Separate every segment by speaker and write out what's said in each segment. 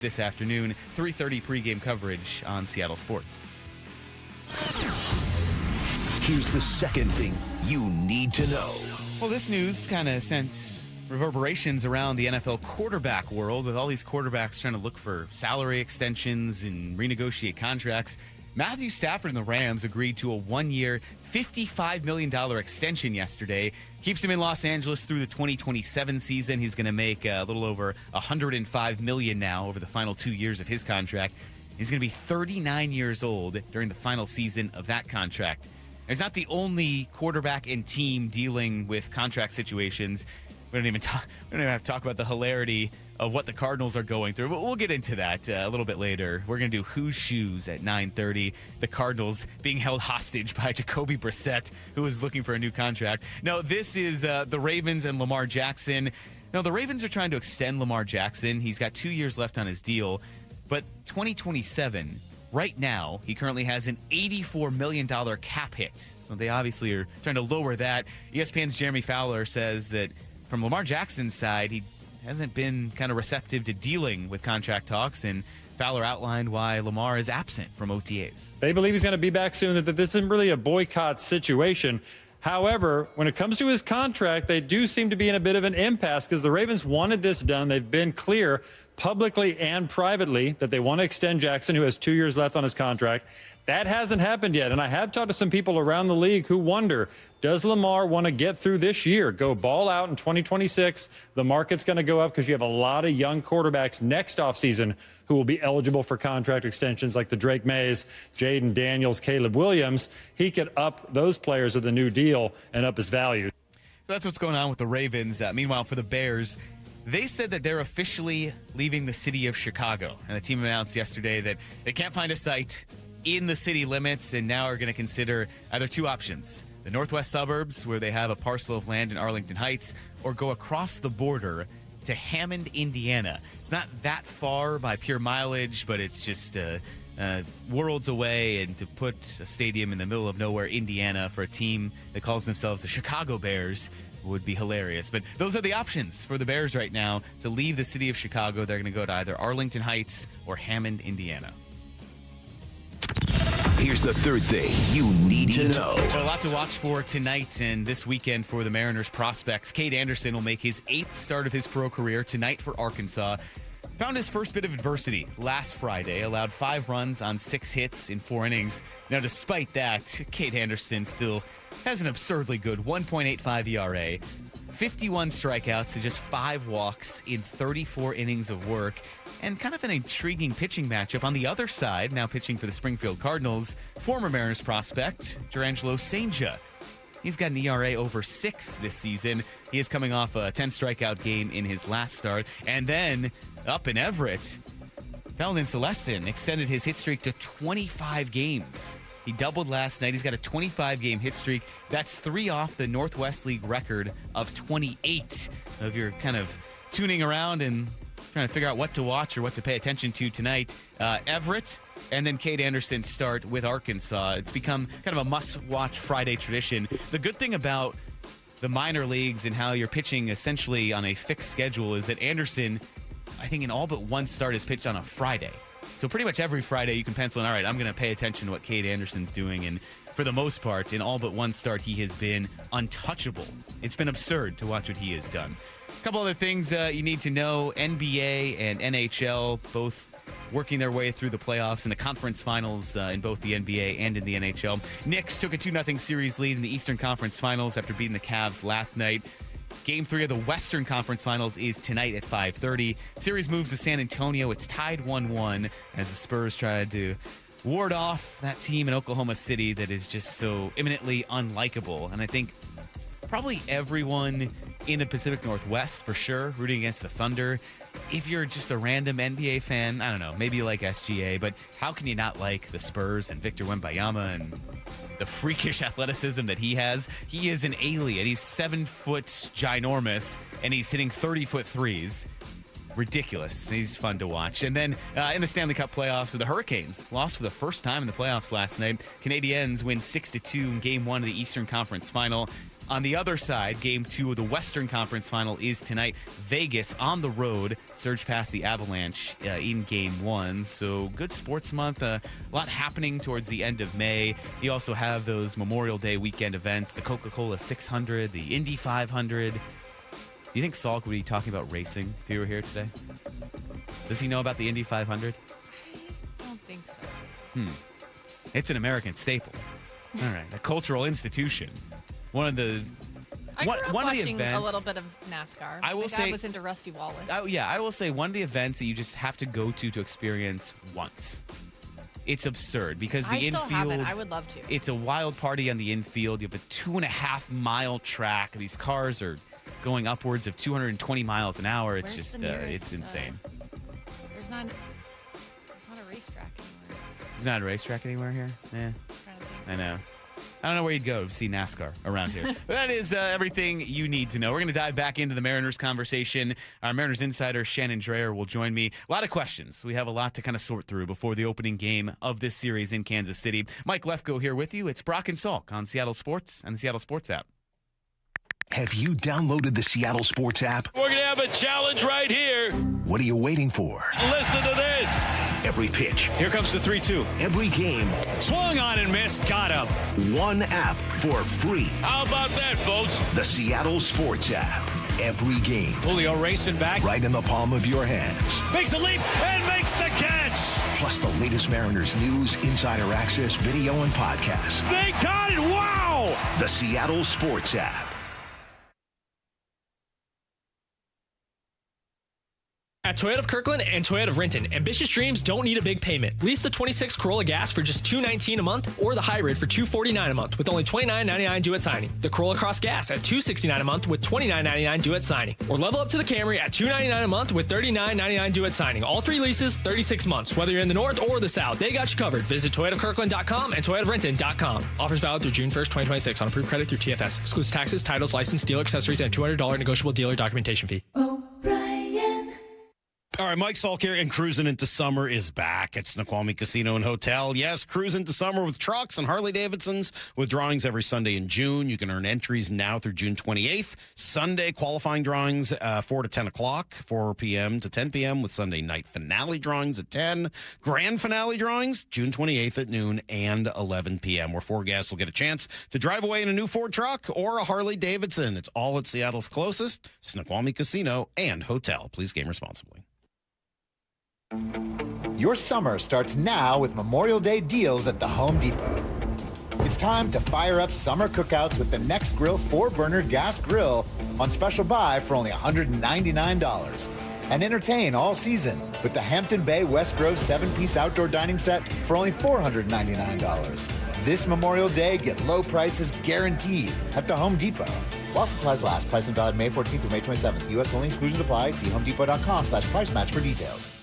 Speaker 1: this afternoon, 3:30 pregame coverage on Seattle Sports.
Speaker 2: Here's the second thing you need to know.
Speaker 1: Well, this news kind of sent reverberations around the NFL quarterback world, with all these quarterbacks trying to look for salary extensions and renegotiate contracts. Matthew Stafford and the Rams agreed to a one-year, $55 million extension yesterday. Keeps him in Los Angeles through the 2027 season. He's going to make a little over $105 million now over the final 2 years of his contract. He's going to be 39 years old during the final season of that contract. He's not the only quarterback and team dealing with contract situations. We don't even have to talk about the hilarity of what the Cardinals are going through. But we'll get into that a little bit later. We're going to do Whose Shoes at 9:30. The Cardinals being held hostage by Jacoby Brissett, who is looking for a new contract. No, this is the Ravens and Lamar Jackson. Now, the Ravens are trying to extend Lamar Jackson. He's got 2 years left on his deal. But 2027, right now, he currently has an $84 million cap hit. So they obviously are trying to lower that. ESPN's Jeremy Fowler says that from Lamar Jackson's side, he hasn't been kind of receptive to dealing with contract talks, and Fowler outlined why Lamar is absent from OTAs.
Speaker 3: They believe he's going to be back soon, that this isn't really a boycott situation. However, when it comes to his contract, they do seem to be in a bit of an impasse because the Ravens wanted this done. They've been clear publicly and privately that they want to extend Jackson, who has 2 years left on his contract. That hasn't happened yet, and I have talked to some people around the league who wonder, does Lamar want to get through this year, go ball out in 2026? The market's going to go up because you have a lot of young quarterbacks next offseason who will be eligible for contract extensions, like the Drake Mays, Jaden Daniels, Caleb Williams. He could up those players with a new deal and up his value.
Speaker 1: So that's what's going on with the Ravens. Meanwhile, for the Bears, they said that they're officially leaving the city of Chicago. And the team announced yesterday that they can't find a site in the city limits and now are going to consider either two options: the northwest suburbs, where they have a parcel of land in Arlington Heights, or go across the border to Hammond, Indiana. It's not that far by pure mileage, but it's just worlds away, and to put a stadium in the middle of nowhere, Indiana, for a team that calls themselves the Chicago Bears would be hilarious. But those are the options for the Bears right now to leave the city of Chicago. They're going to go to either Arlington Heights or Hammond, Indiana.
Speaker 2: Here's the third thing you need to know.
Speaker 1: A lot to watch for tonight and this weekend for the Mariners prospects. Cade Anderson will make his 8th start of his pro career tonight for Arkansas. Found his first bit of adversity last Friday, allowed 5 runs on 6 hits in 4 innings. Now, despite that, Cade Anderson still has an absurdly good 1.85 ERA, 51 strikeouts to just 5 walks in 34 innings of work, and kind of an intriguing pitching matchup on the other side, now pitching for the Springfield Cardinals, former Mariners prospect, Jurangelo St. He's got an ERA over 6 this season. He is coming off a 10 strikeout game in his last start. And then up in Everett, Felton Celestin extended his hit streak to 25 games. He doubled last night. He's got a 25-game hit streak. That's 3 off the Northwest League record of 28. If you're kind of tuning around and trying to figure out what to watch or what to pay attention to tonight, Everett and then Cade Anderson start with Arkansas. It's become kind of a must-watch Friday tradition. The good thing about the minor leagues and how you're pitching essentially on a fixed schedule is that Anderson, I think in all but one start, is pitched on a Friday. So pretty much every Friday you can pencil in, all right, I'm going to pay attention to what Cade Anderson's doing. And for the most part, in all but one start, he has been untouchable. It's been absurd to watch what he has done. A couple other things you need to know. NBA and NHL both working their way through the playoffs and the conference finals in both the NBA and in the NHL. Knicks took a 2-0 series lead in the Eastern Conference Finals after beating the Cavs last night. Game 3 of the Western Conference Finals is tonight at 5:30. Series moves to San Antonio. It's tied 1-1 as the Spurs tried to ward off that team in Oklahoma City that is just so imminently unlikable. And I think probably everyone in the Pacific Northwest, for sure, rooting against the Thunder. If you're just a random NBA fan, I don't know, maybe you like SGA, but how can you not like the Spurs and Victor Wembanyama and the freakish athleticism that he has? He is an alien. He's 7 foot ginormous, and he's hitting 30-foot threes. Ridiculous. He's fun to watch. And then in the Stanley Cup playoffs, the Hurricanes lost for the first time in the playoffs last night. Canadiens win 6-2 in Game 1 of the Eastern Conference Final. On the other side, Game 2 of the Western Conference Final is tonight. Vegas on the road surged past the Avalanche in Game 1. So good sports month. A lot happening towards the end of May. You also have those Memorial Day weekend events, the Coca-Cola 600, the Indy 500. Do you think Salk would be talking about racing if he were here today? Does he know about the Indy 500?
Speaker 4: I don't think so.
Speaker 1: It's an American staple. All right, a cultural institution. One of the
Speaker 4: I grew up
Speaker 1: one of the
Speaker 4: watching
Speaker 1: events,
Speaker 4: a little bit of NASCAR.
Speaker 1: I will
Speaker 4: My
Speaker 1: say
Speaker 4: dad was into Rusty Wallace.
Speaker 1: I will say one of the events that you just have to go to experience once. It's absurd because the
Speaker 4: I still
Speaker 1: infield.
Speaker 4: haven't. I would love to.
Speaker 1: It's a wild party on the infield. You have a 2.5-mile track. These cars are going upwards of 220 miles an hour. It's
Speaker 4: Where's
Speaker 1: just
Speaker 4: the nearest,
Speaker 1: it's insane.
Speaker 4: There's not a racetrack anywhere.
Speaker 1: There's not a racetrack anywhere here.
Speaker 4: I'm trying to think.
Speaker 1: I know. I don't know where you'd go to see NASCAR around here. But that is everything you need to know. We're going to dive back into the Mariners conversation. Our Mariners insider, Shannon Drayer, will join me. A lot of questions. We have a lot to kind of sort through before the opening game of this series in Kansas City. Mike Lefko here with you. It's Brock and Salk on Seattle Sports and the Seattle Sports app.
Speaker 2: Have you downloaded the Seattle Sports app?
Speaker 5: We're going to have a challenge right here.
Speaker 2: What are you waiting for?
Speaker 5: Listen to this.
Speaker 2: Every pitch,
Speaker 5: Here comes the 3-2.
Speaker 2: every game,
Speaker 5: Swung on and missed. Got him.
Speaker 2: one app for free.
Speaker 5: How about that, folks?
Speaker 2: The Seattle Sports app. Every game,
Speaker 5: Julio racing back.
Speaker 2: right in the palm of your hands.
Speaker 5: Makes a leap and makes the catch.
Speaker 2: Plus the latest Mariners news, insider access, video, and podcasts.
Speaker 5: They got it. Wow.
Speaker 2: The Seattle Sports app.
Speaker 6: At Toyota of Kirkland and Toyota of Renton, ambitious dreams don't need a big payment. Lease the 26 Corolla Gas for just $219 a month or the hybrid for $249 a month with only $29.99 due at signing. The Corolla Cross Gas at $269 a month with $29.99 due at signing. Or level up to the Camry at $299 a month with $39.99 due at signing. All 3 leases, 36 months. Whether you're in the north or the south, they got you covered. Visit ToyotaKirkland.com and ToyotaRenton.com. Offers valid through June 1st, 2026 on approved credit through TFS. Excludes taxes, titles, license, dealer accessories, and $200 negotiable dealer documentation fee.
Speaker 7: All right, Mike Salk here, and Cruising into Summer is back at Snoqualmie Casino and Hotel. Yes, Cruise into Summer with trucks and Harley-Davidsons with drawings every Sunday in June. You can earn entries now through June 28th. Sunday qualifying drawings 4 to 10 o'clock, 4 p.m. to 10 p.m. with Sunday night finale drawings at 10. Grand finale drawings June 28th at noon and 11 p.m. where 4 guests will get a chance to drive away in a new Ford truck or a Harley-Davidson. It's all at Seattle's closest, Snoqualmie Casino and Hotel. Please game responsibly.
Speaker 8: Your summer starts now with Memorial Day deals at the Home Depot. It's time to fire up summer cookouts with the Next Grill 4-burner gas grill on special buy for only $199. And entertain all season with the Hampton Bay West Grove 7-piece outdoor dining set for only $499. This Memorial Day, get low prices guaranteed at the Home Depot. While supplies last, price and valid May 14th through May 27th. U.S. only, exclusions apply. See homedepot.com/price match for details.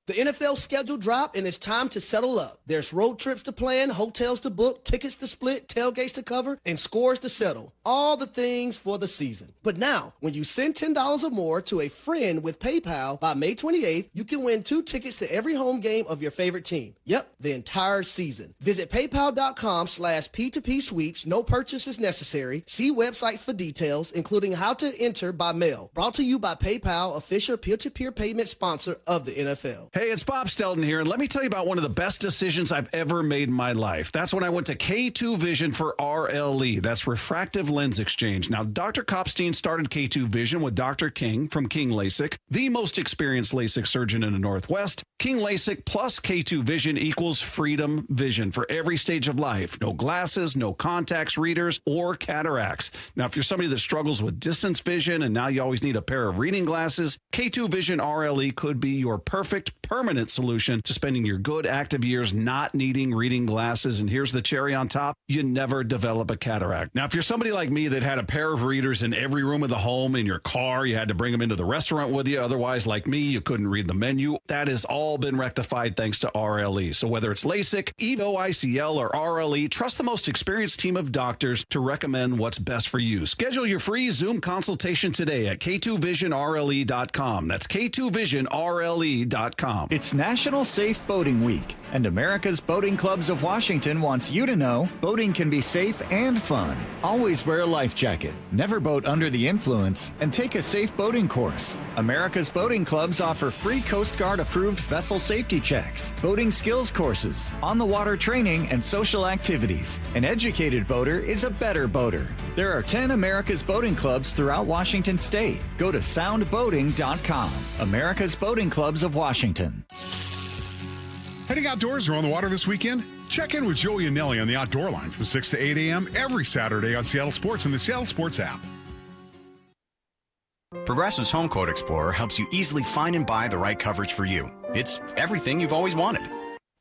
Speaker 9: The NFL schedule dropped, and it's time to settle up. There's road trips to plan, hotels to book, tickets to split, tailgates to cover, and scores to settle. All the things for the season. But now, when you send $10 or more to a friend with PayPal by May 28th, you can win 2 tickets to every home game of your favorite team. Yep, the entire season. Visit paypal.com/P2P sweeps. No purchase is necessary. See websites for details, including how to enter by mail. Brought to you by PayPal, official peer-to-peer payment sponsor of the NFL.
Speaker 10: Hey, it's Bob Stelton here, and let me tell you about one of the best decisions I've ever made in my life. That's when I went to K2 Vision for RLE. That's refractive lens exchange. Now, Dr. Kopstein started K2 Vision with Dr. King from King LASIK, the most experienced LASIK surgeon in the Northwest. King LASIK plus K2 Vision equals freedom vision for every stage of life. No glasses, no contacts, readers, or cataracts. Now, if you're somebody that struggles with distance vision and now you always need a pair of reading glasses, K2 Vision RLE could be your perfect permanent solution to spending your good active years not needing reading glasses. And here's the cherry on top. You never develop a cataract. Now, if you're somebody like me that had a pair of readers in every room of the home, in your car, you had to bring them into the restaurant with you. Otherwise, like me, you couldn't read the menu. That has all been rectified thanks to RLE. So whether it's LASIK, EVO, ICL, or RLE, trust the most experienced team of doctors to recommend what's best for you. Schedule your free Zoom consultation today at K2VisionRLE.com. That's K2VisionRLE.com.
Speaker 11: It's National Safe Boating Week. And America's Boating Clubs of Washington wants you to know boating can be safe and fun. Always wear a life jacket, never boat under the influence, and take a safe boating course. America's Boating Clubs offer free Coast Guard approved vessel safety checks, boating skills courses, on-the-water training, and social activities. An educated boater is a better boater. There are 10 America's Boating Clubs throughout Washington state. Go to soundboating.com. America's Boating Clubs of Washington.
Speaker 12: Heading outdoors or on the water this weekend? Check in with Joey and Nelly on the Outdoor Line from 6 to 8 a.m. every Saturday on Seattle Sports and the Seattle Sports app.
Speaker 13: Progressive's Home Quote Explorer helps you easily find and buy the right coverage for you. It's everything you've always wanted.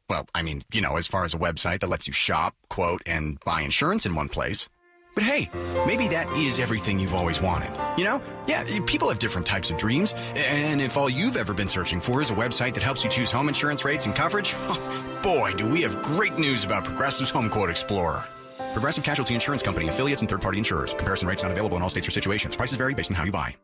Speaker 13: Well, I mean, as far as a website that lets you shop, quote, and buy insurance in one place. But hey, maybe that is everything you've always wanted. Yeah, people have different types of dreams. And if all you've ever been searching for is a website that helps you choose home insurance rates and coverage, boy, do we have great news about Progressive's Home Quote Explorer. Progressive Casualty Insurance Company, affiliates, and third-party insurers. Comparison rates not available in all states or situations. Prices vary based on how you buy.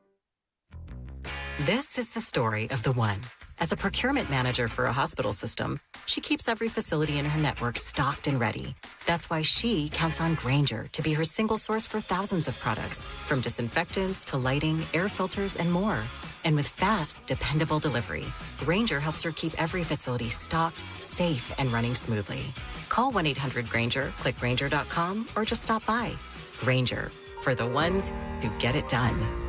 Speaker 14: This is the story of the one. As a procurement manager for a hospital system, she keeps every facility in her network stocked and ready. That's why she counts on Grainger to be her single source for thousands of products, from disinfectants to lighting, air filters, and more. And with fast, dependable delivery, Grainger helps her keep every facility stocked, safe, and running smoothly. Call 1-800-GRAINGER, click Grainger.com, or just stop by. Grainger, for the ones who get it done.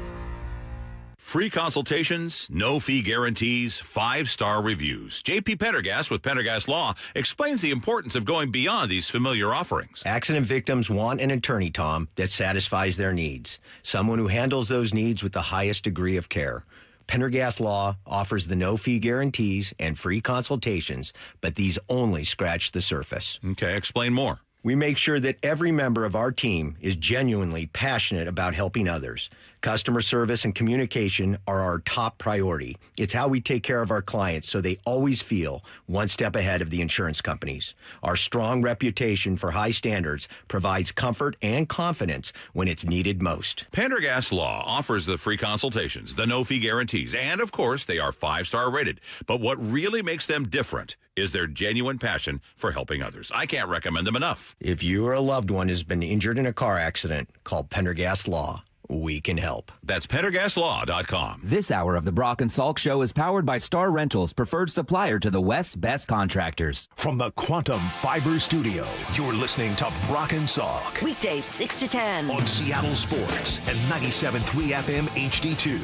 Speaker 15: Free consultations, no fee guarantees, 5-star reviews. JP Pendergast with Pendergast Law explains the importance of going beyond these familiar offerings.
Speaker 16: Accident victims want an attorney, Tom, that satisfies their needs. Someone who handles those needs with the highest degree of care. Pendergast Law offers the no-fee guarantees and free consultations, but these only scratch the surface.
Speaker 15: Okay, explain more.
Speaker 16: We make sure that every member of our team is genuinely passionate about helping others. Customer service and communication are our top priority. It's how we take care of our clients so they always feel one step ahead of the insurance companies. Our strong reputation for high standards provides comfort and confidence when it's needed most.
Speaker 15: Pendergast Law offers the free consultations, the no-fee guarantees, and, of course, they are 5-star rated. But what really makes them different is their genuine passion for helping others. I can't recommend them enough.
Speaker 16: If you or a loved one has been injured in a car accident, call Pendergast Law. We can help.
Speaker 15: That's PendergastLaw.com.
Speaker 17: This hour of the Brock and Salk Show is powered by Star Rentals, preferred supplier to the West's best contractors.
Speaker 2: From the Quantum Fiber Studio, you're listening to Brock and Salk.
Speaker 18: Weekdays 6 to 10.
Speaker 2: On Seattle Sports and 97.3 FM HD2.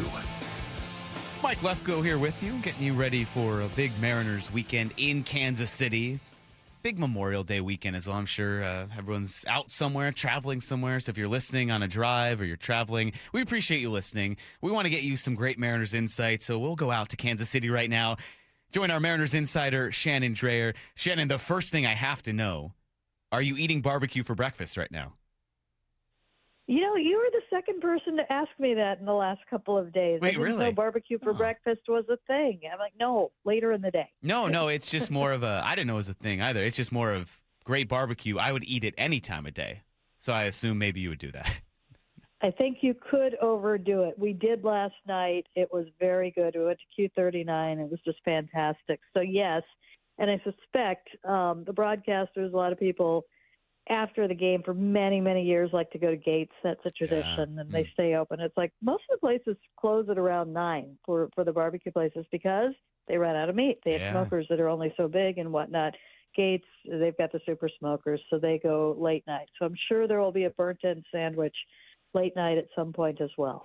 Speaker 1: Mike Lefko here with you, getting you ready for a big Mariners weekend in Kansas City. Big Memorial Day weekend as well. I'm sure everyone's out somewhere, traveling somewhere. So if you're listening on a drive or you're traveling, we appreciate you listening. We want to get you some great Mariners insight, so we'll go out to Kansas City right now. Join our Mariners insider, Shannon Drayer. Shannon, the first thing I have to know, are you eating barbecue for breakfast right now?
Speaker 19: You were the second person to ask me that in the last couple of days.
Speaker 1: Wait,
Speaker 19: I didn't
Speaker 1: really?
Speaker 19: know barbecue for breakfast was a thing. I'm like, no, later in the day.
Speaker 1: No, it's just more of a, I didn't know it was a thing either. It's just more of great barbecue. I would eat it any time of day. So I assume maybe you would do that.
Speaker 19: I think you could overdo it. We did last night. It was very good. We went to Q39. It was just fantastic. So, yes, and I suspect the broadcasters, a lot of people after the game for many, many years like to go to Gates. That's a tradition, and they stay open. It's like most of the places close at around 9 for the barbecue places because they run out of meat. They have smokers that are only so big and whatnot. Gates, they've got the super smokers, so they go late night. So I'm sure there will be a burnt-end sandwich late night at some point as well.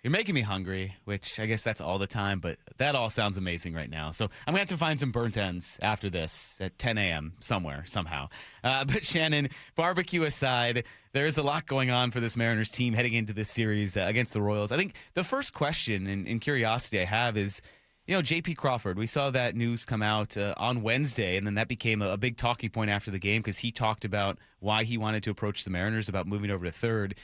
Speaker 1: You're making me hungry, which I guess that's all the time, but that all sounds amazing right now. So I'm going to have to find some burnt ends after this at 10 a.m. somewhere, somehow. But Shannon, barbecue aside, there is a lot going on for this Mariners team heading into this series against the Royals. I think the first question and curiosity I have is, J.P. Crawford, we saw that news come out on Wednesday, and then that became a big talking point after the game because he talked about why he wanted to approach the Mariners about moving over to third.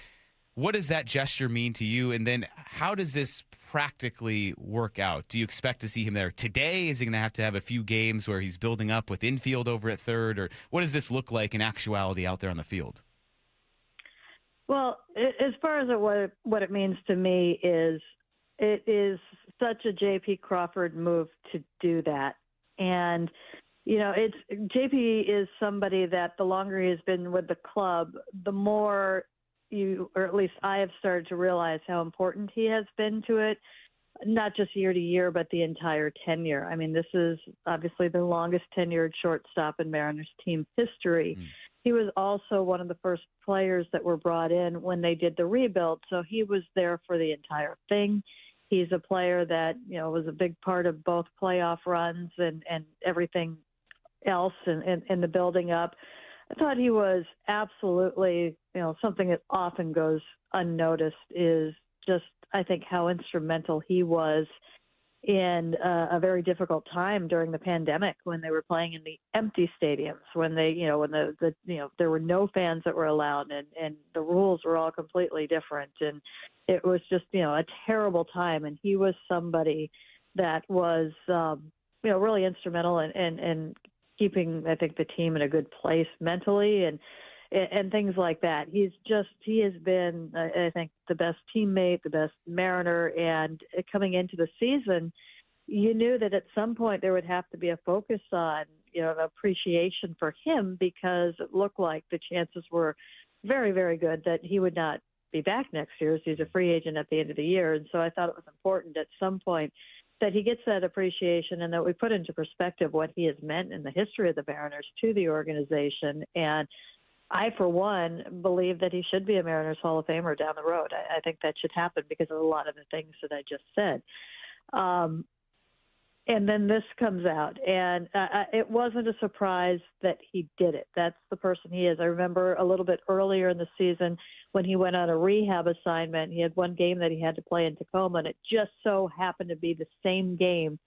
Speaker 1: What does that gesture mean to you? And then how does this practically work out? Do you expect to see him there today? Is he going to have a few games where he's building up with infield over at third? Or what does this look like in actuality out there on the field?
Speaker 19: Well, as far as what it means to me is it is such a J.P. Crawford move to do that. And it's JP is somebody that the longer he has been with the club, the more or at least I have started to realize how important he has been to it, not just year to year, but the entire tenure. I mean, this is obviously the longest tenured shortstop in Mariners team history. He was also one of the first players that were brought in when they did the rebuild, so he was there for the entire thing. He's a player that, was a big part of both playoff runs and everything else in the building up. I thought he was absolutely, something that often goes unnoticed is just, I think, how instrumental he was in a very difficult time during the pandemic when they were playing in the empty stadiums, when they, when there were no fans that were allowed and the rules were all completely different. And it was just, a terrible time. And he was somebody that was, really instrumental in keeping, I think, the team in a good place mentally and things like that. He has been, I think, the best teammate, the best Mariner, and coming into the season, you knew that at some point there would have to be a focus on, an appreciation for him because it looked like the chances were very, very good that he would not be back next year as he's a free agent at the end of the year. And so I thought it was important at some point that he gets that appreciation and that we put into perspective what he has meant in the history of the Mariners to the organization. And I, for one, believe that he should be a Mariners Hall of Famer down the road. I think that should happen because of a lot of the things that I just said. And then this comes out, and it wasn't a surprise that he did it. That's the person he is. I remember a little bit earlier in the season when he went on a rehab assignment. He had one game that he had to play in Tacoma, and it just so happened to be the same game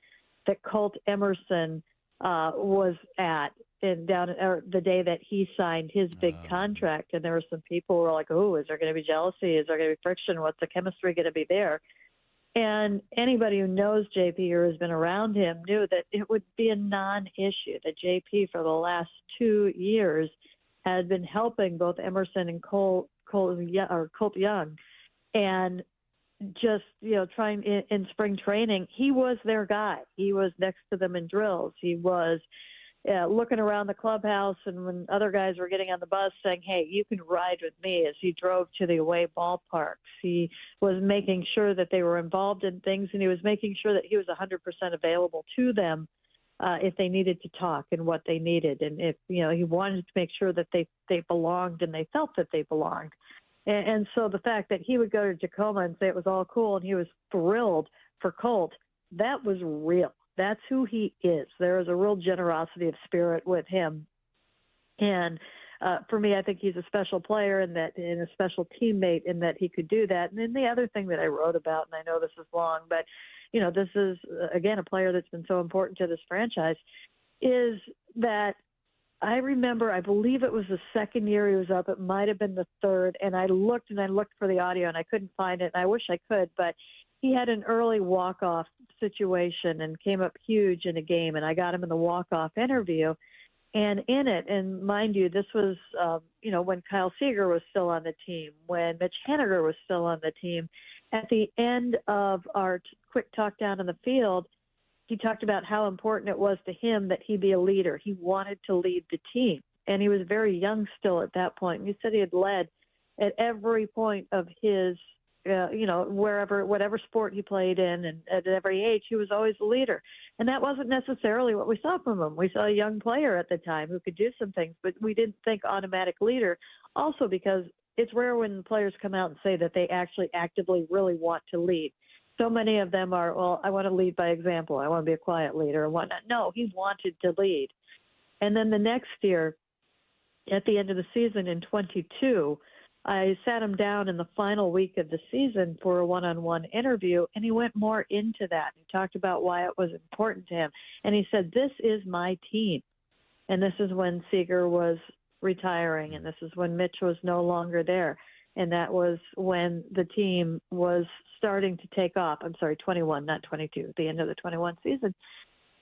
Speaker 19: that Colt Emerson was at the day that he signed his big contract. And there were some people who were like, oh, is there going to be jealousy? Is there going to be friction? What's the chemistry going to be there? And anybody who knows JP or has been around him knew that it would be a non-issue, that JP for the last 2 years had been helping both Emerson and Colt Young. And just, trying in spring training, he was their guy. He was next to them in drills. He was looking around the clubhouse, and when other guys were getting on the bus saying, hey, you can ride with me, as he drove to the away ballparks. He was making sure that they were involved in things, and he was making sure that he was 100% available to them if they needed to talk and what they needed. And if, he wanted to make sure that they belonged and they felt that they belonged. And so the fact that he would go to Tacoma and say it was all cool and he was thrilled for Colt, that was real. That's who he is. There is a real generosity of spirit with him. And for me, I think he's a special player and a special teammate in that he could do that. And then the other thing that I wrote about, and I know this is long, but, this is, again, a player that's been so important to this franchise, is that I remember, I believe it was the second year he was up. It might have been the third. And I looked for the audio and I couldn't find it. And I wish I could, but he had an early walk-off situation and came up huge in a game, and I got him in the walk-off interview. And in it, and mind you, this was, when Kyle Seager was still on the team, when Mitch Haniger was still on the team. At the end of our quick talk down in the field, he talked about how important it was to him that he be a leader. He wanted to lead the team, and he was very young still at that point. And he said he had led at every point of his whatever sport he played in, and at every age, he was always a leader. And that wasn't necessarily what we saw from him. We saw a young player at the time who could do some things, but we didn't think automatic leader, also because it's rare when players come out and say that they actually actively really want to lead. So many of them are, well, I want to lead by example. I want to be a quiet leader and whatnot. No, he wanted to lead. And then the next year, at the end of the season in 22, I sat him down in the final week of the season for a one-on-one interview, and he went more into that. He talked about why it was important to him. And he said, this is my team. And this is when Seager was retiring, and this is when Mitch was no longer there. And that was when the team was starting to take off. I'm sorry, 21, not 22, at the end of the 21 season.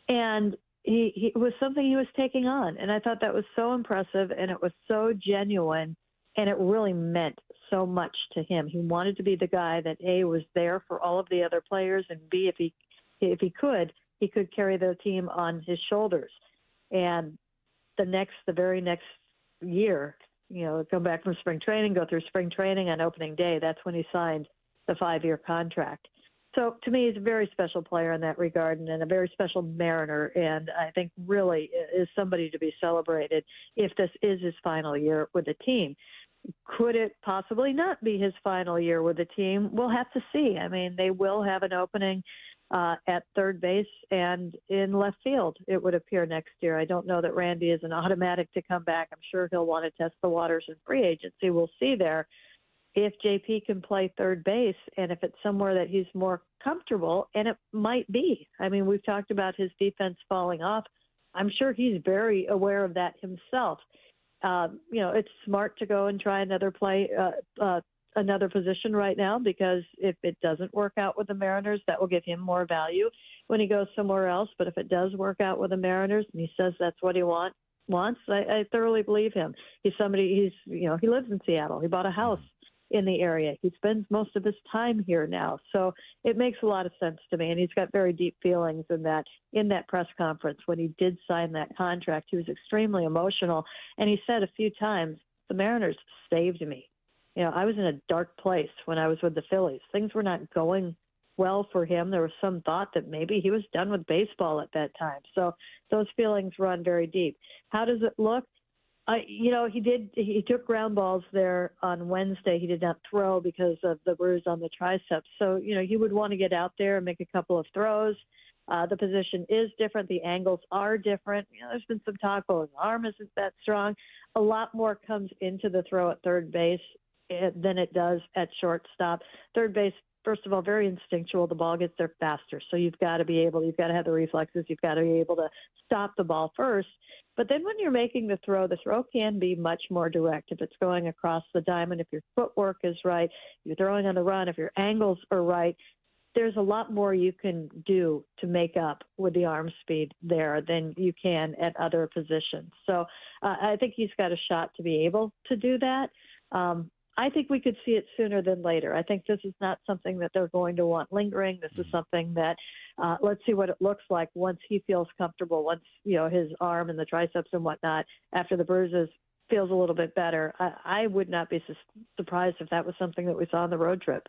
Speaker 19: And he was something he was taking on. And I thought that was so impressive, and it was so genuine. And it really meant so much to him. He wanted to be the guy that, A, was there for all of the other players, and B, if he could carry the team on his shoulders. And the very next year, come back from spring training, go through spring training on opening day. That's when he signed the 5-year contract. So to me, he's a very special player in that regard and a very special Mariner. And I think really is somebody to be celebrated if this is his final year with the team. Could it possibly not be his final year with the team? We'll have to see. I mean, they will have an opening at third base and in left field, it would appear next year. I don't know that Randy is an automatic to come back. I'm sure he'll want to test the waters in free agency. We'll see there if JP can play third base and if it's somewhere that he's more comfortable, and it might be. I mean, we've talked about his defense falling off. I'm sure he's very aware of that himself. It's smart to go and try another position right now, because if it doesn't work out with the Mariners, that will give him more value when he goes somewhere else. But if it does work out with the Mariners and he says that's what he wants, I thoroughly believe him. He's somebody, he lives in Seattle. He bought a house in the area. He spends most of his time here now. So it makes a lot of sense to me. And he's got very deep feelings in that press conference when he did sign that contract. He was extremely emotional. And he said a few times, the Mariners saved me. I was in a dark place when I was with the Phillies. Things were not going well for him. There was some thought that maybe he was done with baseball at that time. So those feelings run very deep. How does it look? He took ground balls there on Wednesday. He did not throw because of the bruise on the triceps. So, he would want to get out there and make a couple of throws. The position is different. The angles are different. There's been some talk, his arm isn't that strong. A lot more comes into the throw at third base than it does at shortstop. Third base, first of all, very instinctual. The ball gets there faster. So you've got to have the reflexes. You've got to be able to stop the ball first. But then when you're making the throw can be much more direct. If it's going across the diamond, if your footwork is right, you're throwing on the run, if your angles are right, there's a lot more you can do to make up with the arm speed there than you can at other positions. So I think he's got a shot to be able to do that. I think we could see it sooner than later. I think this is not something that they're going to want lingering. This is something that let's see what it looks like once he feels comfortable, once, his arm and the triceps and whatnot, after the bruises, feels a little bit better. I would not be surprised if that was something that we saw on the road trip.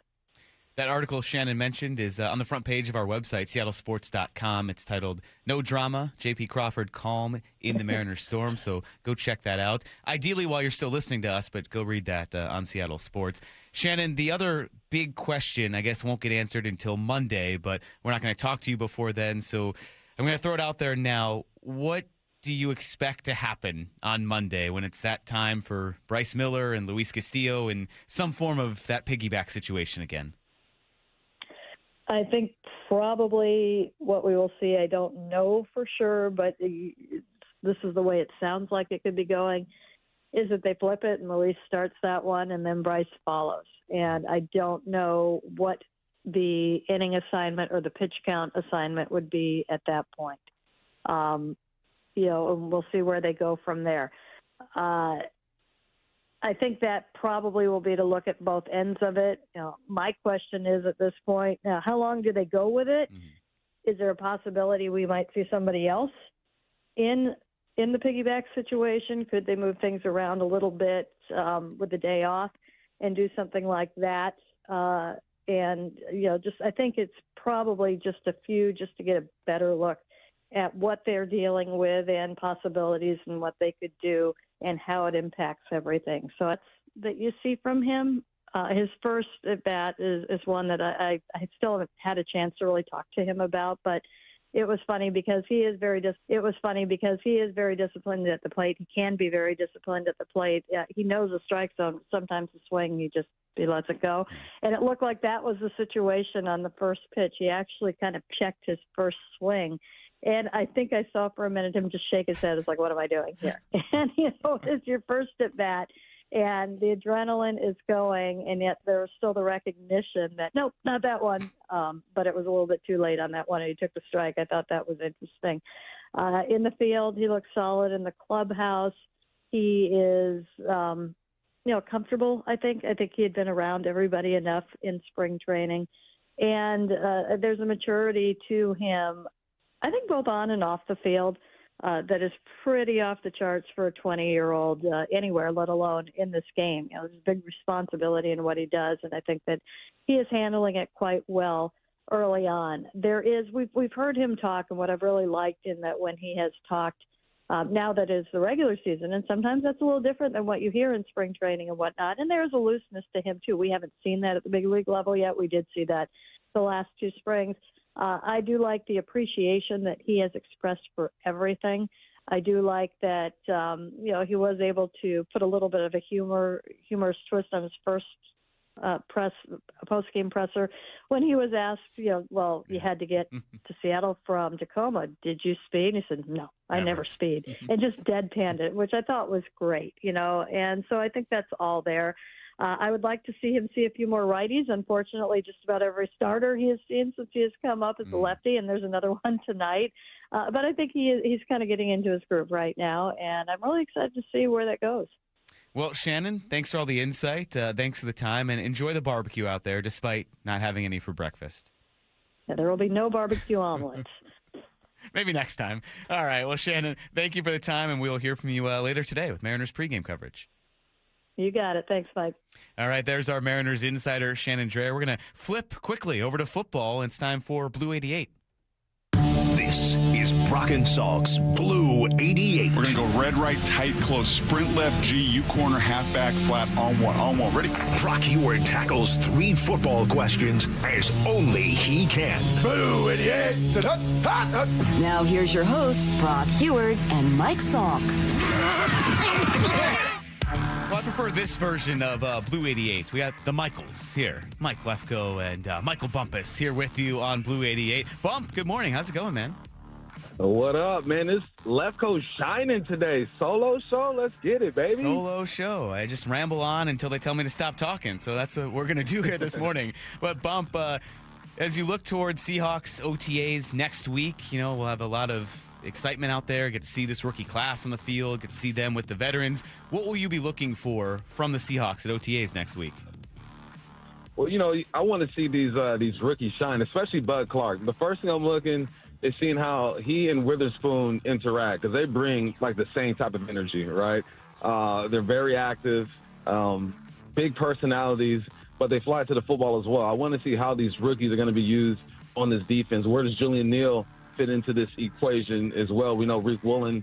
Speaker 1: That article Shannon mentioned is on the front page of our website, seattlesports.com. It's titled No Drama, J.P. Crawford Calm in the Mariners Storm. So go check that out. Ideally while you're still listening to us, but go read that on Seattle Sports. Shannon, the other big question, I guess, won't get answered until Monday, but we're not going to talk to you before then. So I'm going to throw it out there now. What do you expect to happen on Monday when it's that time for Bryce Miller and Luis Castillo and some form of that piggyback situation again?
Speaker 19: I think probably what we will see, I don't know for sure, but this is the way it sounds like it could be going, is that they flip it and Luis starts that one and then Bryce follows. And I don't know what the inning assignment or the pitch count assignment would be at that point. And we'll see where they go from there. I think that probably will be to look at both ends of it. My question is at this point, how long do they go with it? Mm-hmm. Is there a possibility we might see somebody else in the piggyback situation? Could they move things around a little bit with the day off and do something like that? I think it's probably just a few just to get a better look at what they're dealing with and possibilities and what they could do and how it impacts everything. So that's that you see from him. His first at bat is one that I still haven't had a chance to really talk to him about, but it was funny because he is very disciplined at the plate. He can be very disciplined at the plate. He knows the strike zone. Sometimes the swing, he lets it go. And it looked like that was the situation on the first pitch. He actually kind of checked his first swing. And I think I saw for a minute him just shake his head. It's like, what am I doing here? And, it's your first at bat, and the adrenaline is going, and yet there's still the recognition that, nope, not that one. But it was a little bit too late on that one, and he took the strike. I thought that was interesting. In the field, he looks solid. In the clubhouse, he is, comfortable, I think. I think he had been around everybody enough in spring training. And there's a maturity to him, I think both on and off the field, that is pretty off the charts for a 20-year-old anywhere, let alone in this game. There's a big responsibility in what he does, and I think that he is handling it quite well early on. We've heard him talk, and what I've really liked in that when he has talked, now that is the regular season, and sometimes that's a little different than what you hear in spring training and whatnot, and there's a looseness to him too. We haven't seen that at the big league level yet. We did see that the last 2 springs. I do like the appreciation that he has expressed for everything. I do like that, he was able to put a little bit of a humorous twist on his first post-game presser when he was asked, you had to get to Seattle from Tacoma. Did you speed? And he said, no, I never speed. And just deadpanned it, which I thought was great, and so I think that's all there. I would like to see him see a few more righties. Unfortunately, just about every starter he has seen since he has come up is a lefty, and there's another one tonight. But I think he's kind of getting into his groove right now, and I'm really excited to see where that goes.
Speaker 1: Well, Shannon, thanks for all the insight. Thanks for the time, and enjoy the barbecue out there despite not having any for breakfast.
Speaker 19: Yeah, there will be no barbecue omelets.
Speaker 1: Maybe next time. All right. Well, Shannon, thank you for the time, and we'll hear from you later today with Mariners pregame coverage.
Speaker 19: You got it. Thanks, Mike.
Speaker 1: All right, there's our Mariners insider, Shannon Drayer. We're going to flip quickly over to football. It's time for Blue 88.
Speaker 2: This is Brock and Salk's Blue 88.
Speaker 12: We're going to go red, right, tight, close, sprint left, G, U corner, halfback, flat, on one. Ready?
Speaker 2: Brock Heward tackles 3 football questions as only he can. Blue 88.
Speaker 18: Now here's your hosts, Brock Heward and Mike Salk.
Speaker 1: Well, I prefer this version of Blue 88. We got the Michaels here. Mike Lefko and Michael Bumpus here with you on Blue 88. Bump, good morning. How's it going, man?
Speaker 20: What up, man? This Lefko's shining today. Solo show? Let's get it, baby.
Speaker 1: Solo show. I just ramble on until they tell me to stop talking. So that's what we're going to do here this morning. But, Bump, as you look toward Seahawks OTAs next week, we'll have a lot of excitement out there, get to see this rookie class on the field, get to see them with the veterans. What will you be looking for from the Seahawks at OTAs next week?
Speaker 20: Well, I want to see these rookies shine, especially Bud Clark. The first thing I'm looking is seeing how he and Witherspoon interact, because they bring like the same type of energy, right? They're very active, big personalities, but they fly to the football as well. I want to see how these rookies are going to be used on this defense. Where does Julian Neal fit into this equation as well? We know Reek Woolen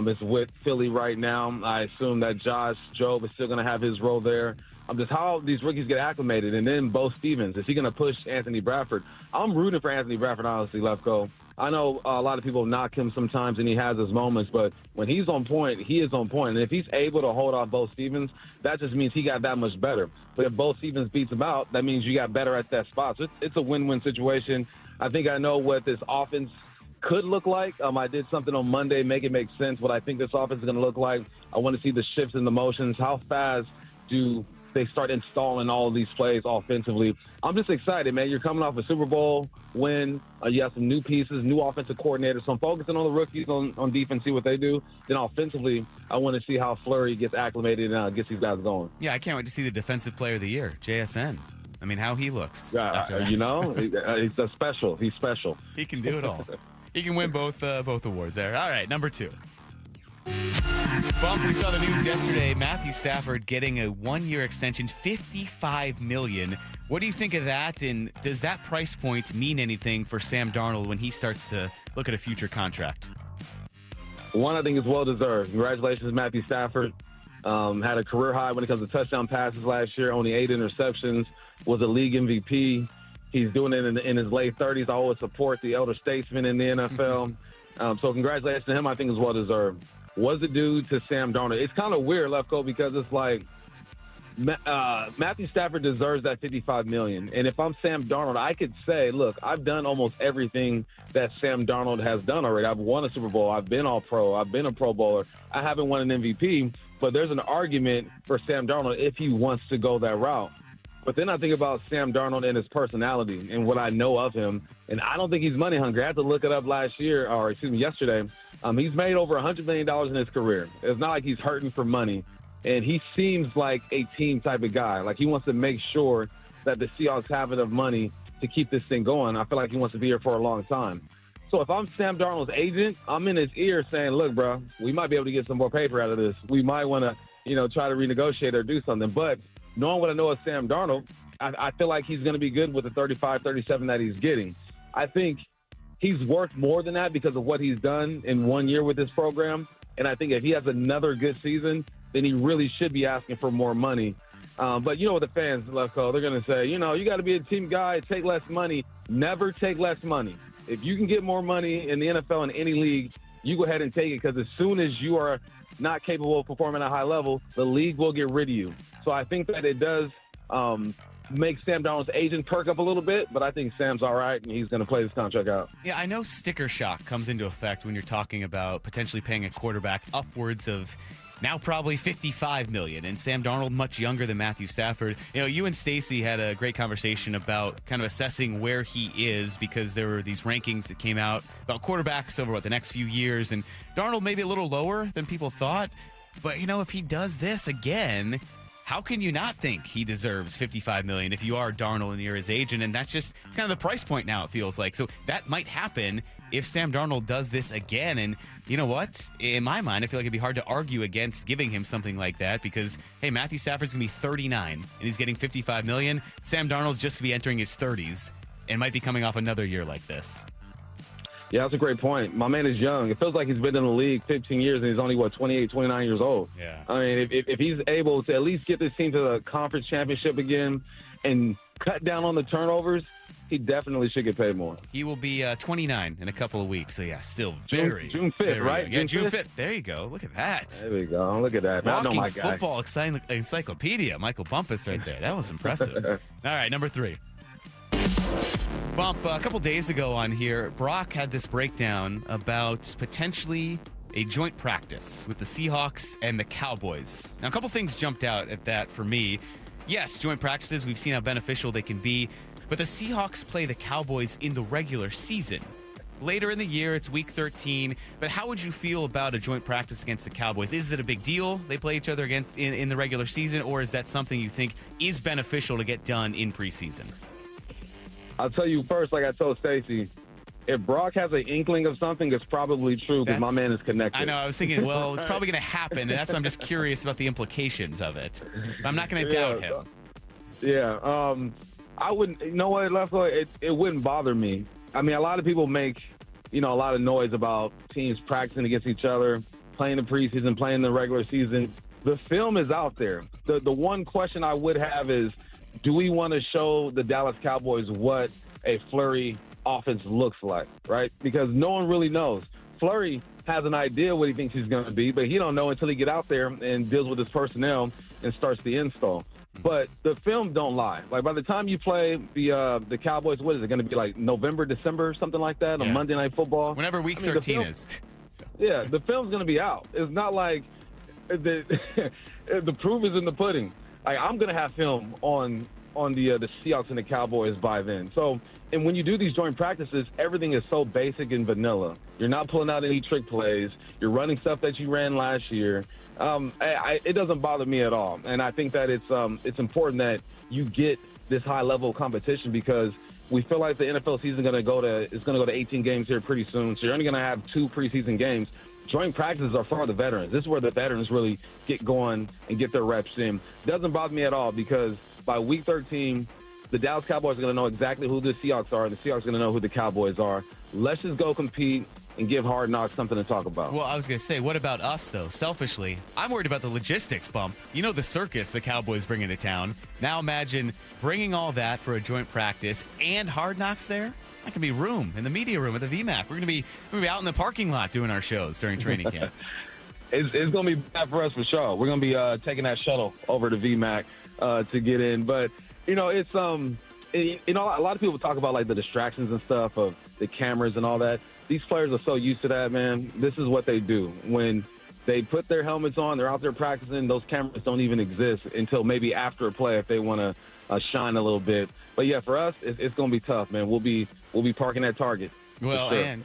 Speaker 20: is with Philly right now. I assume that Josh Jobe is still going to have his role there. Just how these rookies get acclimated. And then Bo Stevens, is he going to push Anthony Bradford? I'm rooting for Anthony Bradford, honestly, Lefko. I know a lot of people knock him sometimes, and he has his moments, but when he's on point, he is on point. And if he's able to hold off Bo Stevens, that just means he got that much better. But if Bo Stevens beats him out, that means you got better at that spot. So it's a win-win situation. I think I know what this offense could look like. I did something on Monday, make it make sense what I think this offense is going to look like. I want to see the shifts in the motions. How fast do they start installing all of these plays offensively? I'm just excited, man. You're coming off a Super Bowl win. You have some new pieces, new offensive coordinators. So I'm focusing on the rookies on defense, see what they do. Then offensively, I want to see how Fleury gets acclimated and gets these guys going.
Speaker 1: Yeah, I can't wait to see the Defensive Player of the Year, JSN. I mean, how he looks.
Speaker 20: He's special. He's special.
Speaker 1: He can do it all. He can win both awards there. All right, number 2. Bump, we saw the news yesterday. Matthew Stafford getting a 1-year extension, $55 million. What do you think of that? And does that price point mean anything for Sam Darnold when he starts to look at a future contract?
Speaker 20: One, I think is well-deserved. Congratulations, Matthew Stafford. Had a career high when it comes to touchdown passes last year, only 8 interceptions, was a league MVP. He's doing it in his late 30s. I always support the elder statesman in the NFL. So congratulations to him. I think is well-deserved. Was it due to Sam Darnold? It's kind of weird, Lefko, because it's like Matthew Stafford deserves that $55 million. And if I'm Sam Darnold, I could say, look, I've done almost everything that Sam Darnold has done already. I've won a Super Bowl. I've been All-Pro. I've been a Pro Bowler. I haven't won an MVP. But there's an argument for Sam Darnold if he wants to go that route. But then I think about Sam Darnold and his personality and what I know of him, and I don't think he's money hungry. I had to look it up yesterday. He's made over $100 million in his career. It's not like he's hurting for money, and he seems like a team type of guy. Like he wants to make sure that the Seahawks have enough money to keep this thing going. I feel like he wants to be here for a long time. So if I'm Sam Darnold's agent, I'm in his ear saying, look, bro, we might be able to get some more paper out of this. We might want to, try to renegotiate or do something. But knowing what I know of Sam Darnold, I feel like he's going to be good with the 35, 37 that he's getting. I think he's worth more than that because of what he's done in 1 year with this program. And I think if he has another good season, then he really should be asking for more money. But you know what the fans, Lefko, they're going to say, you got to be a team guy, take less money. Never take less money. If you can get more money in the NFL in any league, you go ahead and take it because as soon as you are not capable of performing at a high level, the league will get rid of you. So I think that it does make Sam Darnold's agent perk up a little bit, but I think Sam's all right, and he's going to play this contract out.
Speaker 1: Yeah, I know sticker shock comes into effect when you're talking about potentially paying a quarterback upwards of now probably $55 million, and Sam Darnold much younger than Matthew Stafford. You and Stacy had a great conversation about kind of assessing where he is because there were these rankings that came out about quarterbacks over the next few years, and Darnold maybe a little lower than people thought. But, if he does this again, how can you not think he deserves $55 million if you are Darnold and you're his agent? And it's kind of the price point now, it feels like. So that might happen if Sam Darnold does this again. And you know what? In my mind, I feel like it'd be hard to argue against giving him something like that because, hey, Matthew Stafford's going to be 39 and he's getting $55 million. Sam Darnold's just going to be entering his 30s and might be coming off another year like this.
Speaker 20: Yeah, that's a great point. My man is young. It feels like he's been in the league 15 years, and he's only, 28, 29 years old.
Speaker 1: Yeah.
Speaker 20: I mean, if he's able to at least get this team to the conference championship again and cut down on the turnovers, he definitely should get paid more.
Speaker 1: He will be 29 in a couple of weeks. So, yeah, still very
Speaker 20: June 5th, right?
Speaker 1: Yeah, June 5th. There you go. Look at that.
Speaker 20: There we go. Look at that. I know my guy.
Speaker 1: Football encyclopedia. Michael Bumpus right there. That was impressive. All right, number 3. Bump, a couple days ago on here, Brock had this breakdown about potentially a joint practice with the Seahawks and the Cowboys. Now, a couple things jumped out at that for me. Yes, joint practices, we've seen how beneficial they can be, but the Seahawks play the Cowboys in the regular season. Later in the year, it's week 13, but how would you feel about a joint practice against the Cowboys? Is it a big deal they play each other against in the regular season, or is that something you think is beneficial to get done in preseason?
Speaker 20: I'll tell you first, like I told Stacy, if Brock has an inkling of something, it's probably true because my man is connected.
Speaker 1: I know. I was thinking, well, it's probably going to happen, and that's why I'm just curious about the implications of it. I'm not going to doubt him.
Speaker 20: Yeah. I wouldn't. You know what, Lefko? It wouldn't bother me. I mean, a lot of people make, a lot of noise about teams practicing against each other, playing the preseason, playing the regular season. The film is out there. The one question I would have is, do we want to show the Dallas Cowboys what a Fleury offense looks like, right? Because no one really knows. Fleury has an idea what he thinks he's going to be, but he don't know until he get out there and deals with his personnel and starts the install. But the film don't lie. Like, by the time you play the Cowboys, what is it going to be, like November, December, something like that, on Monday Night Football?
Speaker 1: Whenever week 13 is.
Speaker 20: Yeah, the film's going to be out. It's not like the proof is in the pudding. Like, I'm going to have film on the Seahawks and the Cowboys by then. So, and when you do these joint practices, everything is so basic and vanilla. You're not pulling out any trick plays. You're running stuff that you ran last year. It doesn't bother me at all. And I think that it's important that you get this high level of competition because we feel like the NFL season is going to go to 18 games here pretty soon. So you're only going to have 2 preseason games. Joint practices are for the veterans. This is where the veterans really get going and get their reps in. Doesn't bother me at all because by week 13, the Dallas Cowboys are going to know exactly who the Seahawks are, and the Seahawks are going to know who the Cowboys are. Let's just go compete and give Hard Knocks something to talk about.
Speaker 1: Well, I was going to say, what about us, though? Selfishly, I'm worried about the logistics, Bump. The circus the Cowboys bring into town. Now imagine bringing all that for a joint practice and Hard Knocks there. That can be room in the media room at the VMAC. We're going to be out in the parking lot doing our shows during training camp.
Speaker 20: It's going to be bad for us for sure. We're going to be taking that shuttle over to VMAC to get in. But, it's a lot of people talk about like the distractions and stuff of the cameras and all that. These players are so used to that, man. This is what they do. When they put their helmets on, they're out there practicing, those cameras don't even exist until maybe after a play if they want to shine a little bit. But yeah, for us, it's going to be tough, man. We'll be parking at Target.
Speaker 1: Well, sure. And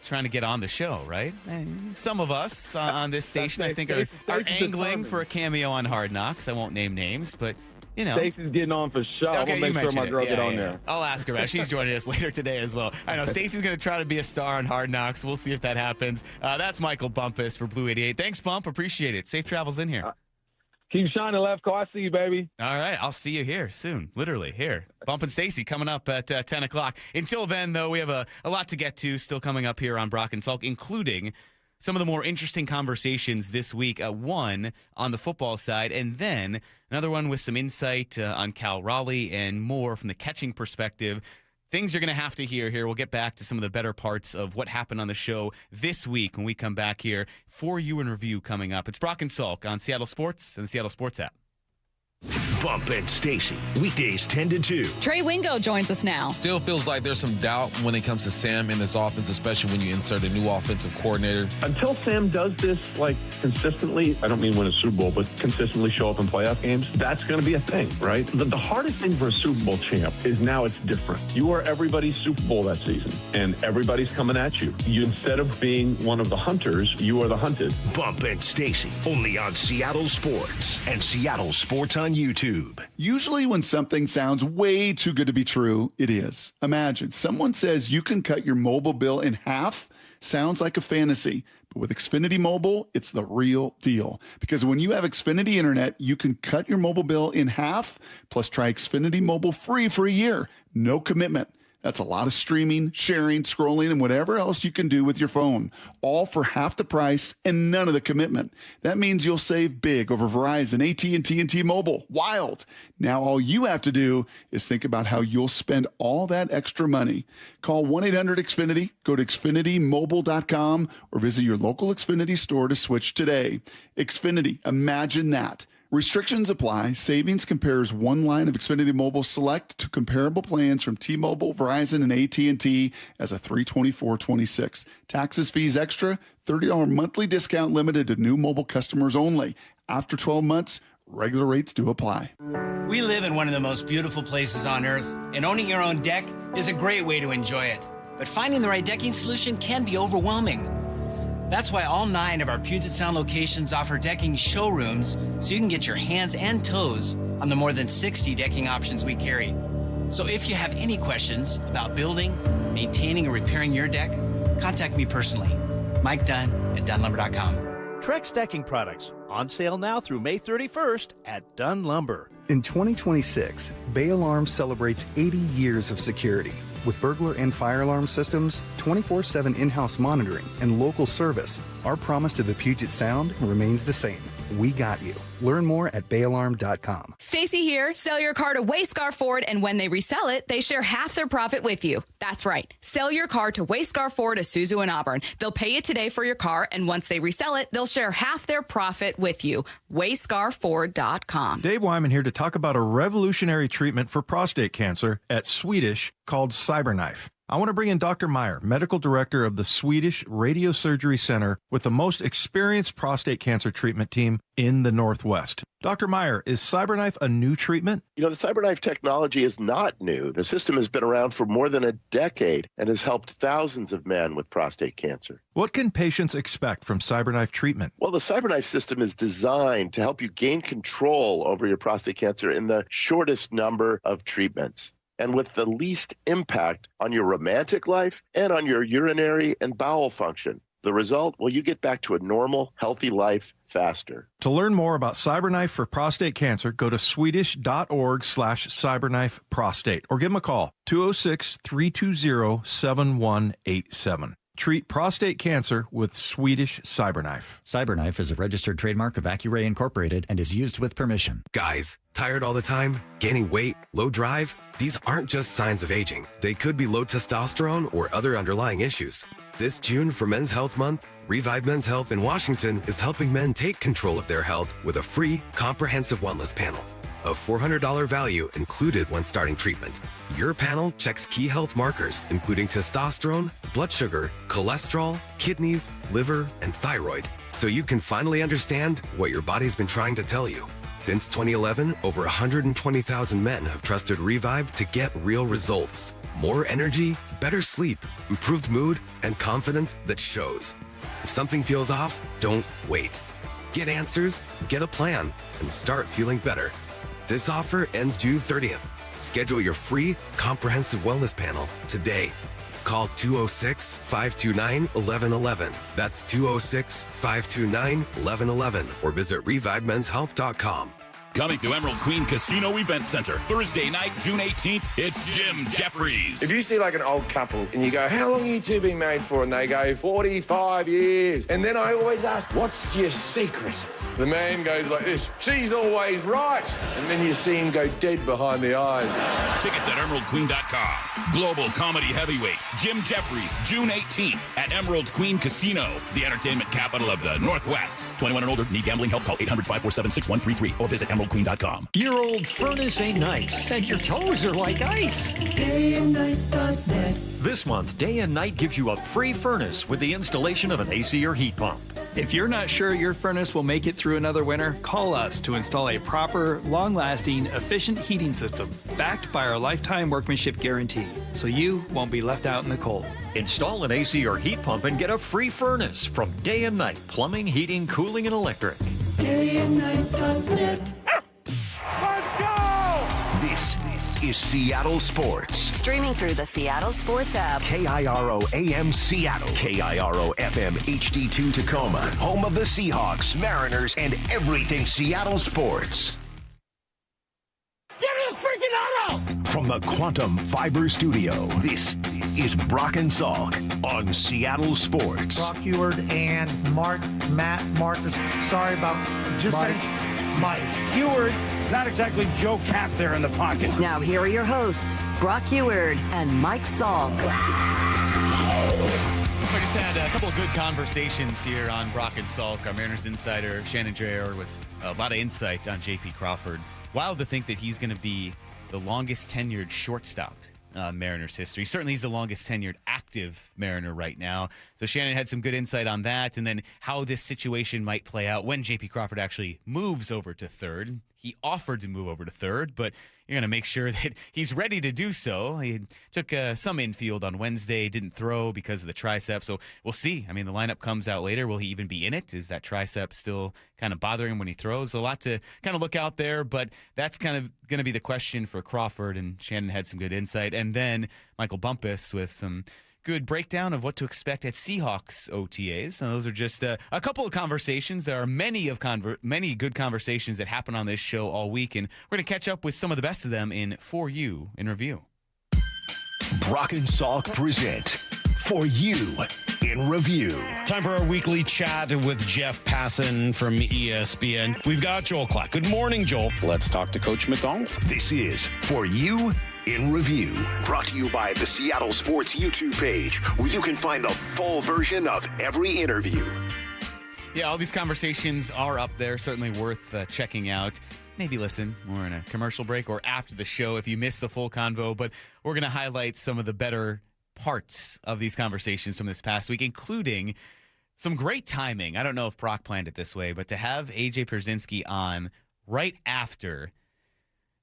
Speaker 1: trying to get on the show, right? And some of us on this station, I think, are angling for a cameo on Hard Knocks. I won't name names, but you know.
Speaker 20: Stacy's getting on for sure.
Speaker 1: Okay,
Speaker 20: I'm going to make sure my girl get on there.
Speaker 1: I'll ask her about it. She's joining us later today as well. I know Stacy's going to try to be a star on Hard Knocks. We'll see if that happens. That's Michael Bumpus for Blue 88. Thanks, Bump. Appreciate it. Safe travels in here.
Speaker 20: Keep shining, Lefko. I see you, baby.
Speaker 1: All right. I'll see you here soon. Literally here. Bump and Stacy coming up at 10 o'clock. Until then, though, we have a lot to get to still coming up here on Brock and Salk, including some of the more interesting conversations this week. One on the football side, and then another one with some insight on Cal Raleigh and more from the catching perspective. Things you're going to have to hear here. We'll get back to some of the better parts of what happened on the show this week when we come back here for you in review coming up. It's Brock and Salk on Seattle Sports and the Seattle Sports app.
Speaker 2: Bump and Stacy, weekdays 10 to 2.
Speaker 21: Trey Wingo joins us now.
Speaker 22: Still feels like there's some doubt when it comes to Sam in this offense, especially when you insert a new offensive coordinator.
Speaker 23: Until Sam does this consistently, I don't mean win a Super Bowl, but consistently show up in playoff games, that's going to be a thing, right? The hardest thing for a Super Bowl champ is now it's different. You are everybody's Super Bowl that season, and everybody's coming at you. Instead of being one of the hunters, you are the hunted.
Speaker 2: Bump and Stacy, only on Seattle Sports and Seattle Sports on YouTube.
Speaker 24: Usually when something sounds way too good to be true, it is. Imagine someone says you can cut your mobile bill in half. Sounds like a fantasy, but with Xfinity Mobile, it's the real deal. Because when you have Xfinity Internet, you can cut your mobile bill in half, plus try Xfinity Mobile free for a year. No commitment. That's a lot of streaming, sharing, scrolling, and whatever else you can do with your phone, all for half the price and none of the commitment. That means you'll save big over Verizon, AT&T, and T-Mobile. Wild. Now all you have to do is think about how you'll spend all that extra money. Call 1-800-XFINITY, go to XfinityMobile.com, or visit your local Xfinity store to switch today. Xfinity, imagine that. Restrictions apply. Savings compares one line of Xfinity Mobile Select to comparable plans from T-Mobile, Verizon, and AT&T as a $324.26. Taxes, fees extra, $30 monthly discount limited to new mobile customers only. After 12 months, regular rates do apply.
Speaker 25: We live in one of the most beautiful places on earth, and owning your own deck is a great way to enjoy it. But finding the right decking solution can be overwhelming. That's why all 9 of our Puget Sound locations offer decking showrooms so you can get your hands and toes on the more than 60 decking options we carry. So if you have any questions about building, maintaining, or repairing your deck, contact me personally. Mike Dunn at DunnLumber.com.
Speaker 26: Trex decking products on sale now through May 31st at Dunn Lumber.
Speaker 27: In 2026, Bay Alarm celebrates 80 years of security. With burglar and fire alarm systems, 24/7 in-house monitoring, and local service, our promise to the Puget Sound remains the same. We got you. Learn more at bayalarm.com.
Speaker 21: Stacy here. Sell your car to Wayscar Ford, and when they resell it, they share half their profit with you. That's right. Sell your car to Wayscar Ford, Isuzu, and Auburn. They'll pay you today for your car, and once they resell it, they'll share half their profit with you. WayscarFord.com.
Speaker 28: Dave Wyman here to talk about a revolutionary treatment for prostate cancer at Swedish called CyberKnife. I want to bring in Dr. Meyer, medical director of the Swedish Radiosurgery Center, with the most experienced prostate cancer treatment team in the Northwest. Dr. Meyer, is CyberKnife a new treatment?
Speaker 29: The CyberKnife technology is not new. The system has been around for more than a decade and has helped thousands of men with prostate cancer.
Speaker 28: What can patients expect from CyberKnife treatment?
Speaker 29: Well, the CyberKnife system is designed to help you gain control over your prostate cancer in the shortest number of treatments, and with the least impact on your romantic life and on your urinary and bowel function. The result, well, you get back to a normal, healthy life faster.
Speaker 28: To learn more about CyberKnife for prostate cancer, go to swedish.org/CyberKnifeProstate or give them a call, 206-320-7187. Treat prostate cancer with Swedish CyberKnife.
Speaker 11: CyberKnife is a registered trademark of Accuray Incorporated and is used with permission.
Speaker 30: Guys, tired all the time? Gaining weight? Low drive? These aren't just signs of aging. They could be low testosterone or other underlying issues. This June for Men's Health Month, Revive Men's Health in Washington is helping men take control of their health with a free, comprehensive wellness panel. A $400 value included when starting treatment. Your panel checks key health markers, including testosterone, blood sugar, cholesterol, kidneys, liver, and thyroid, so you can finally understand what your body's been trying to tell you. Since 2011, over 120,000 men have trusted Revive to get real results. More energy, better sleep, improved mood, and confidence that shows. If something feels off, don't wait. Get answers, get a plan, and start feeling better. This offer ends June 30th. Schedule your free comprehensive wellness panel today. Call 206-529-1111. That's 206-529-1111 or visit revivemenshealth.com.
Speaker 3: Coming to Emerald Queen Casino Event Center, Thursday night, June 18th, it's Jim Jeffries.
Speaker 4: If you see like an old couple and you go, how long have you two been married for? And they go, 45 years. And then I always ask, what's your secret? The man goes like this, she's always right. And then you see him go dead behind the eyes.
Speaker 3: Tickets at emeraldqueen.com. Global comedy heavyweight, Jim Jeffries, June 18th at Emerald Queen Casino, the entertainment capital of the Northwest. 21 and older, need gambling help? Call 800-547-6133 or visit emeraldqueen.com.
Speaker 5: Your old furnace ain't nice, and your toes are like ice. DayandNight.net. This month, Day and Night gives you a free furnace with the installation of an AC or heat pump.
Speaker 6: If you're not sure your furnace will make it through another winter, call us to install a proper, long-lasting, efficient heating system backed by our lifetime workmanship guarantee, so you won't be left out in the cold.
Speaker 5: Install an AC or heat pump and get a free furnace from Day and Night Plumbing, Heating, Cooling, and Electric. DayandNight.net.
Speaker 2: Let's go! This is Seattle Sports.
Speaker 18: Streaming through the Seattle Sports app.
Speaker 2: KIRO AM Seattle. KIRO FM HD2 Tacoma. Home of the Seahawks, Mariners, and everything Seattle sports.
Speaker 5: Give me a freaking auto!
Speaker 2: From the Quantum Fiber Studio, this is Brock and Salk on Seattle Sports.
Speaker 7: Brock Heward and Marcus. Sorry about just Mike.
Speaker 5: Heward, not exactly Joe Cap there in the pocket.
Speaker 18: Now here are your hosts, Brock Heward and Mike Salk.
Speaker 1: I just had a couple of good conversations here on Brock and Salk. Our Mariners insider, Shannon Drayer, with a lot of insight on J.P. Crawford. Wild to think that he's going to be the longest tenured shortstop Mariners history. Certainly he's the longest tenured active Mariner right now. So Shannon had some good insight on that, and then how this situation might play out when J.P. Crawford actually moves over to third. He offered to move over to third, but you're going to make sure that he's ready to do so. He took some infield on Wednesday, didn't throw because of the tricep. So we'll see. I mean, the lineup comes out later. Will he even be in it? Is that tricep still kind of bothering him when he throws? A lot to kind of look out there, but that's kind of going to be the question for Crawford, and Shannon had some good insight. And then Michael Bumpus with some good breakdown of what to expect at Seahawks OTAs. Now, those are just a couple of conversations. There are many good conversations that happen on this show all week, and we're going to catch up with some of the best of them in For You in Review.
Speaker 2: Brock and Salk present For You in Review.
Speaker 8: Time for our weekly chat with Jeff Passan from ESPN. We've got Joel Clark. Good morning, Joel. Let's talk to Coach McDonald.
Speaker 2: This is For You in Review, brought to you by the Seattle Sports YouTube page, where you can find the full version of every interview.
Speaker 1: Yeah, all these conversations are up there, certainly worth checking out. Maybe listen more in a commercial break or after the show if you missed the full convo, but we're going to highlight some of the better parts of these conversations from this past week, including some great timing. I don't know if Brock planned it this way, but to have AJ Pierzynski on right after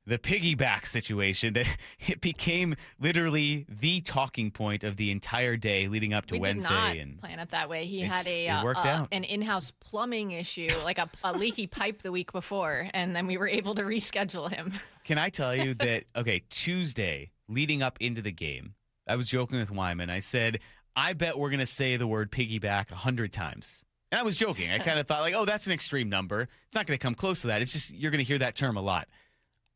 Speaker 1: the piggyback situation, that it became literally the talking point of the entire day leading up to Wednesday.
Speaker 9: We did not plan it that way. He had an in-house plumbing issue, like a leaky pipe the week before, and then we were able to reschedule him.
Speaker 1: Can I tell you that, Tuesday, leading up into the game, I was joking with Wyman. I said, I bet we're going to say the word piggyback 100 times. And I was joking. I kind of thought, that's an extreme number. It's not going to come close to that. It's just you're going to hear that term a lot.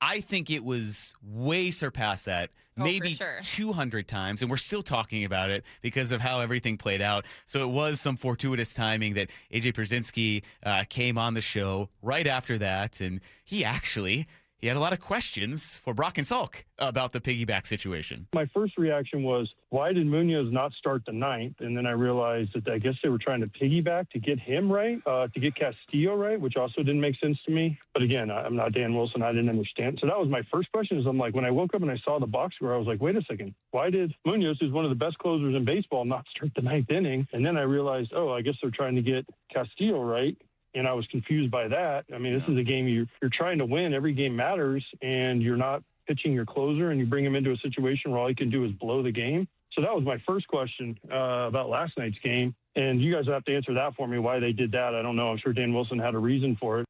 Speaker 1: I think it was way surpassed that, maybe 200 times, and we're still talking about it because of how everything played out. So it was some fortuitous timing that AJ Pierzynski came on the show right after that, and he had a lot of questions for Brock and Salk about the piggyback situation.
Speaker 23: My first reaction was, why did Munoz not start the ninth? And then I realized that I guess they were trying to piggyback to get him right, to get Castillo right, which also didn't make sense to me. But again, I'm not Dan Wilson. I didn't understand. So that was my first question. Is I'm like, when I woke up and I saw the box score, I was like, wait a second. Why did Munoz, who's one of the best closers in baseball, not start the ninth inning? And then I realized, I guess they're trying to get Castillo right. And I was confused by that. I mean, this is a game you're trying to win. Every game matters, and you're not pitching your closer, and you bring him into a situation where all he can do is blow the game. So that was my first question about last night's game. And you guys have to answer that for me, why they did that. I don't know. I'm sure Dan Wilson had a reason for it.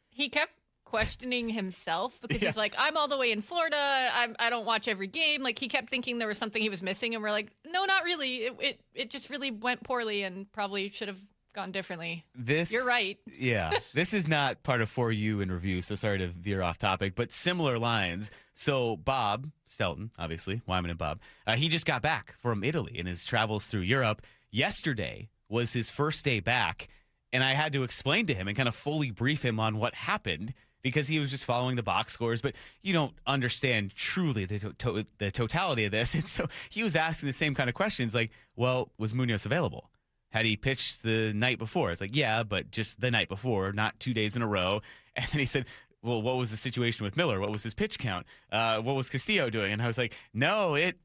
Speaker 9: He kept questioning himself because he's like, I'm all the way in Florida. I don't watch every game. Like, he kept thinking there was something he was missing, and we're like, no, not really. It just really went poorly and probably should have gone differently. You're right.
Speaker 1: Yeah. This is not part of For You in Review, so sorry to veer off topic, but similar lines. So Bob Stelton, obviously, Wyman and Bob, he just got back from Italy in his travels through Europe. Yesterday was his first day back, and I had to explain to him and kind of fully brief him on what happened because he was just following the box scores, but you don't understand truly the totality of this. And so he was asking the same kind of questions like, well, was Munoz available? Had he pitched the night before? It's like, yeah, but just the night before, not 2 days in a row. And then he said, well, what was the situation with Miller? What was his pitch count? What was Castillo doing? And I was like, no, it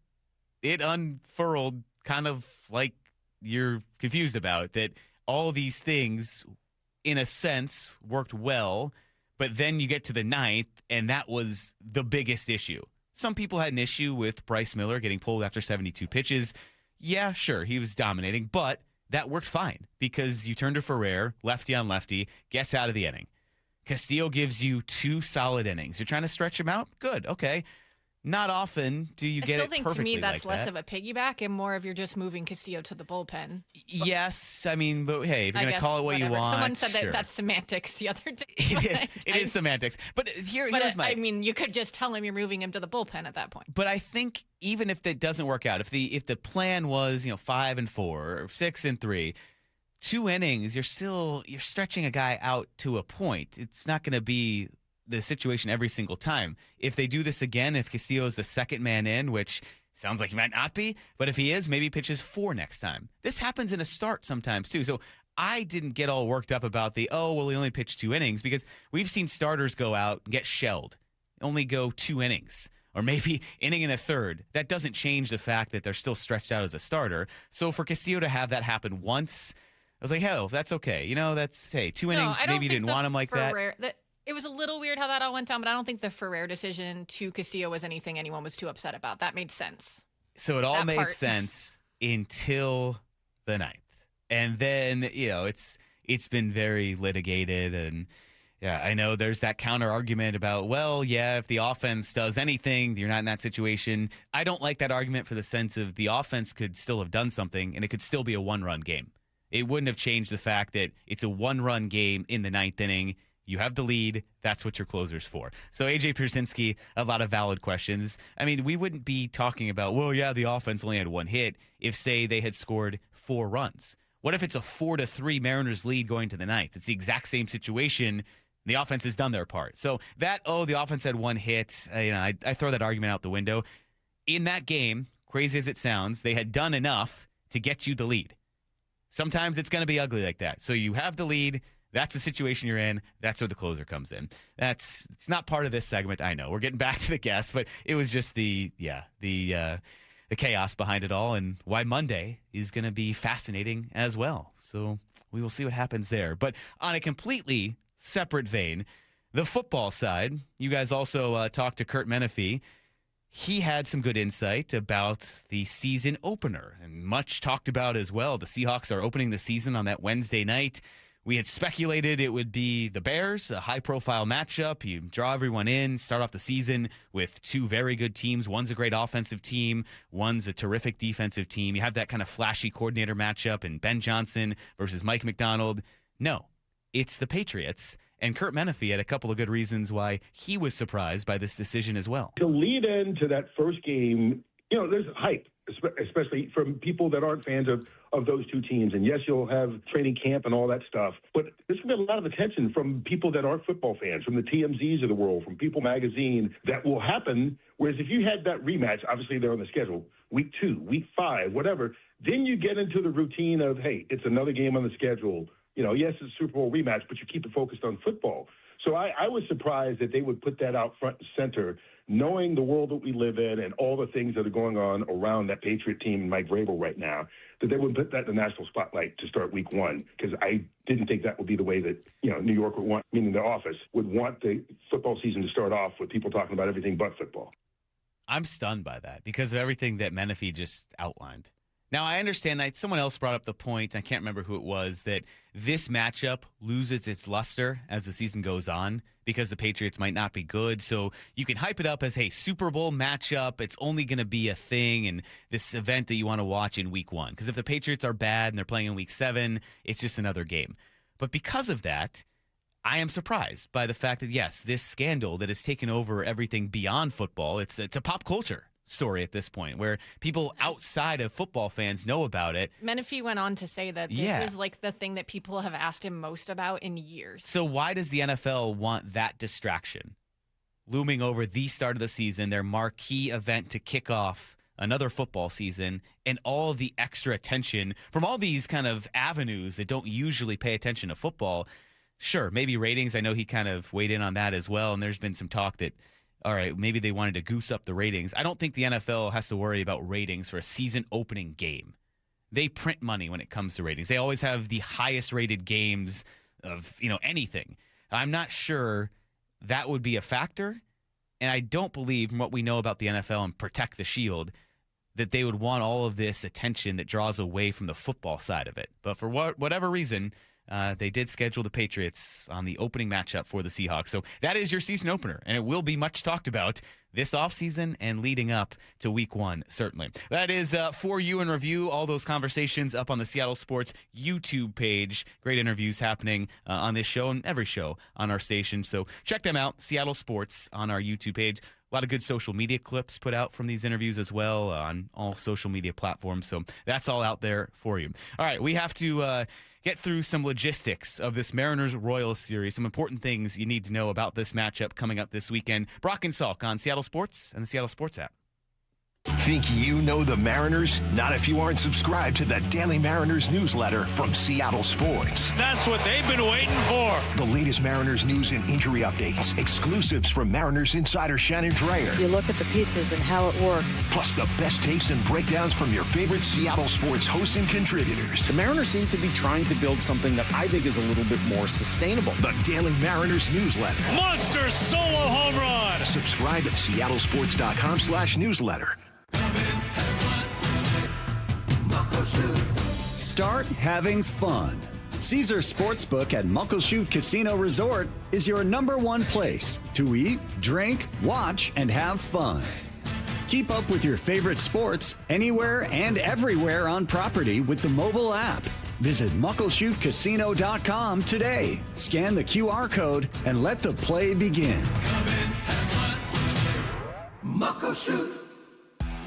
Speaker 1: unfurled kind of like you're confused about, that all these things, in a sense, worked well, but then you get to the ninth, and that was the biggest issue. Some people had an issue with Bryce Miller getting pulled after 72 pitches. Yeah, sure, he was dominating, but that worked fine because you turn to Ferrer, lefty on lefty, gets out of the inning. Castillo gives you 2 solid innings. You're trying to stretch him out? Good, okay. Not often do you get it perfectly like that. I still think, to me, that's less
Speaker 9: of a piggyback and more of you're just moving Castillo to the bullpen.
Speaker 1: Yes, I mean, but hey, if you're going to call it what you want,
Speaker 9: someone said
Speaker 1: sure.
Speaker 9: That's semantics the other day.
Speaker 1: It is semantics. But here's my...
Speaker 9: I mean, you could just tell him you're moving him to the bullpen at that point.
Speaker 1: But I think even if that doesn't work out, if the plan was 5-4 or 6-3, 2 innings, you're stretching a guy out to a point. It's not going to be the situation every single time. If they do this again, if Castillo is the second man in, which sounds like he might not be, but if he is, maybe pitches 4 next time. This happens in a start sometimes too. So I didn't get all worked up about he only pitched 2 innings, because we've seen starters go out and get shelled, only go 2 innings, or maybe inning and a third. That doesn't change the fact that they're still stretched out as a starter. So for Castillo to have that happen once, I was like, hell, that's okay. 2 innings, maybe you didn't want him like that.
Speaker 9: It was a little weird how that all went down, but I don't think the Ferrer decision to Castillo was anything anyone was too upset about. That made sense.
Speaker 1: So it all made sense until the ninth. And then, it's been very litigated. And yeah, I know there's that counter argument about, if the offense does anything, you're not in that situation. I don't like that argument for the sense of the offense could still have done something and it could still be a 1-run game. It wouldn't have changed the fact that it's a 1-run game in the ninth inning. You have the lead. That's what your closer's for. So A.J. Pierzynski, a lot of valid questions. I mean, we wouldn't be talking about, the offense only had 1 hit if, say, they had scored 4 runs. What if it's a 4-3 Mariners lead going to the ninth? It's the exact same situation. The offense has done their part. So that, the offense had 1 hit, I throw that argument out the window. In that game, crazy as it sounds, they had done enough to get you the lead. Sometimes it's going to be ugly like that. So you have the lead. That's the situation you're in. That's where the closer comes in. It's not part of this segment. I know we're getting back to the guests, but it was just the chaos behind it all, and why Monday is going to be fascinating as well. So we will see what happens there. But on a completely separate vein, the football side, you guys also talked to Curt Menefee. He had some good insight about the season opener, and much talked about as well. The Seahawks are opening the season on that Wednesday night. We had speculated it would be the Bears, a high-profile matchup. You draw everyone in, start off the season with 2 very good teams. One's a great offensive team. One's a terrific defensive team. You have that kind of flashy coordinator matchup in Ben Johnson versus Mike McDonald. No, it's the Patriots. And Curt Menefee had a couple of good reasons why he was surprised by this decision as well.
Speaker 23: To lead into that first game, there's hype, especially from people that aren't fans of those 2 teams. And yes, you'll have training camp and all that stuff, but there's going to be a lot of attention from people that aren't football fans, from the TMZs of the world, from People Magazine, that will happen. Whereas if you had that rematch, obviously they're on the schedule, week 2, week 5, whatever, then you get into the routine of, hey, it's another game on the schedule. Yes, it's a Super Bowl rematch, but you keep it focused on football. So I was surprised that they would put that out front and center, knowing the world that we live in and all the things that are going on around that Patriot team and Mike Vrabel right now, that they would put that in the national spotlight to start week 1, because I didn't think that would be the way that, New York would want, meaning the office, would want the football season to start off with people talking about everything but football.
Speaker 1: I'm stunned by that because of everything that Menefee just outlined. Now, I understand someone else brought up the point, I can't remember who it was, that this matchup loses its luster as the season goes on because the Patriots might not be good. So you can hype it up as, hey, Super Bowl matchup, it's only going to be a thing and this event that you want to watch in week 1. Because if the Patriots are bad and they're playing in week 7, it's just another game. But because of that, I am surprised by the fact that, yes, this scandal that has taken over everything beyond football, it's a pop culture story at this point where people outside of football fans know about it.
Speaker 9: Menifee went on to say that this is like the thing that people have asked him most about in years.
Speaker 1: So why does the NFL want that distraction looming over the start of the season, their marquee event to kick off another football season, and all of the extra attention from all these kind of avenues that don't usually pay attention to football? Sure, maybe ratings. I know he kind of weighed in on that as well, and there's been some talk that, all right, maybe they wanted to goose up the ratings. I don't think the NFL has to worry about ratings for a season opening game. They print money when it comes to ratings. They always have the highest rated games of, anything. I'm not sure that would be a factor. And I don't believe, from what we know about the NFL and Protect the Shield, that they would want all of this attention that draws away from the football side of it. But for whatever reason, they did schedule the Patriots on the opening matchup for the Seahawks. So that is your season opener, and it will be much talked about this offseason and leading up to week 1, certainly. That is For You in Review. All those conversations up on the Seattle Sports YouTube page. Great interviews happening on this show and every show on our station. So check them out, Seattle Sports, on our YouTube page. A lot of good social media clips put out from these interviews as well on all social media platforms. So that's all out there for you. All right, we have to get through some logistics of this Mariners-Royals series, some important things you need to know about this matchup coming up this weekend. Brock and Salk on Seattle Sports and the Seattle Sports app.
Speaker 2: Think you know the Mariners? Not if you aren't subscribed to the Daily Mariners newsletter from Seattle Sports.
Speaker 8: That's what they've been waiting for.
Speaker 2: The latest Mariners news and injury updates, exclusives from Mariners insider Shannon Drayer.
Speaker 10: You look at the pieces and how it works.
Speaker 2: Plus the best takes and breakdowns from your favorite Seattle Sports hosts and contributors.
Speaker 12: The Mariners seem to be trying to build something that I think is a little bit more sustainable.
Speaker 2: The Daily Mariners newsletter.
Speaker 8: Monster solo home run.
Speaker 2: Subscribe at seattlesports.com/newsletter.
Speaker 11: Start having fun. Caesar Sportsbook at Muckleshoot Casino Resort is your #1 place to eat, drink, watch, and have fun. Keep up with your favorite sports anywhere and everywhere on property with the mobile app. Visit muckleshootcasino.com today. Scan the QR code and let the play begin.
Speaker 13: Muckleshoot.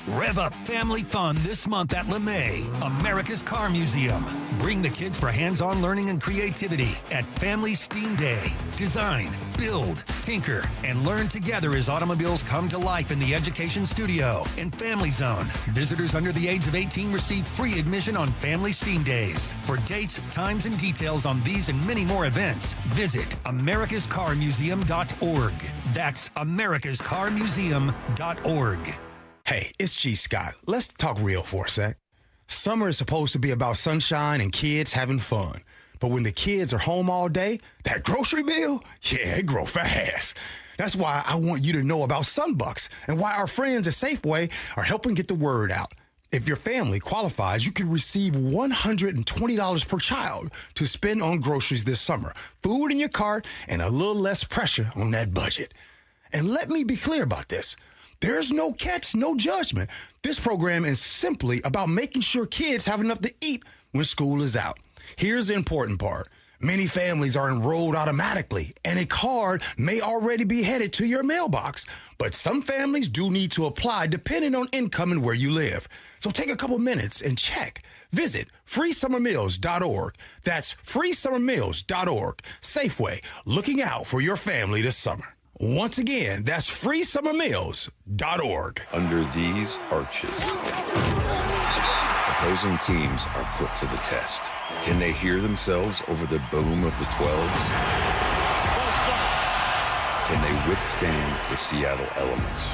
Speaker 13: Rev up family fun this month at LeMay, America's Car Museum. Bring the kids for hands-on learning and creativity at Family Steam Day. Design, build, tinker, and learn together as automobiles come to life in the Education Studio and Family Zone. Visitors under the age of 18 receive free admission on Family Steam Days. For dates, times, and details on these and many more events, visit americascarmuseum.org. That's americascarmuseum.org.
Speaker 14: Hey, it's G. Scott. Let's talk real for a sec. Summer is supposed to be about sunshine and kids having fun. But when the kids are home all day, that grocery bill, it grow fast. That's why I want you to know about Sunbucks and why our friends at Safeway are helping get the word out. If your family qualifies, you can receive $120 per child to spend on groceries this summer, food in your cart, and a little less pressure on that budget. And let me be clear about this. There's no catch, no judgment. This program is simply about making sure kids have enough to eat when school is out. Here's the important part. Many families are enrolled automatically, and a card may already be headed to your mailbox. But some families do need to apply depending on income and where you live. So take a couple minutes and check. Visit freesummermeals.org. That's freesummermeals.org. Safeway, looking out for your family this summer. Once again, that's freesummermeals.org.
Speaker 15: Under these arches, opposing teams are put to the test. Can they hear themselves over the boom of the 12s? Can they withstand the Seattle elements?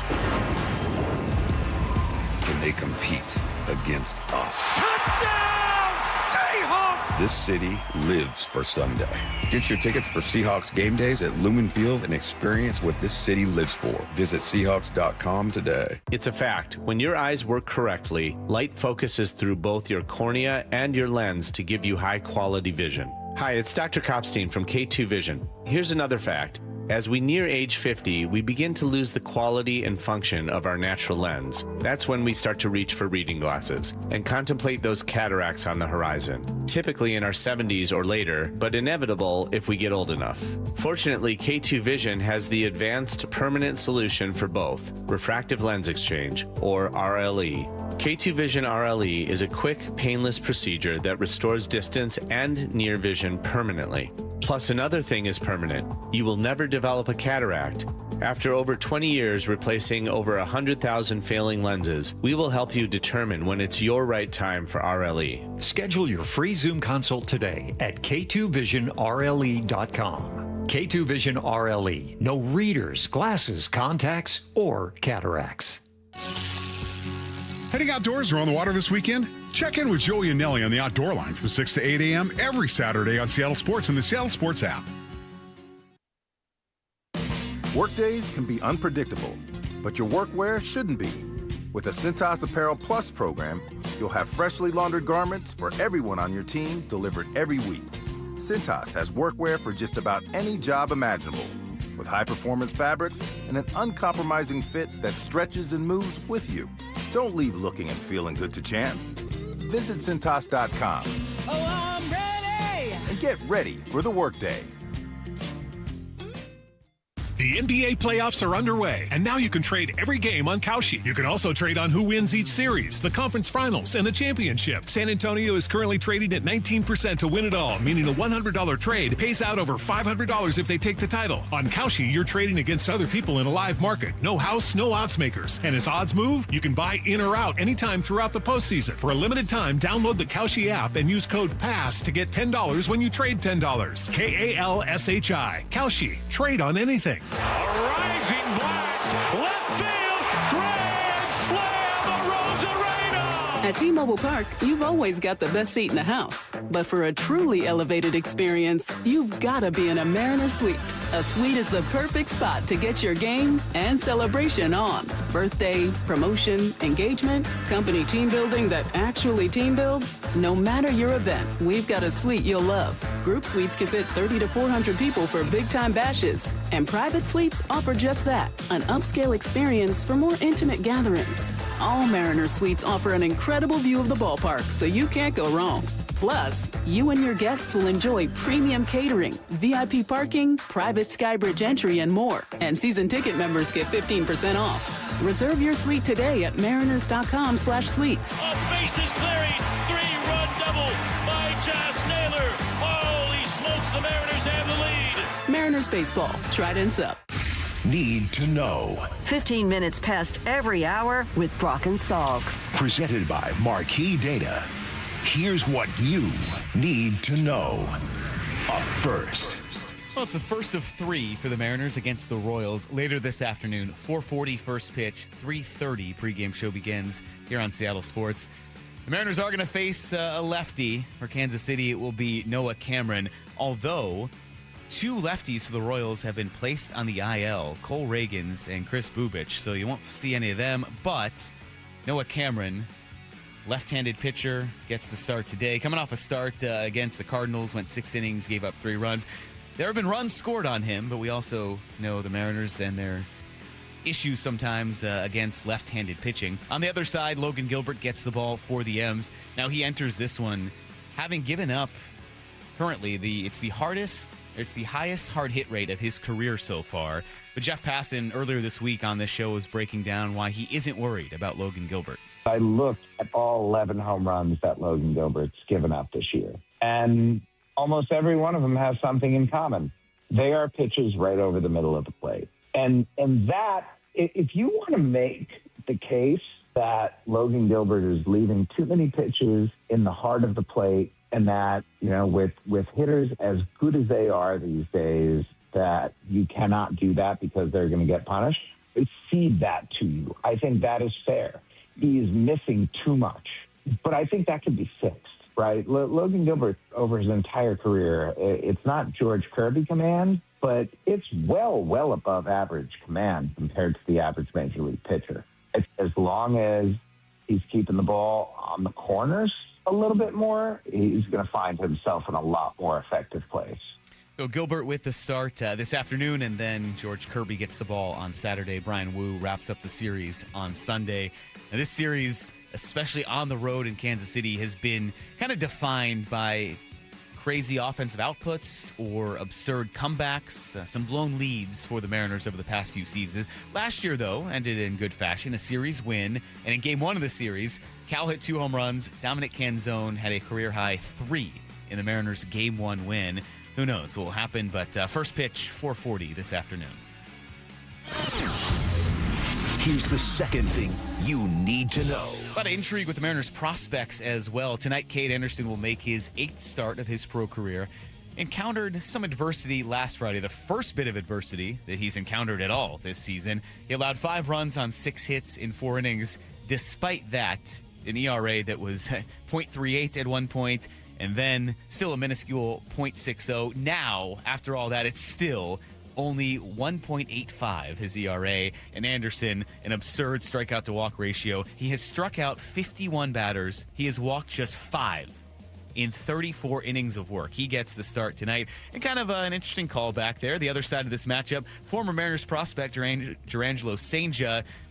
Speaker 15: Can they compete against us?
Speaker 13: Touchdown! Seahawks!
Speaker 15: This city lives for Sunday. Get your tickets for Seahawks game days at Lumen Field and experience what this city lives for. Visit Seahawks.com today.
Speaker 16: It's a fact. When your eyes work correctly, light focuses through both your cornea and your lens to give you high-quality vision. Hi, it's Dr. Kopstein from K2 Vision. Here's another fact. As we near age 50, we begin to lose the quality and function of our natural lens. That's when we start to reach for reading glasses and contemplate those cataracts on the horizon, typically in our 70s or later, but inevitable if we get old enough. Fortunately, K2 Vision has the advanced permanent solution for both, refractive lens exchange, or RLE. K2 Vision RLE is a quick, painless procedure that restores distance and near vision permanently. Plus, another thing is permanent. You will never develop a cataract. After over 20 years replacing over 100,000 failing lenses, we will help you determine when it's your right time for RLE.
Speaker 5: Schedule your free Zoom consult today at k2visionrle.com. K2 Vision RLE. No readers, glasses, contacts, or cataracts.
Speaker 17: Heading outdoors or on the water this weekend? Check in with Joey and Nelly on the Outdoor Line from 6 to 8 a.m. every Saturday on Seattle Sports and the Seattle Sports app.
Speaker 19: Workdays can be unpredictable, but your workwear shouldn't be. With a Cintas Apparel Plus program, you'll have freshly laundered garments for everyone on your team delivered every week. Cintas has workwear for just about any job imaginable, with high-performance fabrics and an uncompromising fit that stretches and moves with you. Don't leave looking and feeling good to chance. Visit Cintas.com.
Speaker 20: Oh, I'm ready!
Speaker 19: And get ready for the workday.
Speaker 21: The NBA playoffs are underway, and now you can trade every game on Kalshi. You can also trade on who wins each series, the conference finals, and the championship. San Antonio is currently trading at 19% to win it all, meaning a $100 trade pays out over $500 if they take the title. On Kalshi, you're trading against other people in a live market. No house, no odds makers. And as odds move, you can buy in or out anytime throughout the postseason. For a limited time, download the Kalshi app and use code PASS to get $10 when you trade $10. KALSHI. Kalshi. Trade on anything.
Speaker 20: A rising blast, left field, grand slam, Rosarena!
Speaker 22: At T-Mobile Park, you've always got the best seat in the house. But for a truly elevated experience, you've got to be in a Mariner Suite. A suite is the perfect spot to get your game and celebration on. Birthday, promotion, engagement, company team building that actually team builds. No matter your event, we've got a suite you'll love. Group suites can fit 30 to 400 people for big-time bashes. And private suites offer just that, an upscale experience for more intimate gatherings. All Mariner Suites offer an incredible view of the ballpark, so you can't go wrong. Plus, you and your guests will enjoy premium catering, VIP parking, private Skybridge entry, and more. And season ticket members get 15% off. Reserve your suite today at mariners.com/suites.
Speaker 20: Bases clearing, three-run double by Josh Naylor. Holy smokes, the Mariners have the lead.
Speaker 22: Mariners baseball, Trident's up.
Speaker 2: Need to know.
Speaker 18: 15 minutes past every hour with Brock and Salk.
Speaker 2: Presented by Marquee Data. Here's what you need to know. Up first.
Speaker 1: Well, it's the first of 3 for the Mariners against the Royals later this afternoon. 4:40 first pitch, 3:30 pregame show begins here on Seattle Sports. The Mariners are going to face a lefty. For Kansas City, it will be Noah Cameron, although 2 lefties for the Royals have been placed on the IL, Cole Reagans and Chris Bubich, so you won't see any of them, but Noah Cameron, left-handed pitcher, gets the start today. Coming off a start against the Cardinals, went 6 innings, gave up 3 runs. There have been runs scored on him, but we also know the Mariners and their issues sometimes against left-handed pitching. On the other side, Logan Gilbert gets the ball for the M's. Now he enters this one having given up currently it's the highest hard hit rate of his career so far. But Jeff Passan earlier this week on this show was breaking down why he isn't worried about Logan Gilbert.
Speaker 24: I looked at all 11 home runs that Logan Gilbert's given up this year, and almost every one of them has something in common. They are pitches right over the middle of the plate. And that, if you want to make the case that Logan Gilbert is leaving too many pitches in the heart of the plate, and that, with hitters as good as they are these days, that you cannot do that because they're going to get punished, I feed that to you. I think that is fair. He is missing too much, but I think that can be fixed. right? Logan Gilbert, over his entire career, it's not George Kirby command, but it's well above average command compared to the average major league pitcher. As long as he's keeping the ball on the corners a little bit more, he's going to find himself in a lot more effective place.
Speaker 1: So Gilbert with the start this afternoon, and then George Kirby gets the ball on Saturday. Brian Wu wraps up the series on Sunday. And this series, especially on the road in Kansas City, has been kind of defined by crazy offensive outputs or absurd comebacks, some blown leads for the Mariners over the past few seasons. Last year, though, ended in good fashion, a series win. And in game one of the series, Cal hit 2 home runs. Dominic Canzone had a career-high 3 in the Mariners' game 1 win. Who knows what will happen, but first pitch, 4:40 this afternoon.
Speaker 2: Here's the second thing you need to know.
Speaker 1: A lot of intrigue with the Mariners prospects as well. Tonight, Cade Anderson will make his 8th start of his pro career. Encountered some adversity last Friday, the first bit of adversity that he's encountered at all this season. He allowed 5 runs on 6 hits in 4 innings. Despite that, an ERA that was 0.38 at one point, and then still a minuscule 0.60. Now, after all that, it's still only 1.85, his ERA. And Anderson, an absurd strikeout-to-walk ratio. He has struck out 51 batters. He has walked just 5 in 34 innings of work. He gets the start tonight. And kind of an interesting callback there. The other side of this matchup, former Mariners prospect Jurangelo St.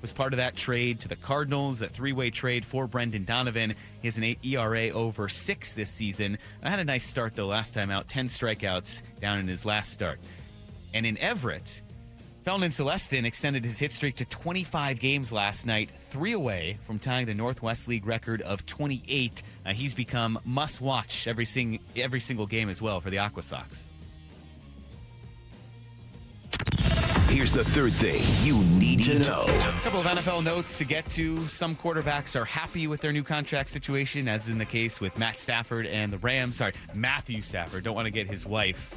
Speaker 1: was part of that trade to the Cardinals, that 3-way trade for Brendan Donovan. He has an ERA over 6 this season. I had a nice start, though, last time out. 10 strikeouts down in his last start. And in Everett, Felton Celestin extended his hit streak to 25 games last night, 3 away from tying the Northwest League record of 28. He's become must-watch every single game as well for the Aqua Sox.
Speaker 2: Here's the third thing you need to know.
Speaker 1: A couple of NFL notes to get to. Some quarterbacks are happy with their new contract situation, as in the case with Matt Stafford and the Rams. Sorry, Matthew Stafford. Don't want to get his wife,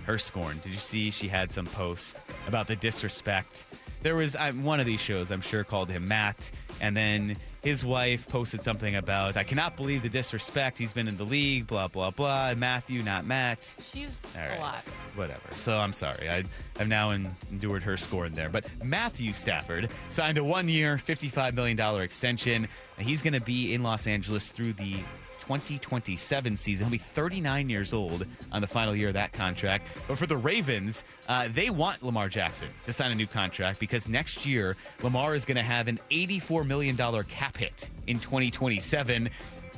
Speaker 1: her scorn. Did you see she had some post about the disrespect? There was one of these shows, I'm sure, called him Matt, and then his wife posted something about, I cannot believe the disrespect. He's been in the league, blah, blah, blah. Matthew, not Matt.
Speaker 9: She's
Speaker 1: a
Speaker 9: lot.
Speaker 1: Whatever. So I'm sorry. I've now endured her scorn there. But Matthew Stafford signed a 1-year, $55 million extension. And he's going to be in Los Angeles through the 2027 season. He'll be 39 years old on the final year of that contract. But for the Ravens, they want Lamar Jackson to sign a new contract because next year, Lamar is going to have an $84 million cap hit in 2027.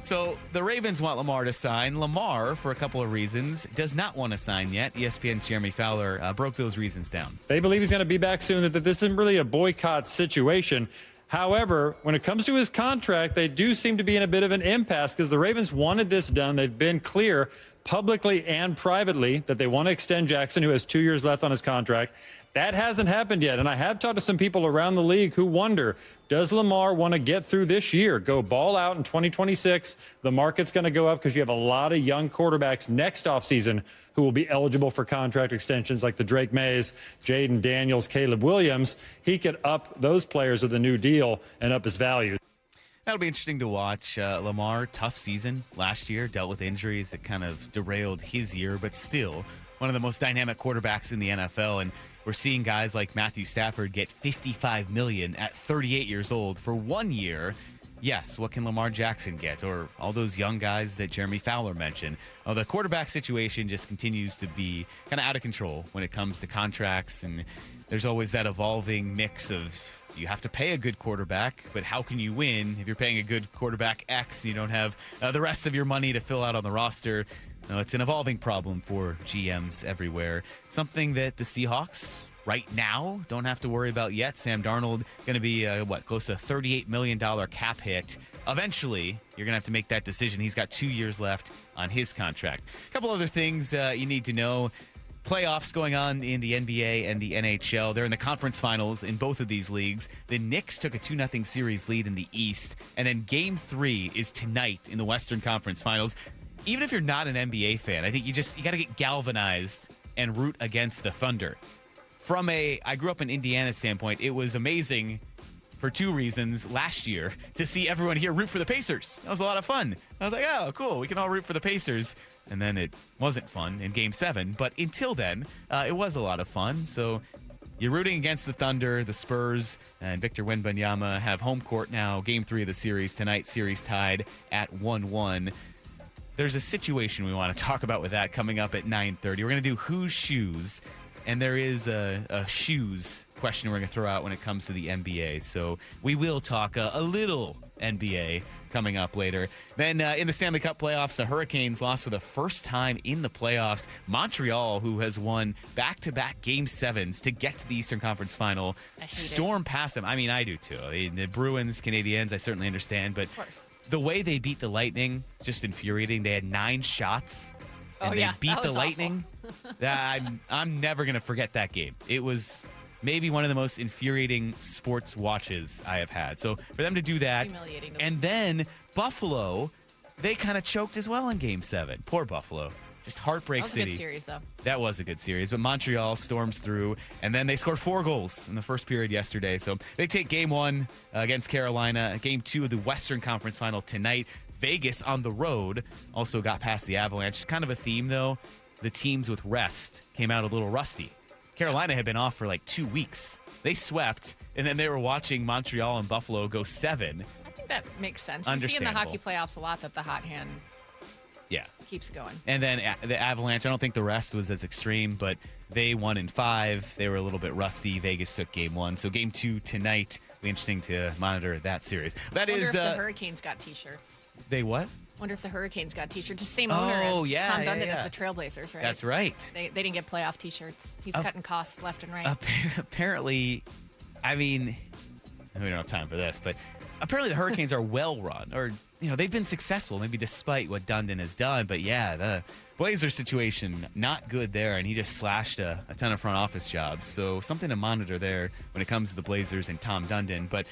Speaker 1: So the Ravens want Lamar to sign. Lamar, for a couple of reasons, does not want to sign yet. ESPN's Jeremy Fowler broke those reasons down.
Speaker 3: They believe he's going to be back soon, that this isn't really a boycott situation. However, when it comes to his contract, they do seem to be in a bit of an impasse because the Ravens wanted this done. They've been clear publicly and privately that they want to extend Jackson, who has 2 years left on his contract. That hasn't happened yet, and I have talked to some people around the league who wonder, does Lamar want to get through this year, go ball out in 2026? The market's going to go up because you have a lot of young quarterbacks next offseason who will be eligible for contract extensions like the Drake Mays, Jaden Daniels, Caleb Williams. He could up those players with a new deal and up his value.
Speaker 1: That'll be interesting to watch. Lamar, tough season last year, dealt with injuries that kind of derailed his year, but still one of the most dynamic quarterbacks in the NFL. And we're seeing guys like Matthew Stafford get $55 million at 38 years old for 1 year. Yes, what can Lamar Jackson get? Or all those young guys that Jeremy Fowler mentioned. The quarterback situation just continues to be kind of out of control when it comes to contracts. And there's always that evolving mix of, you have to pay a good quarterback, but how can you win if you're paying a good quarterback X and you don't have the rest of your money to fill out on the roster? No, it's an evolving problem for GMs everywhere. Something that the Seahawks right now don't have to worry about yet. Sam Darnold going to be, close to a $38 million cap hit. Eventually, you're going to have to make that decision. He's got 2 years left on his contract. A couple other things you need to know. Playoffs going on in the NBA and the NHL. They're in the conference finals in both of these leagues. The Knicks took a 2-0 series lead in the East. And then Game 3 is tonight in the Western Conference Finals. Even if you're not an NBA fan, I think you got to get galvanized and root against the Thunder. From I grew up in Indiana standpoint, it was amazing for two reasons last year to see everyone here root for the Pacers. That was a lot of fun. I was like, oh, cool. We can all root for the Pacers. And then it wasn't fun in Game 7. But until then, it was a lot of fun. So you're rooting against the Thunder, the Spurs, and Victor Wembanyama have home court now. Game 3 of the series tonight. Series tied at 1-1. There's a situation we want to talk about with that coming up at 9:30. We're going to do whose shoes. And there is a shoes question we're going to throw out when it comes to the NBA. So we will talk a little NBA coming up later. Then in the Stanley Cup playoffs, the Hurricanes lost for the first time in the playoffs. Montreal, who has won back-to-back Game 7s to get to the Eastern Conference Final, stormed past them. I mean, I do too. The Bruins, Canadiens, I certainly understand. But the way they beat the Lightning, just infuriating. They had 9 shots. And they beat the Lightning. I'm never going to forget that game. It was maybe one of the most infuriating sports watches I have had. So for them to do that.
Speaker 9: Humiliating.
Speaker 1: And then Buffalo, they kind of choked as well in Game 7. Poor Buffalo. Just heartbreak city.
Speaker 9: That was a good series, though.
Speaker 1: That was a good series. But Montreal storms through, and then they scored 4 goals in the first period yesterday. So they take Game 1 against Carolina. Game 2 of the Western Conference Final tonight. Vegas on the road also got past the Avalanche. Kind of a theme, though. The teams with rest came out a little rusty. Carolina had been off for like 2 weeks. They swept, and then they were watching Montreal and Buffalo go 7.
Speaker 9: I think that makes sense. You see in the hockey playoffs a lot that the hot hand keeps going.
Speaker 1: And then the Avalanche, I don't think the rest was as extreme, but they won in 5. They were a little bit rusty. Vegas took Game 1. So Game 2 tonight. Will be interesting to monitor that series.
Speaker 9: I wonder if the Hurricanes got T-shirts.
Speaker 1: They what?
Speaker 9: Wonder if the Hurricanes got T-shirts. The same owner as Tom Dundon as the Trailblazers, right?
Speaker 1: That's right.
Speaker 9: They didn't get playoff T-shirts. He's cutting costs left and right.
Speaker 1: Apparently, I mean, we don't have time for this, but apparently the Hurricanes are well run, or they've been successful, maybe despite what Dundon has done. But yeah, the Blazer situation not good there, and he just slashed a ton of front office jobs. So something to monitor there when it comes to the Blazers and Tom Dundon. But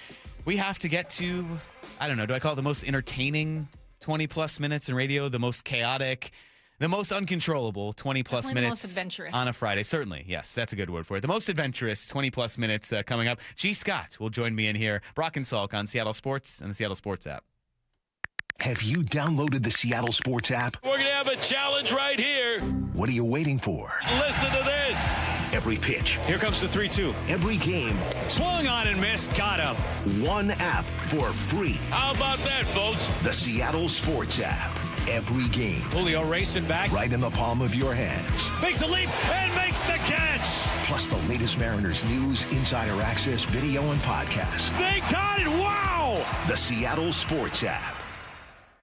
Speaker 1: we have to get to, I don't know, do I call it the most entertaining 20-plus minutes in radio, the most chaotic, the most uncontrollable 20-plus minutes
Speaker 9: the most adventurous
Speaker 1: on a Friday? Certainly, yes, that's a good word for it. The most adventurous 20-plus minutes coming up. G. Scott will join me in here. Brock and Salk on Seattle Sports and the Seattle Sports app.
Speaker 2: Have you downloaded the Seattle Sports app?
Speaker 20: We're going to have a challenge right here.
Speaker 2: What are you waiting for?
Speaker 20: Listen to this.
Speaker 2: Every pitch.
Speaker 8: Here comes the 3-2.
Speaker 2: Every game.
Speaker 8: Swung on and missed. Got him.
Speaker 2: One app for free.
Speaker 20: How about that, folks?
Speaker 2: The Seattle Sports app. Every game.
Speaker 8: Julio racing back.
Speaker 2: Right in the palm of your hands.
Speaker 8: Makes a leap and makes the catch.
Speaker 2: Plus the latest Mariners news, insider access, video, and podcasts.
Speaker 20: They got it. Wow.
Speaker 2: The Seattle Sports app.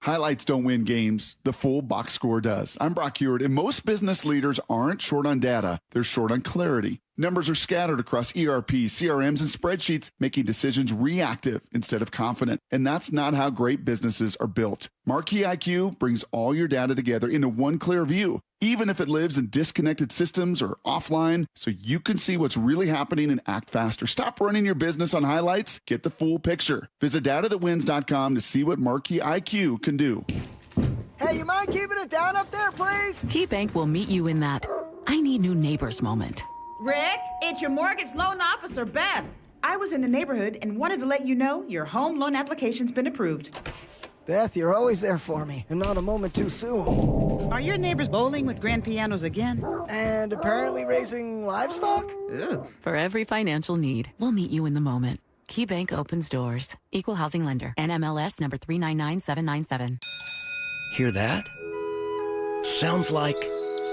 Speaker 4: Highlights don't win games. The full box score does. I'm Brock Hewitt, and most business leaders aren't short on data. They're short on clarity. Numbers are scattered across ERP, CRMs, and spreadsheets, making decisions reactive instead of confident. And that's not how great businesses are built. Marquee IQ brings all your data together into one clear view, even if it lives in disconnected systems or offline, so you can see what's really happening and act faster. Stop running your business on highlights. Get the full picture. Visit datathatwins.com to see what Marquee IQ can do.
Speaker 6: Hey, you mind keeping it down up there, please?
Speaker 7: KeyBank will meet you in that I need new neighbors moment.
Speaker 23: Rick, it's your mortgage loan officer, Beth. I was in the neighborhood and wanted to let you know your home loan application's been approved.
Speaker 6: Beth, you're always there for me, and not a moment too soon.
Speaker 25: Are your neighbors bowling with grand pianos again?
Speaker 6: And apparently raising livestock?
Speaker 25: Ooh.
Speaker 7: For every financial need, we'll meet you in the moment. KeyBank opens doors. Equal housing lender. NMLS number 399797.
Speaker 26: Hear that? Sounds like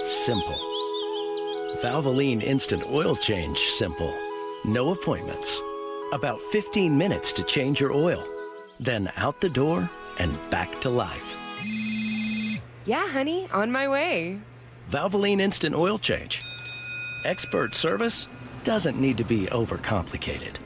Speaker 26: simple. Valvoline Instant Oil Change simple. No appointments. About 15 minutes to change your oil. Then out the door and back to life.
Speaker 27: Yeah, honey, on my way.
Speaker 26: Valvoline Instant Oil Change. Expert service doesn't need to be overcomplicated.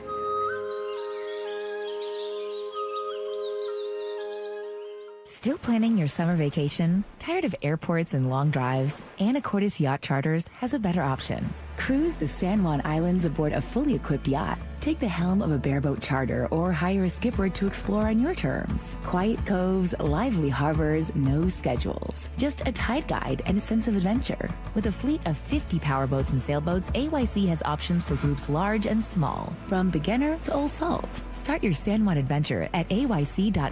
Speaker 10: Still planning your summer vacation? Tired of airports and long drives? Anacortes Yacht Charters has a better option. Cruise the San Juan Islands aboard a fully equipped yacht. Take the helm of a bareboat charter or hire a skipper to explore on your terms. Quiet coves, lively harbors, no schedules. Just a tide guide and a sense of adventure. With a fleet of 50 powerboats and sailboats, AYC has options for groups large and small, from beginner to old salt. Start your San Juan adventure at ayc.com/KIRO.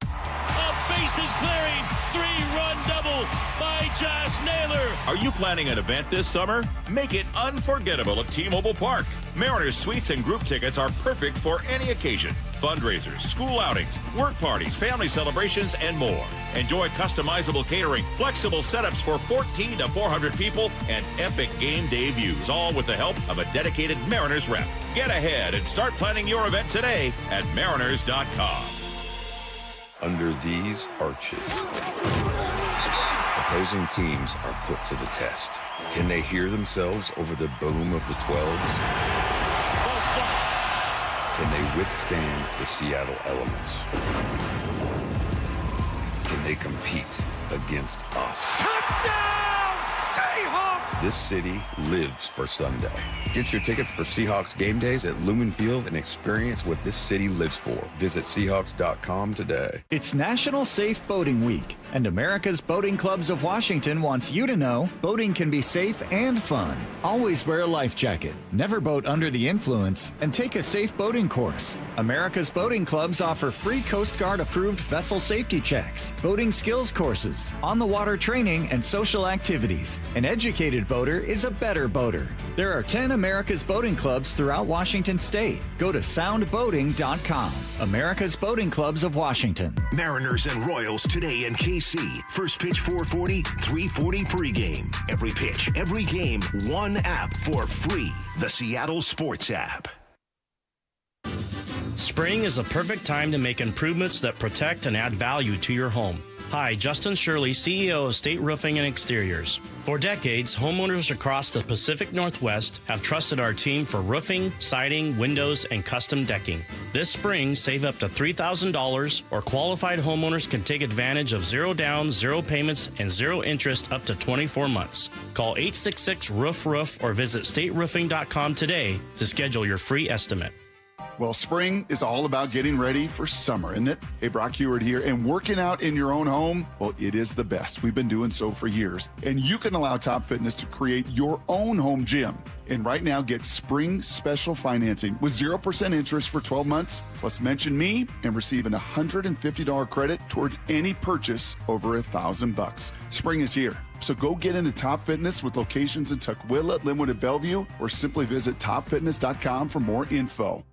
Speaker 20: A bases clearing, 3-run double by Josh Naylor.
Speaker 11: Are you planning an event this summer? Make it unforgettable at T-Mobile Park. Mariners suites and group tickets are perfect for any occasion. Fundraisers, school outings, work parties, family celebrations, and more. Enjoy customizable catering, flexible setups for 14 to 400 people, and epic game day views, all with the help of a dedicated Mariners rep. Get ahead and start planning your event today at mariners.com.
Speaker 12: Under these arches, opposing teams are put to the test. Can they hear themselves over the boom of the 12s? Can they withstand the Seattle elements? Can they compete against us? Touchdown, Seahawks! This city lives for Sunday. Get your tickets for Seahawks game days at Lumen Field and experience what this city lives for. Visit Seahawks.com today.
Speaker 13: It's National Safe Boating Week, and America's Boating Clubs of Washington wants you to know boating can be safe and fun. Always wear a life jacket, never boat under the influence, and take a safe boating course. America's Boating Clubs offer free Coast Guard approved vessel safety checks, boating skills courses, on-the-water training, and social activities. An educated boater is a better boater. There are 10 America's Boating Clubs throughout Washington State. Go to soundboating.com. America's Boating Clubs of Washington.
Speaker 2: Mariners and Royals today in KC. First pitch 4:40, 3:40 pregame. Every pitch, every game, one app for free. The Seattle Sports app.
Speaker 14: Spring is the perfect time to make improvements that protect and add value to your home. Hi, Justin Shirley, CEO of State Roofing and Exteriors. For decades, homeowners across the Pacific Northwest have trusted our team for roofing, siding, windows, and custom decking. This spring, save up to $3,000, or qualified homeowners can take advantage of 0 down, 0 payments, and 0 interest up to 24 months. Call 866-ROOF-ROOF or visit stateroofing.com today to schedule your free estimate.
Speaker 4: Well, spring is all about getting ready for summer, isn't it? Hey, Brock Heward here, and working out in your own home, well, it is the best. We've been doing so for years, and you can allow Top Fitness to create your own home gym. And right now, get spring special financing with 0% interest for 12 months, plus mention me and receive an $150 credit towards any purchase over $1,000. Spring is here, so go get into Top Fitness with locations in Tukwila, Linwood, and Bellevue, or simply visit topfitness.com for more info.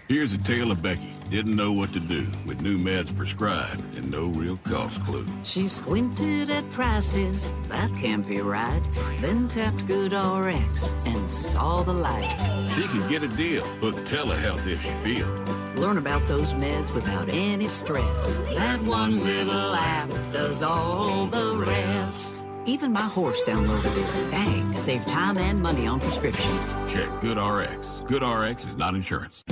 Speaker 15: Here's a tale of Becky. Didn't know what to do with new meds prescribed and no real cost clue.
Speaker 16: She squinted at prices, that can't be right. Then tapped GoodRx and saw the light.
Speaker 15: She can get a deal. Book telehealth if she feels.
Speaker 16: Learn about those meds without any stress. That one little app does all the rest. Even my horse downloaded it. Dang, save time and money on prescriptions.
Speaker 15: Check GoodRx. GoodRx is not insurance.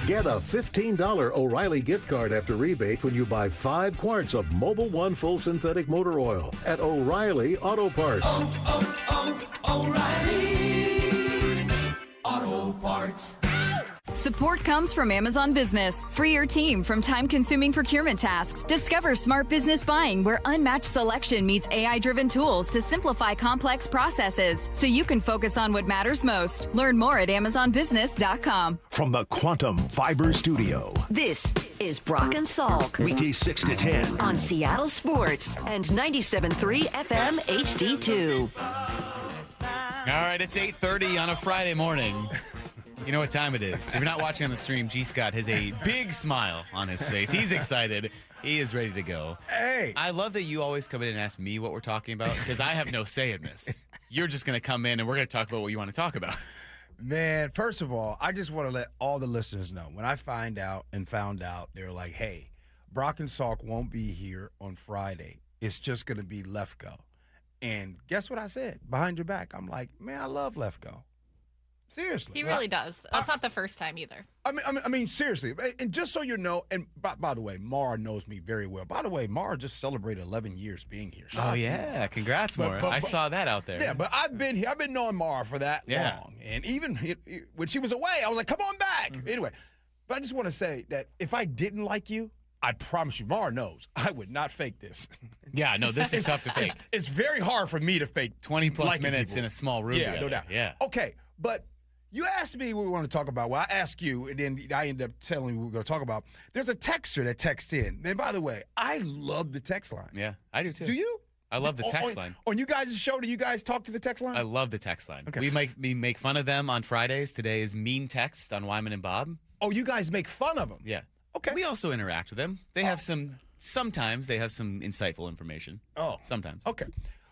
Speaker 28: Get a $15 O'Reilly gift card after rebate when you buy 5 quarts of Mobil 1 full synthetic motor oil at O'Reilly Auto Parts.
Speaker 29: O'Reilly Auto Parts.
Speaker 30: Support comes from Amazon Business. Free your team from time-consuming procurement tasks. Discover smart business buying where unmatched selection meets AI-driven tools to simplify complex processes so you can focus on what matters most. Learn more at amazonbusiness.com.
Speaker 2: From the Quantum Fiber Studio.
Speaker 18: This is Brock and Salk.
Speaker 2: Weekdays 6 to 10.
Speaker 18: On Seattle Sports and 97.3 FM HD2.
Speaker 1: All right, it's 8:30 on a Friday morning. You know what time it is. If you're not watching on the stream, G. Scott has a big smile on his face. He's excited. He is ready to go.
Speaker 31: Hey.
Speaker 1: I love that you always come in and ask me what we're talking about because I have no say in this. You're just going to come in and we're going to talk about what you want to talk about.
Speaker 31: Man, first of all, I just want to let all the listeners know. When I found out, they were like, hey, Brock and Salk won't be here on Friday. It's just going to be Lefko. And guess what I said? Behind your back. I'm like, man, I love Lefko. Seriously.
Speaker 3: He really does. That's not the first time either.
Speaker 31: I mean, seriously. And just so you know, and by the way, Mara knows me very well. By the way, Mara just celebrated 11 years being here.
Speaker 1: Oh, yeah. Congrats, Mara. I saw that out there.
Speaker 31: Yeah, but I've been here. I've been knowing Mara for that long. And even when she was away, I was like, come on back. Anyway, but I just want to say that if I didn't like you, I promise you, Mara knows, I would not fake this.
Speaker 1: Yeah, no, this is tough to fake.
Speaker 31: It's very hard for me to fake
Speaker 1: 20-plus minutes in a small room
Speaker 31: Yeah,
Speaker 1: together.
Speaker 31: no doubt.
Speaker 1: Yeah.
Speaker 31: Okay, but you asked me what we want to talk about. Well, I asked you, and then I ended up telling you what we're going to talk about. There's a texter that texts in. And by the way, I love the text line.
Speaker 1: Yeah, I do too.
Speaker 31: Do you?
Speaker 1: I love the text line.
Speaker 31: On you guys' show, do you guys talk to the text line?
Speaker 1: I love the text line.
Speaker 31: Okay.
Speaker 1: We make fun of them on Fridays. Today is Mean Text on Wyman and Bob.
Speaker 31: Oh, you guys make fun of them?
Speaker 1: Yeah.
Speaker 31: Okay.
Speaker 1: We also interact with them. They have sometimes they have some insightful information.
Speaker 31: Oh.
Speaker 1: Sometimes.
Speaker 31: Okay.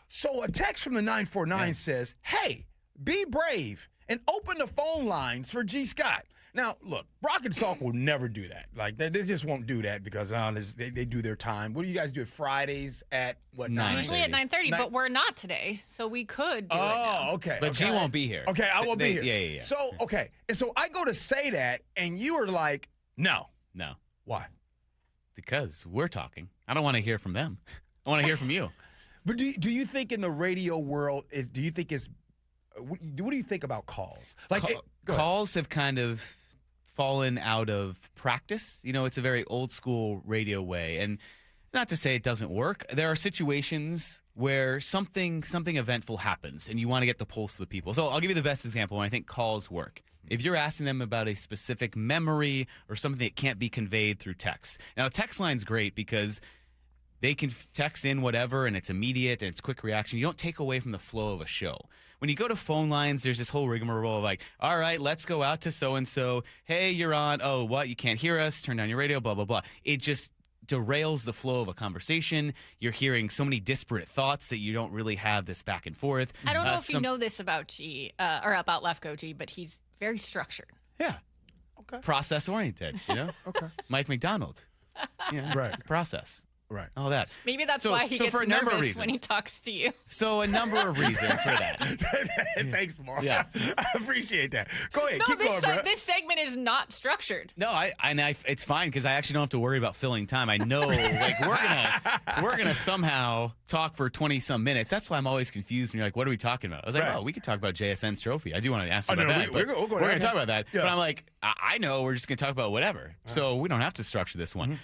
Speaker 31: So a text from the 949 says, hey, be brave and open the phone lines for G. Scott. Now, look, Brock and Salk will never do that. Like, they just won't do that because they do their time. What do you guys do Fridays at, what, 9?
Speaker 3: Usually at 9:30, but we're not today, so we could do it now.
Speaker 31: Oh, okay.
Speaker 1: But G won't be here.
Speaker 31: Okay, I won't be here.
Speaker 1: Yeah.
Speaker 31: So, okay. And so I go to say that, and you are like, no.
Speaker 1: No.
Speaker 31: Why?
Speaker 1: Because we're talking. I don't want to hear from them. I want to hear from you.
Speaker 31: But do you think in the radio world, what do you think about calls? Like
Speaker 1: calls have kind of fallen out of practice. You know, it's a very old school radio way. And not to say it doesn't work. There are situations where something eventful happens and you want to get the pulse of the people. So I'll give you the best example when I think calls work. If you're asking them about a specific memory or something that can't be conveyed through text. Now, a text line's great because they can text in whatever and it's immediate and it's quick reaction. You don't take away from the flow of a show. When you go to phone lines, there's this whole rigmarole of like, all right, let's go out to so-and-so. Hey, you're on. Oh, what? You can't hear us. Turn down your radio, blah, blah, blah. It just derails the flow of a conversation. You're hearing so many disparate thoughts that you don't really have this back and forth.
Speaker 3: I don't know if you know this about G, or about Lefko G, but he's very structured.
Speaker 1: Yeah.
Speaker 31: Okay.
Speaker 1: Process-oriented, you know?
Speaker 31: Okay.
Speaker 1: Mike McDonald. Yeah.
Speaker 31: Right.
Speaker 1: Process.
Speaker 31: Right.
Speaker 1: All that.
Speaker 3: Maybe that's why he gets
Speaker 1: for a number of
Speaker 3: nervous
Speaker 1: reasons.
Speaker 3: when he talks to you.
Speaker 1: So a number of reasons for that.
Speaker 31: Thanks, Mark.
Speaker 1: Yeah.
Speaker 31: I appreciate that. Go ahead.
Speaker 3: No,
Speaker 31: Keep going, bro.
Speaker 3: this segment is not structured.
Speaker 1: No, it's fine because I actually don't have to worry about filling time. I know, like we're gonna somehow talk for 20-some minutes. That's why I'm always confused when you're like, "What are we talking about?" I was like, "Oh, we could talk about JSN's trophy." I do want to ask you about that. We're gonna talk about that.
Speaker 31: Yeah.
Speaker 1: But I'm like, I know we're just gonna talk about whatever. So we don't have to structure this one.
Speaker 31: Mm-hmm.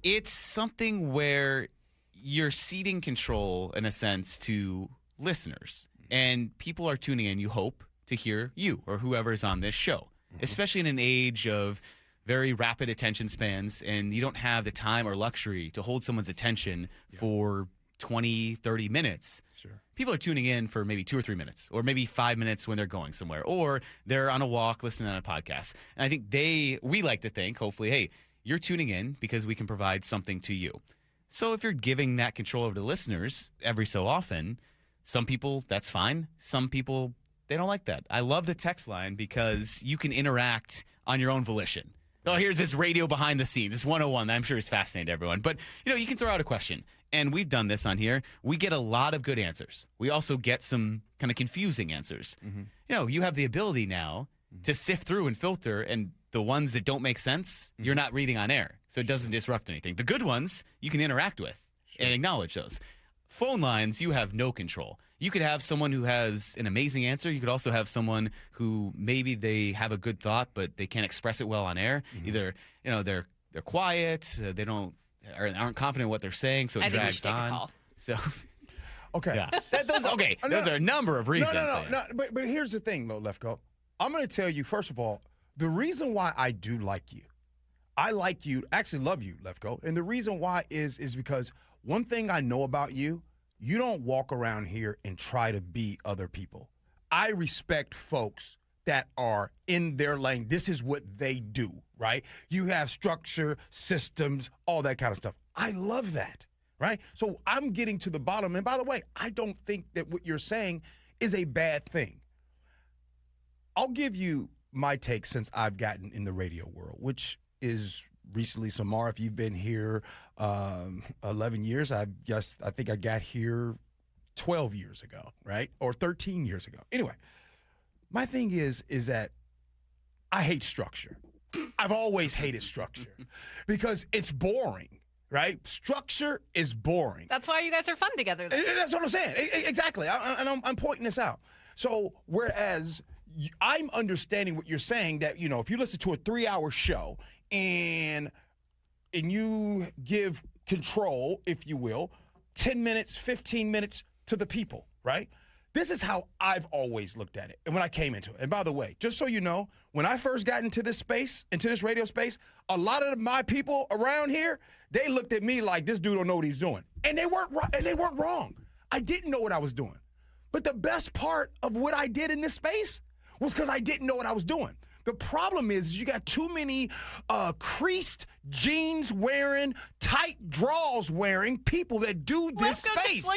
Speaker 1: It's something where you're ceding control, in a sense, to listeners. And people are tuning in, you hope, to hear you or whoever's on this show, especially in an age of very rapid attention spans, and you don't have the time or luxury to hold someone's attention for 20, 30 minutes.
Speaker 31: Sure.
Speaker 1: People are tuning in for maybe 2 or 3 minutes, or maybe 5 minutes when they're going somewhere, or they're on a walk listening on a podcast. And I think we like to think, hopefully, hey, you're tuning in because we can provide something to you. So if you're giving that control over to listeners every so often, some people, that's fine. Some people, they don't like that. I love the text line because you can interact on your own volition. Oh, here's this radio behind the scenes. This 101 that I'm sure is fascinating to everyone. But, you can throw out a question. And we've done this on here. We get a lot of good answers. We also get some kind of confusing answers. Mm-hmm. You have the ability now to sift through and filter, and the ones that don't make sense, you're not reading on air. So it doesn't disrupt anything. The good ones, you can interact with and acknowledge those. Phone lines, you have no control. You could have someone who has an amazing answer. You could also have someone who maybe they have a good thought, but they can't express it well on air. Mm-hmm. Either, they're quiet, they aren't confident in what they're saying, so it drags on. Take a call. So,
Speaker 31: okay.
Speaker 1: Yeah. Those are a number of reasons.
Speaker 31: No. But here's the thing, though, Lefko. I'm going to tell you, first of all, the reason why I do like you, I like you, actually love you, Lefko, and the reason why is because one thing I know about you, you don't walk around here and try to be other people. I respect folks that are in their lane. This is what they do, right? You have structure, systems, all that kind of stuff. I love that, right? So I'm getting to the bottom. And by the way, I don't think that what you're saying is a bad thing. I'll give you my take since I've gotten in the radio world, which is recently. Samar, if you've been here 11 years, I think I got here 12 years ago, right? Or 13 years ago. Anyway, My thing is that I hate structure. I've always hated structure because it's boring, right? Structure is boring.
Speaker 3: That's why you guys are fun together. Then.
Speaker 31: That's what I'm saying. Exactly. I'm pointing this out. So whereas I'm understanding what you're saying, that, you know, if you listen to a 3-hour show and you give control, if you will, 10 minutes, 15 minutes to the people, right? This is how I've always looked at it and when I came into it. And by the way, just so you know, when I first got into this space, into this radio space, a lot of my people around here, they looked at me like, this dude don't know what he's doing. And they weren't wrong. I didn't know what I was doing. But the best part of what I did in this space was because I didn't know what I was doing. The problem is you got too many creased jeans wearing, tight drawers wearing people that do this space.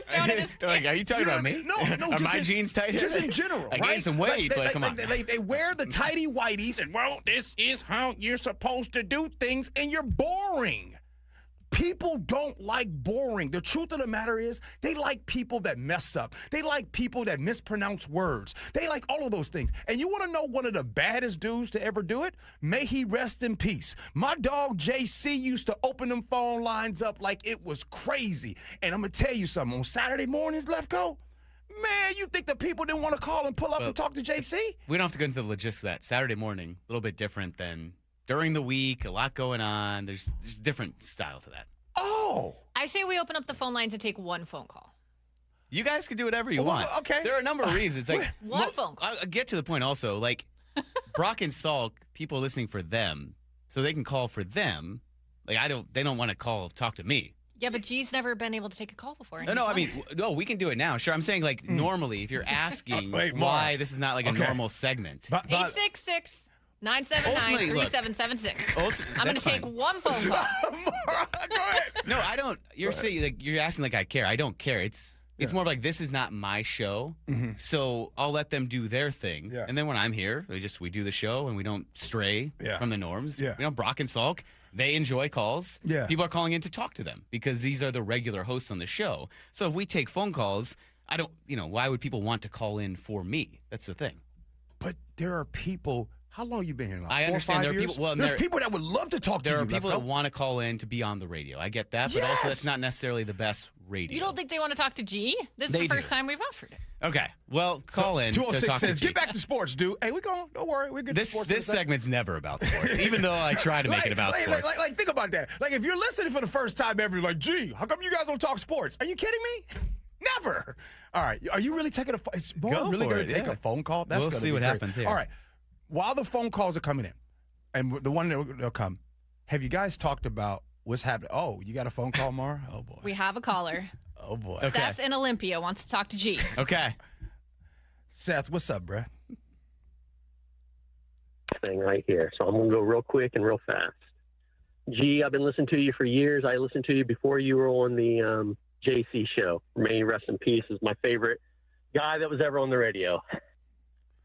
Speaker 1: Are you talking about me?
Speaker 31: No.
Speaker 1: Are my jeans tight?
Speaker 31: Just in general,
Speaker 1: I
Speaker 31: right?
Speaker 1: gained some weight, but come on.
Speaker 31: They wear the tighty whities, and well, this is how you're supposed to do things, and you're boring. People don't like boring. The truth of the matter is they like people that mess up. They like people that mispronounce words. They like all of those things. And you want to know one of the baddest dudes to ever do it? May he rest in peace. My dog JC used to open them phone lines up like it was crazy. And I'm going to tell you something. On Saturday mornings, Lefko, man, you think the people didn't want to call and pull up and talk to JC?
Speaker 1: We don't have to go into the logistics of that. Saturday morning, a little bit different than during the week, a lot going on. There's different style to that.
Speaker 31: Oh.
Speaker 3: I say we open up the phone lines and take one phone call.
Speaker 1: You guys can do whatever you want.
Speaker 31: Okay.
Speaker 1: There are a number of reasons. Like
Speaker 3: one phone call.
Speaker 1: I'll get to the point also. Like Brock and Salk, people listening for them, so they can call for them. Like they don't want to talk to me.
Speaker 3: Yeah, but G's never been able to take a call before.
Speaker 1: No, we can do it now. Sure, I'm saying like normally if you're asking why this is not like a normal segment.
Speaker 3: 866 979-3776. I'm going to take one phone call.
Speaker 31: Go ahead.
Speaker 1: No, I don't. You're saying like you're asking like I care. I don't care. It's more of like this is not my show, so I'll let them do their thing. Yeah. And then when I'm here, we do the show and we don't stray from the norms. Yeah. You know, Brock and Salk, they enjoy calls. Yeah. People are calling in to talk to them because these are the regular hosts on the show. So if we take phone calls, I don't. You know, why would people want to call in for me? That's the thing.
Speaker 31: But there are people. How long have you been here? Like
Speaker 1: I understand there are people. Well,
Speaker 31: there's people that would love to talk to you.
Speaker 1: There are people that want to call in to be on the radio. I get that, but also that's not necessarily the best radio.
Speaker 3: You don't think they want to talk to G? This is the first time we've offered it.
Speaker 1: Okay, well, call in.
Speaker 31: 206 says, "Get back to sports, dude." Hey, we going? Don't worry, we're good.
Speaker 1: This segment's never about sports, even though I try to make it about sports.
Speaker 31: Like, think about that. Like, if you're listening for the first time ever, you're like, "Gee, how come you guys don't talk sports?" Are you kidding me? Never. All right, are you really taking Is Mo really going to take a phone call?
Speaker 1: We'll see what happens here.
Speaker 31: All right. While the phone calls are coming in, and the one that'll come, have you guys talked about what's happening? Oh, you got a phone call, Mara? Oh, boy.
Speaker 3: We have a caller.
Speaker 31: Oh, boy.
Speaker 3: Okay. Seth in Olympia wants to talk to G.
Speaker 1: Okay.
Speaker 31: Seth, what's up, bruh?
Speaker 5: Thing right here. So I'm going to go real quick and real fast. G, I've been listening to you for years. I listened to you before you were on the JC show. May he rest in peace. Is my favorite guy that was ever on the radio.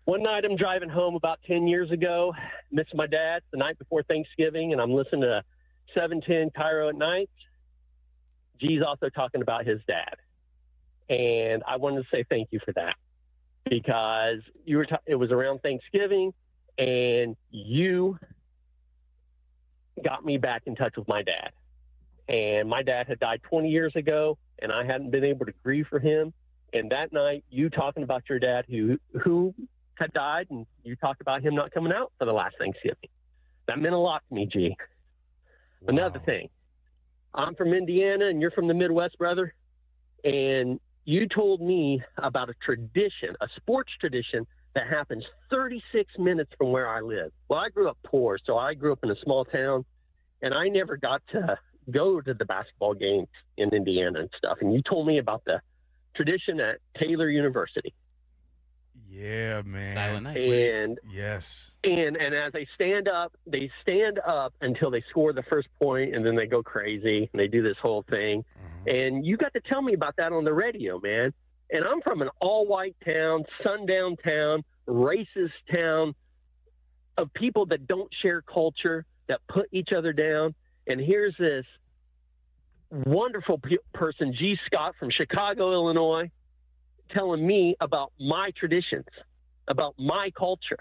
Speaker 5: One night I'm driving home about 10 years ago, missed my dad the night before Thanksgiving, and I'm listening to 710 Cairo at night. G's also talking about his dad. And I wanted to say thank you for that because it was around Thanksgiving, and you got me back in touch with my dad. And my dad had died 20 years ago, and I hadn't been able to grieve for him. And that night, you talking about your dad who had died, and you talked about him not coming out for the last Thanksgiving. That meant a lot to me, G. Wow. Another thing, I'm from Indiana, and you're from the Midwest, brother, and you told me about a tradition, a sports tradition that happens 36 minutes from where I live. Well, I grew up poor, so I grew up in a small town, and I never got to go to the basketball games in Indiana and stuff, and you told me about the tradition at Taylor University.
Speaker 31: Yeah, man.
Speaker 1: Silent night.
Speaker 5: And
Speaker 31: yes.
Speaker 5: And as they stand up until they score the first point, and then they go crazy and they do this whole thing. And you got to tell me about that on the radio, man. And I'm from an all-white town, sundown town, racist town of people that don't share culture, that put each other down. And here's this wonderful person, G. Scott from Chicago, Illinois, telling me about my traditions. about my culture.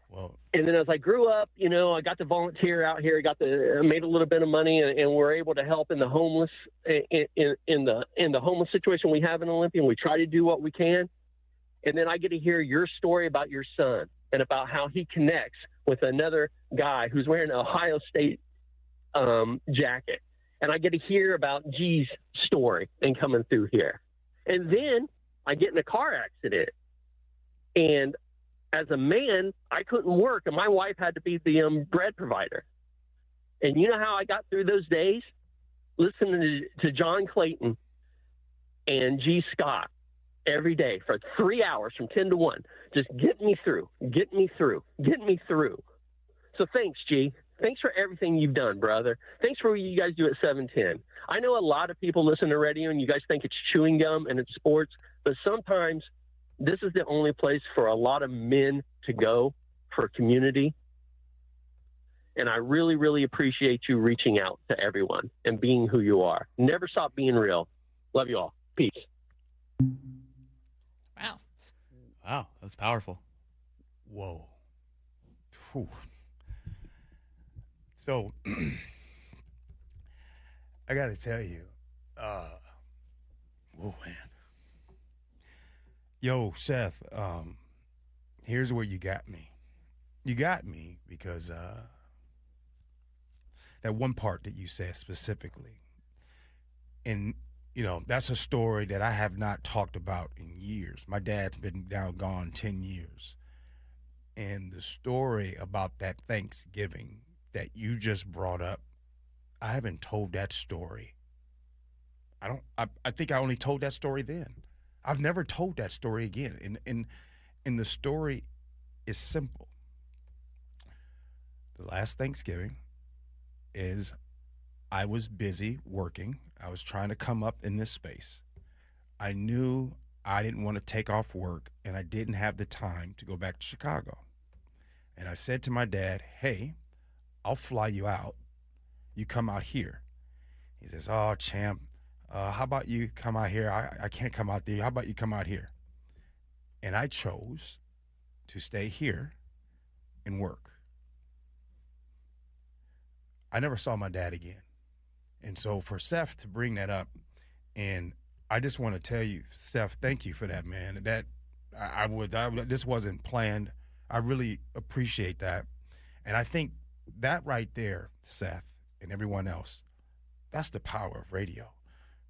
Speaker 31: Well,
Speaker 5: and then as I grew up, I got to volunteer out here. I made a little bit of money, and we're able to help in the homeless in the homeless situation we have in Olympia. And we try to do what we can. And then I get to hear your story about your son and about how he connects with another guy who's wearing an Ohio State jacket. And I get to hear about G's story and coming through here. And then I get in a car accident. And as a man, I couldn't work, and my wife had to be the bread provider. And you know how I got through those days? Listening to John Clayton and G. Scott every day for 3 hours from 10 to 1. Just get me through. So thanks, G. Thanks for everything you've done, brother. Thanks for what you guys do at 710. I know a lot of people listen to radio, and you guys think it's chewing gum and it's sports, but sometimes this is the only place for a lot of men to go for community. And I really, really appreciate you reaching out to everyone and being who you are. Never stop being real. Love you all. Peace.
Speaker 3: Wow.
Speaker 1: Wow, that was powerful.
Speaker 31: Whoa. Whew. So, I got to tell you, whoa, man. Yo, Seth, here's where you got me. You got me because that one part that you said specifically, and, that's a story that I have not talked about in years. My dad's been gone 10 years. And the story about that Thanksgiving that you just brought up, I haven't told that story. I think I only told that story then. I've never told that story again. And the story is simple. The last Thanksgiving is I was busy working. I was trying to come up in this space. I knew I didn't want to take off work, and I didn't have the time to go back to Chicago. And I said to my dad, hey, I'll fly you out. You come out here. He says, oh, champ, how about you come out here? I can't come out there. How about you come out here? And I chose to stay here and work. I never saw my dad again. And so for Seth to bring that up, and I just want to tell you, Seth, thank you for that, man. That this wasn't planned. I really appreciate that. And I think that right there, Seth, and everyone else, that's the power of radio.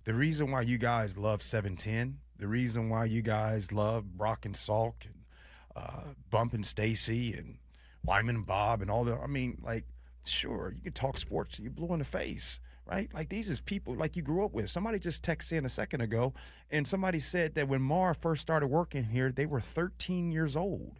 Speaker 31: The reason why you guys love 710, the reason why you guys love Brock and Salk and Bump and Stacy and Wyman and Bob and all sure, you can talk sports, you blew in the face, right? Like, these is people like you grew up with. Somebody just texted in a second ago, and somebody said that when Mara first started working here, they were 13 years old.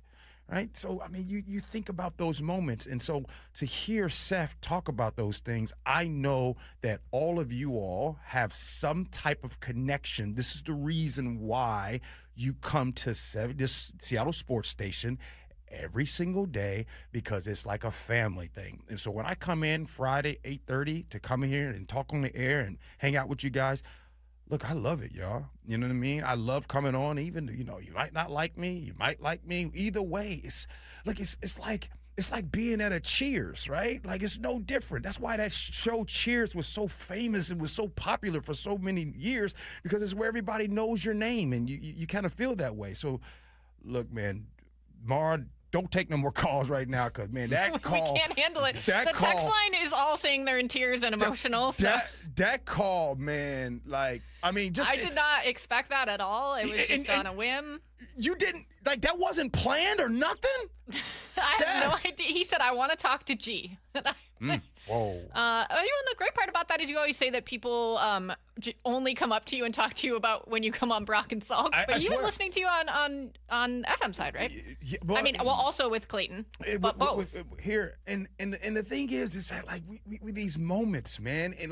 Speaker 31: Right? So, you think about those moments. And so to hear Seth talk about those things, I know that all of you all have some type of connection. This is the reason why you come to this Seattle sports station every single day, because it's like a family thing. And so when I come in Friday, 8:30 to come here and talk on the air and hang out with you guys, look, I love it, y'all. You know what I mean? I love coming on. Even, you might not like me. You might like me. Either way, it's like being at a Cheers, right? Like, it's no different. That's why that show Cheers was so famous and was so popular for so many years, because it's where everybody knows your name, and you kind of feel that way. So, look, man, Mara, don't take no more calls right now, because, man, that call.
Speaker 3: We can't handle it. The text line is all saying they're in tears and emotional.
Speaker 31: That call, man, I
Speaker 3: did not expect that at all. It was just on a whim.
Speaker 31: You didn't, that wasn't planned or nothing?
Speaker 3: I have no idea. He said, I want to talk to G.
Speaker 31: Whoa.
Speaker 3: The great part about that is you always say that people only come up to you and talk to you about when you come on Brock and Salk. But he was listening to you on FM side, right? Also with Clayton, but both.
Speaker 31: Here, and the thing is that, we these moments, man, and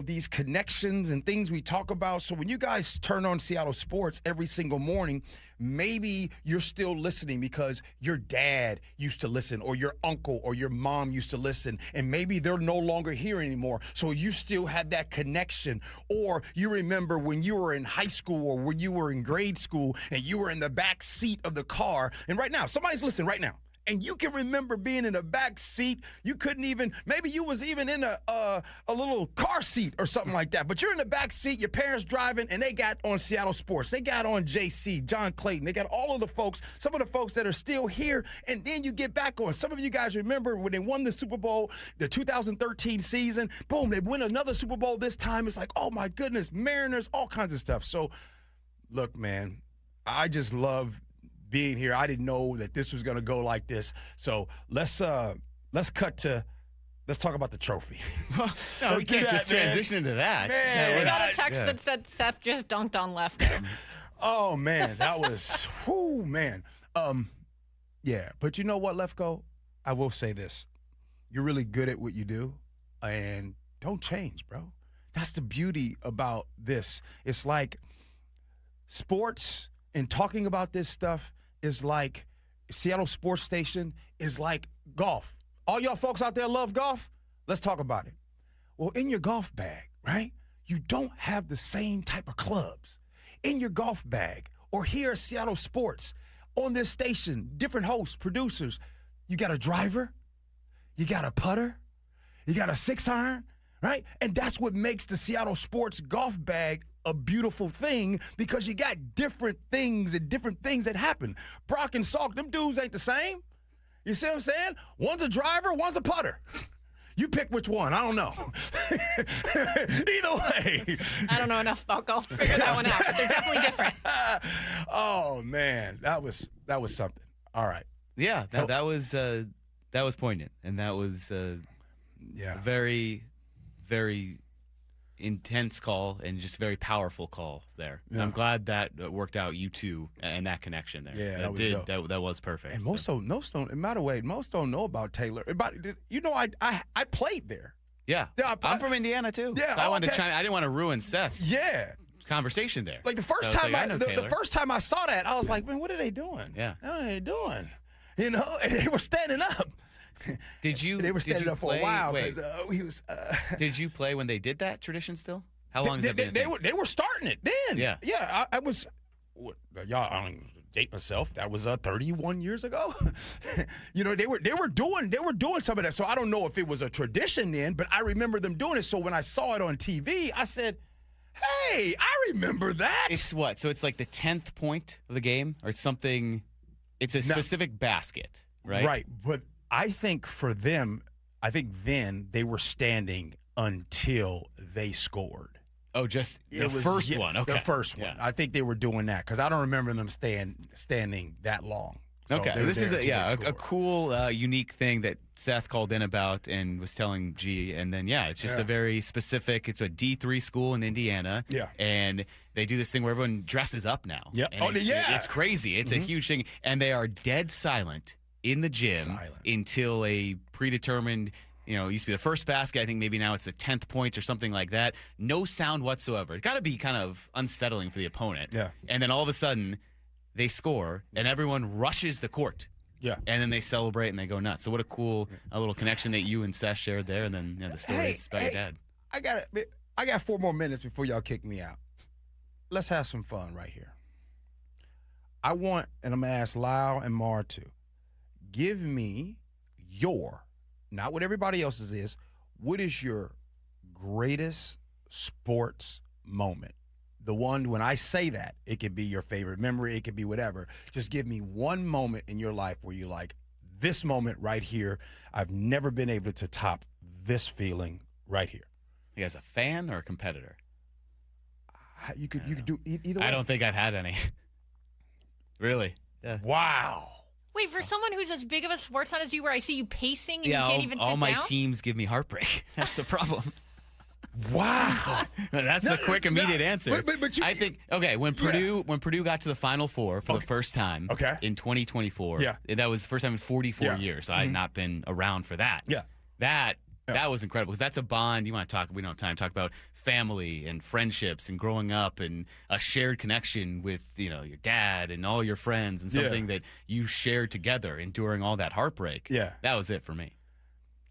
Speaker 31: these connections and things we talk about. So when you guys turn on Seattle Sports every single morning, maybe you're still listening because your dad used to listen, or your uncle or your mom used to listen, and maybe they're no longer here anymore. So you still have that connection. Or you remember when you were in high school or when you were in grade school and you were in the back seat of the car. And right now, somebody's listening right now. And you can remember being in the back seat. You couldn't even, maybe you was even in a little car seat or something like that. But you're in the back seat, your parents driving, and they got on Seattle Sports. They got on JC, John Clayton. They got all of the folks, some of the folks that are still here, and then you get back on. Some of you guys remember when they won the Super Bowl, the 2013 season. Boom, they win another Super Bowl this time. It's like, oh, my goodness, Mariners, all kinds of stuff. So, look, man, I just love being here. I didn't know that this was going to go like this. So let's talk about the trophy.
Speaker 1: No, we can't just transition into that.
Speaker 31: Man,
Speaker 3: we got a text that said Seth just dunked on Lefko.
Speaker 31: Oh man, that was whoo man. Yeah, but you know what, Lefko? I will say this: you're really good at what you do, and don't change, bro. That's the beauty about this. It's like sports and talking about this stuff is like Seattle Sports Station is like golf. All y'all folks out there love golf? Let's talk about it. Well, in your golf bag, right, you don't have the same type of clubs. In your golf bag, or here at Seattle Sports, on this station, different hosts, producers, you got a driver, you got a putter, you got a 6-iron, right? And that's what makes the Seattle Sports golf bag a beautiful thing, because you got different things that happen. Brock and Salk, them dudes ain't the same. You see what I'm saying? One's a driver, one's a putter. You pick which one. I don't know. Either way.
Speaker 3: I don't know enough about golf to figure that one out, but they're definitely different.
Speaker 31: Oh man, that was something. All right.
Speaker 1: Yeah, that was poignant, and that was very, very intense call and just very powerful call there. Yeah. I'm glad that worked out, you two, and that connection there.
Speaker 31: Yeah,
Speaker 1: that was perfect.
Speaker 31: And most don't know about Taylor. I played there.
Speaker 1: Yeah, I'm from Indiana too. Yeah, so I wanted to chime. I didn't want to ruin Seth's conversation there.
Speaker 31: Like the first time the first time I saw that, I was like, man, what are they doing?
Speaker 1: Yeah,
Speaker 31: what are they doing? And they were standing up.
Speaker 1: Did you?
Speaker 31: They were standing up for a while.
Speaker 1: Wait. Did you play when they did that tradition still? How long has that been?
Speaker 31: They were starting it then.
Speaker 1: Yeah.
Speaker 31: Yeah. I was. Y'all, I don't date myself. That was 31 years ago. They were doing some of that. So I don't know if it was a tradition then, but I remember them doing it. So when I saw it on TV, I said, "Hey, I remember that."
Speaker 1: It's what? So it's like the 10th point of the game, or it's something. It's a specific basket, right?
Speaker 31: Right, but I think for them, then they were standing until they scored.
Speaker 1: Oh, just the first one. Okay.
Speaker 31: The first one. I think they were doing that because I don't remember them standing that long. So
Speaker 1: okay. This is a cool, unique thing that Seth called in about and was telling G. And then, it's just a very specific, it's a D3 school in Indiana.
Speaker 31: Yeah.
Speaker 1: And they do this thing where everyone dresses up now.
Speaker 31: Yeah.
Speaker 1: It's crazy. It's a huge thing. And they are dead silent in the gym until a predetermined, it used to be the first basket. I think maybe now it's the 10th point or something like that. No sound whatsoever. It's got to be kind of unsettling for the opponent.
Speaker 31: Yeah.
Speaker 1: And then all of a sudden, they score, and everyone rushes the court.
Speaker 31: Yeah.
Speaker 1: And then they celebrate, and they go nuts. So what a cool little connection that you and Seth shared there, and then the stories about your dad.
Speaker 31: I got 4 more minutes before y'all kick me out. Let's have some fun right here. I want, and I'm going to ask Lyle and Mar too, give me not what everybody else's is, what is your greatest sports moment? The one, when I say that, it could be your favorite memory, it could be whatever. Just give me one moment in your life where you're like, this moment right here, I've never been able to top this feeling right here.
Speaker 1: You guys a fan or a competitor?
Speaker 31: You could do either way.
Speaker 1: I don't think I've had any. Really? Yeah.
Speaker 31: Wow.
Speaker 3: Wait, for someone who's as big of a sports nut as you, where I see you pacing and you can't even sit down?
Speaker 1: All my teams give me heartbreak. That's the problem.
Speaker 31: Wow.
Speaker 1: That's a quick, immediate answer.
Speaker 31: But
Speaker 1: I think, when Purdue got to the Final Four for the first time in 2024, that was the first time in 44 years. I had not been around for that.
Speaker 31: Yeah.
Speaker 1: That That was incredible because that's a bond. You want to talk, we don't have time to talk about family and friendships and growing up and a shared connection with, your dad and all your friends and something that you shared together enduring all that heartbreak.
Speaker 31: Yeah.
Speaker 1: That was it for me.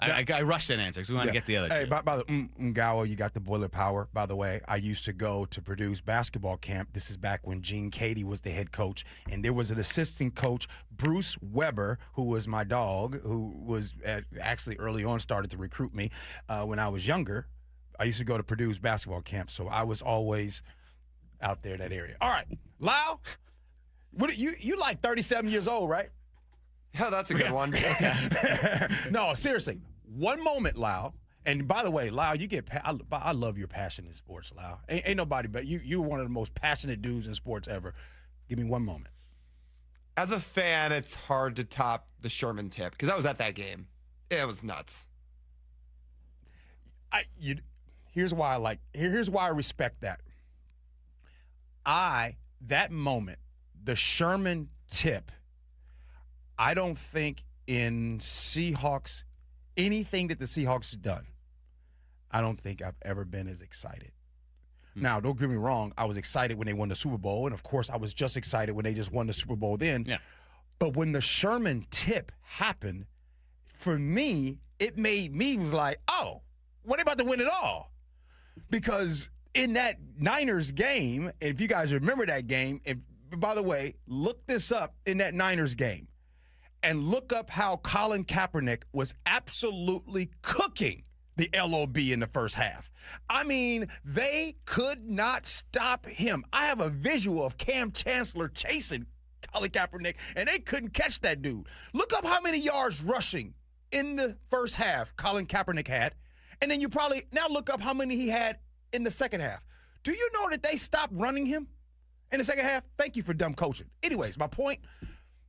Speaker 1: I rushed that answer because we want to get the other two.
Speaker 31: Hey, by the Ngawa, you got the boiler power. By the way, I used to go to Purdue's basketball camp. This is back when Gene Cady was the head coach, and there was an assistant coach, Bruce Weber, who was my dog, who was actually early on started to recruit me when I was younger. I used to go to Purdue's basketball camp, so I was always out there in that area. All right, Lau, what you like 37 years old, right?
Speaker 6: Yeah, that's a good one.
Speaker 31: No, seriously. One moment, Lau. And by the way, Lau, I love your passion in sports, Lau. Ain't nobody but you. You're one of the most passionate dudes in sports ever. Give me one moment.
Speaker 6: As a fan, it's hard to top the Sherman tip because I was at that game. It was nuts.
Speaker 31: Here's why I respect that. That moment, the Sherman tip, I don't think in Seahawks, anything that the Seahawks have done, I don't think I've ever been as excited. Now, don't get me wrong. I was excited when they won the Super Bowl, and, of course, I was just excited when they just won the Super Bowl then.
Speaker 1: Yeah.
Speaker 31: But when the Sherman tip happened, for me, it made me was like, oh, well, they about to win it all. Because in that Niners game, and if you guys remember that game, and by the way, look this up in that Niners game. And look up how Colin Kaepernick was absolutely cooking the LOB in the first half. I mean, they could not stop him. I have a visual of Cam Chancellor chasing Colin Kaepernick, and they couldn't catch that dude. Look up how many yards rushing in the first half Colin Kaepernick had, and then you probably now look up how many he had in the second half. Do you know that they stopped running him in the second half? Thank you for dumb coaching. Anyways, my point,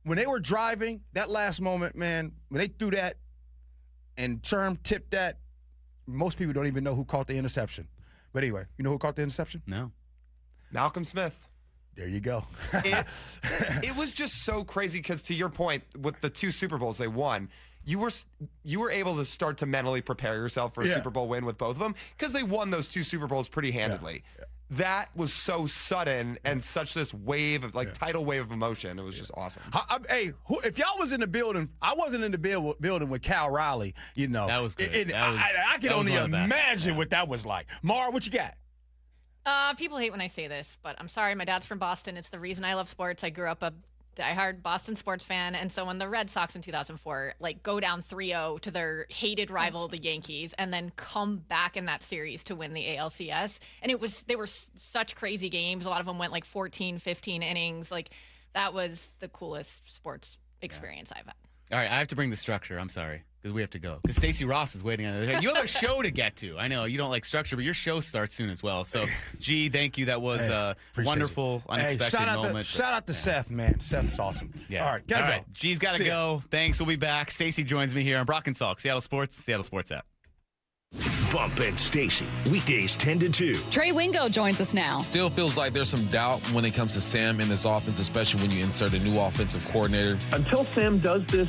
Speaker 31: when they were driving, that last moment, man, when they threw that and Sherm tipped that, most people don't even know who caught the interception. But anyway, you know who caught the interception?
Speaker 1: No.
Speaker 6: Malcolm Smith.
Speaker 31: There you go.
Speaker 6: It was just so crazy because, to your point, with the 2 Super Bowls they won, you were able to start to mentally prepare yourself for a Super Bowl win with both of them because they won those 2 Super Bowls pretty handedly. Yeah. That was so sudden and such this wave of tidal wave of emotion. It was just awesome.
Speaker 31: Hey, if y'all was in the building, I wasn't in the building with Cal Riley.
Speaker 1: That was good.
Speaker 31: I can only imagine what that was like. Mar, what you got?
Speaker 3: People hate when I say this, but I'm sorry. My dad's from Boston. It's the reason I love sports. I grew up a diehard Boston sports fan, and so when the Red Sox in 2004 go down 3-0 to their hated rival, the Yankees, and then come back in that series to win the ALCS, and they were such crazy games. A lot of them went 14, 15 innings. That was the coolest sports experience I've had.
Speaker 1: All right, I have to bring the structure. I'm sorry. Because we have to go. Because Stacy Rost is waiting on the other hand. You have a show to get to. I know you don't like structure, but your show starts soon as well. So, G, thank you. That was a wonderful, unexpected moment.
Speaker 31: Shout out to Seth, man. Seth's awesome.
Speaker 1: Yeah.
Speaker 31: All right, gotta go.
Speaker 1: G's got to go. Thanks. We'll be back. Stacy joins me here on Brock and Salk, Seattle Sports app.
Speaker 2: Bump and Stacy, weekdays 10 to 2.
Speaker 7: Trey Wingo joins us now.
Speaker 8: Still feels like there's some doubt when it comes to Sam in this offense, especially when you insert a new offensive coordinator.
Speaker 9: Until Sam does this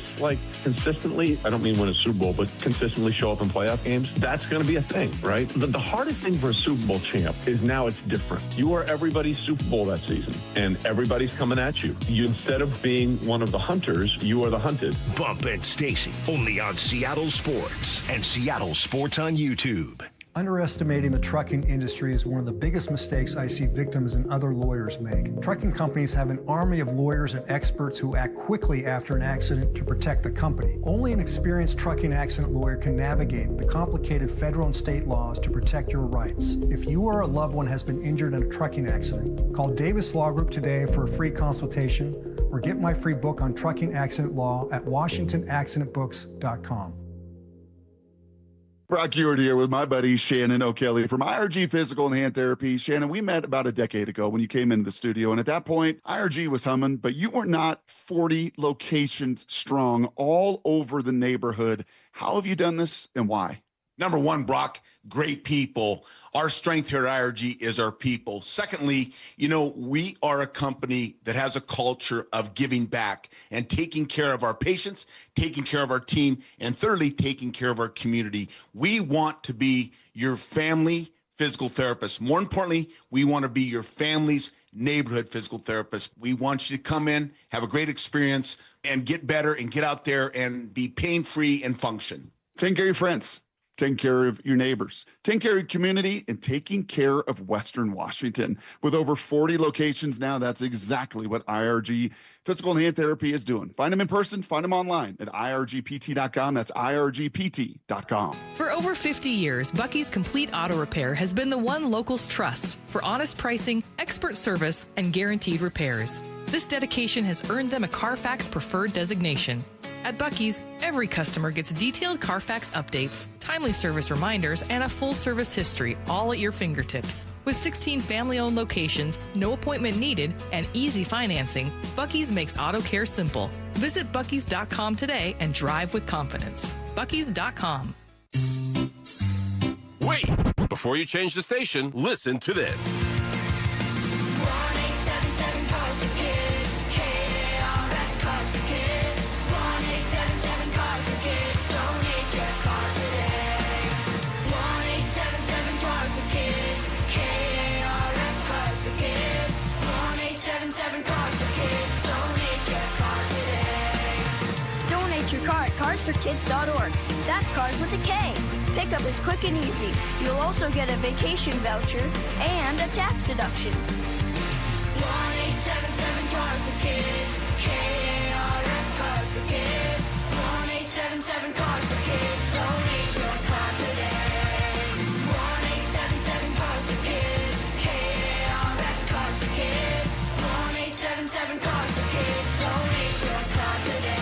Speaker 9: consistently, I don't mean win a Super Bowl, but consistently show up in playoff games, that's going to be a thing, right? The hardest thing for a Super Bowl champ is now it's different. You are everybody's Super Bowl that season, and everybody's coming at you. Instead of being one of the hunters, you are the hunted.
Speaker 2: Bump and Stacy, only on Seattle Sports and Seattle Sports on YouTube.
Speaker 17: Underestimating the trucking industry is one of the biggest mistakes I see victims and other lawyers make. Trucking companies have an army of lawyers and experts who act quickly after an accident to protect the company. Only an experienced trucking accident lawyer can navigate the complicated federal and state laws to protect your rights. If you or a loved one has been injured in a trucking accident, call Davis Law Group today for a free consultation or get my free book on trucking accident law at WashingtonAccidentBooks.com.
Speaker 4: Brock Ewart here with my buddy Shannon O'Kelly from IRG Physical and Hand Therapy. Shannon, we met about a decade ago when you came into the studio, and at that point, IRG was humming, but you were not 40 locations strong all over the neighborhood. How have you done this and why?
Speaker 7: Number one, Brock, great people. Our strength here at IRG is our people. Secondly, we are a company that has a culture of giving back and taking care of our patients, taking care of our team, and thirdly, taking care of our community. We want to be your family physical therapist. More importantly, we want to be your family's neighborhood physical therapist. We want you to come in, have a great experience, and get better and get out there and be pain-free and function.
Speaker 4: Take care of your friends. Taking care of your neighbors, taking care of your community, and taking care of Western Washington. With over 40 locations now, that's exactly what IRG Physical and Hand Therapy is doing. Find them in person, find them online at irgpt.com. That's irgpt.com.
Speaker 10: For over 50 years, Bucky's Complete Auto Repair has been the one locals trust for honest pricing, expert service, and guaranteed repairs. This dedication has earned them a Carfax Preferred designation. At Bucky's, every customer gets detailed Carfax updates, timely service reminders, and a full service history, all at your fingertips. With 16 family-owned locations, no appointment needed, and easy financing, Bucky's makes auto care simple. Visit Bucky's.com today and drive with confidence. Bucky's.com.
Speaker 19: Wait! Before you change the station, listen to this.
Speaker 20: CarsForKids.org. That's cars with a K. Pickup is quick and easy. You'll also get a vacation voucher and a tax deduction. 1-877-CARS-FOR-KIDS. KARS Cars for Kids. 1-877-CARS-FOR-KIDS. Donate your car today. 1-877-CARS-FOR-KIDS. KARS Cars for Kids. 1-877-CARS-FOR-KIDS. Donate your car today.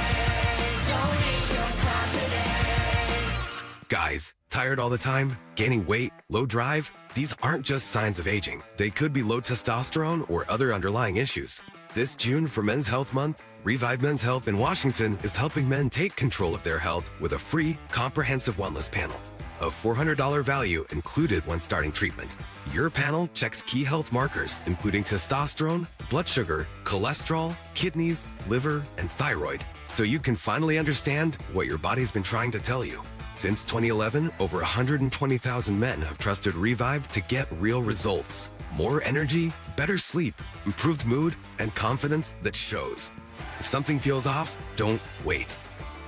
Speaker 21: Guys, tired all the time? Gaining weight? Low drive? These aren't just signs of aging. They could be low testosterone or other underlying issues. This June for Men's Health Month, Revive Men's Health in Washington is helping men take control of their health with a free, comprehensive wellness panel. A $400 value included when starting treatment. Your panel checks key health markers, including testosterone, blood sugar, cholesterol, kidneys, liver, and thyroid, so you can finally understand what your body's been trying to tell you. Since 2011, over 120,000 men have trusted Revive to get real results. More energy, better sleep, improved mood, and confidence that shows. If something feels off, don't wait.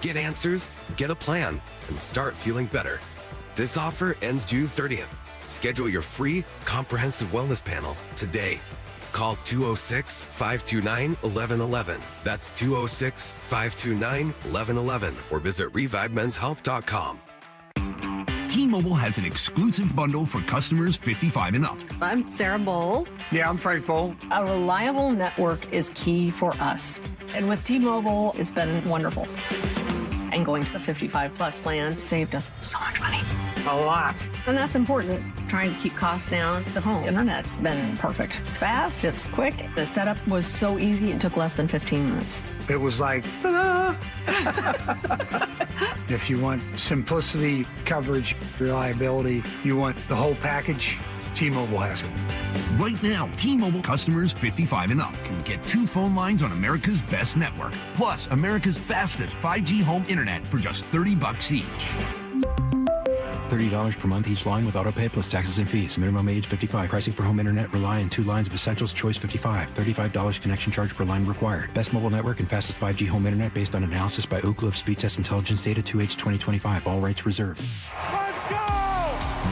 Speaker 21: Get answers, get a plan, and start feeling better. This offer ends June 30th. Schedule your free, comprehensive wellness panel today. Call 206-529-1111. That's 206-529-1111 or visit ReviveMen'sHealth.com.
Speaker 22: T-Mobile has an exclusive bundle for customers 55 and up.
Speaker 23: I'm Sarah Bowl.
Speaker 22: Yeah, I'm Frank Bowl.
Speaker 23: A reliable network is key for us. And with T-Mobile, it's been wonderful. And going to the 55-plus plan saved us so much money.
Speaker 22: A lot.
Speaker 23: And that's important. Trying to keep costs down. The home internet's been perfect. It's fast, it's quick. The setup was so easy, it took less than 15 minutes.
Speaker 22: It was like, ta-da! If you want simplicity, coverage, reliability, you want the whole package, T-Mobile has it. Right now, T-Mobile customers 55 and up can get 2 phone lines on America's best network, plus America's fastest 5G home internet for just $30 each.
Speaker 24: $30 per month each line with autopay plus taxes and fees. Minimum age 55. Pricing for home internet rely on 2 lines of essentials. Choice 55. $35 connection charge per line required. Best mobile network and fastest 5G home internet based on analysis by Ookla of Speed Test Intelligence data 2H 2025. All rights reserved.
Speaker 2: Let's go!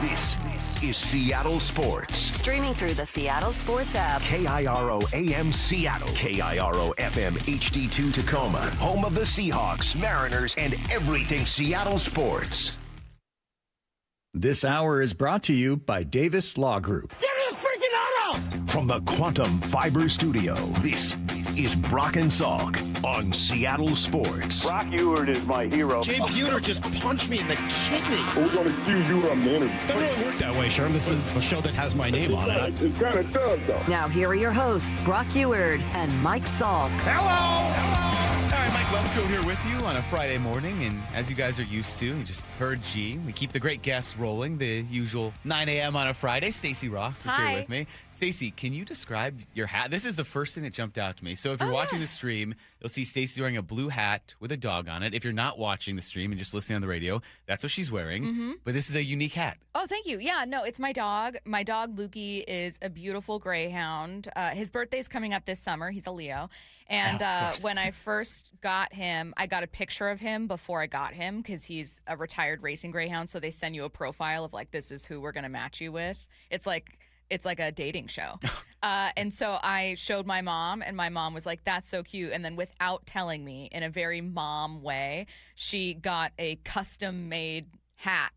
Speaker 2: This is Seattle Sports.
Speaker 18: Streaming through the Seattle Sports app.
Speaker 2: KIRO AM Seattle. KIRO FM HD2 Tacoma. Home of the Seahawks, Mariners, and everything Seattle sports.
Speaker 13: This hour is brought to you by Davis Law Group.
Speaker 2: Give me a freaking auto! From the Quantum Fiber Studio, this is Brock and Salk on Seattle Sports.
Speaker 25: Brock Ewart is my hero.
Speaker 31: Jay Buhner just punched me in the kidney.
Speaker 25: We're going to accuse you of manager.
Speaker 31: Doesn't really work that way, Sherm. This is a show that has my name on it.
Speaker 25: It kind of does, though.
Speaker 18: Now here are your hosts, Brock Ewart and Mike Salk.
Speaker 31: Hello! All right,
Speaker 1: Mike Lefko here with you on a Friday morning, and as you guys are used to, you just heard G. We keep the great guests rolling, the usual 9 a.m. on a Friday. Stacy Rost is here with me. Stacy, can you describe your hat? This is the first thing that jumped out to me. So if you're watching the stream, you'll see Stacy wearing a blue hat with a dog on it. If you're not watching the stream and just listening on the radio, that's what she's wearing. But this is a unique hat.
Speaker 5: Oh, thank you. Yeah, no, it's my dog. My dog, Lukey, is a beautiful greyhound. His birthday's coming up this summer. He's a Leo. And when I first got him, I got a picture of him before I got him because he's a retired racing greyhound. So they send you a profile of like, this is who we're going to match you with. It's like a dating show. And so I showed my mom, and my mom was like, that's so cute. And then without telling me, in a very mom way, she got a custom-made hat,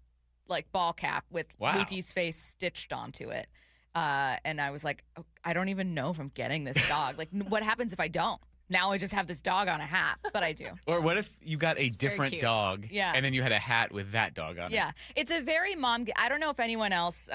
Speaker 5: like ball cap with Lukey's face stitched onto it. And I was like, oh, I don't even know if I'm getting this dog. Like, what happens if I don't? Now I just have this dog on a hat, but I do.
Speaker 1: Or what if you got a different dog, and then you had a hat with that dog on it?
Speaker 5: Yeah, it's a very mom. I don't know if anyone else,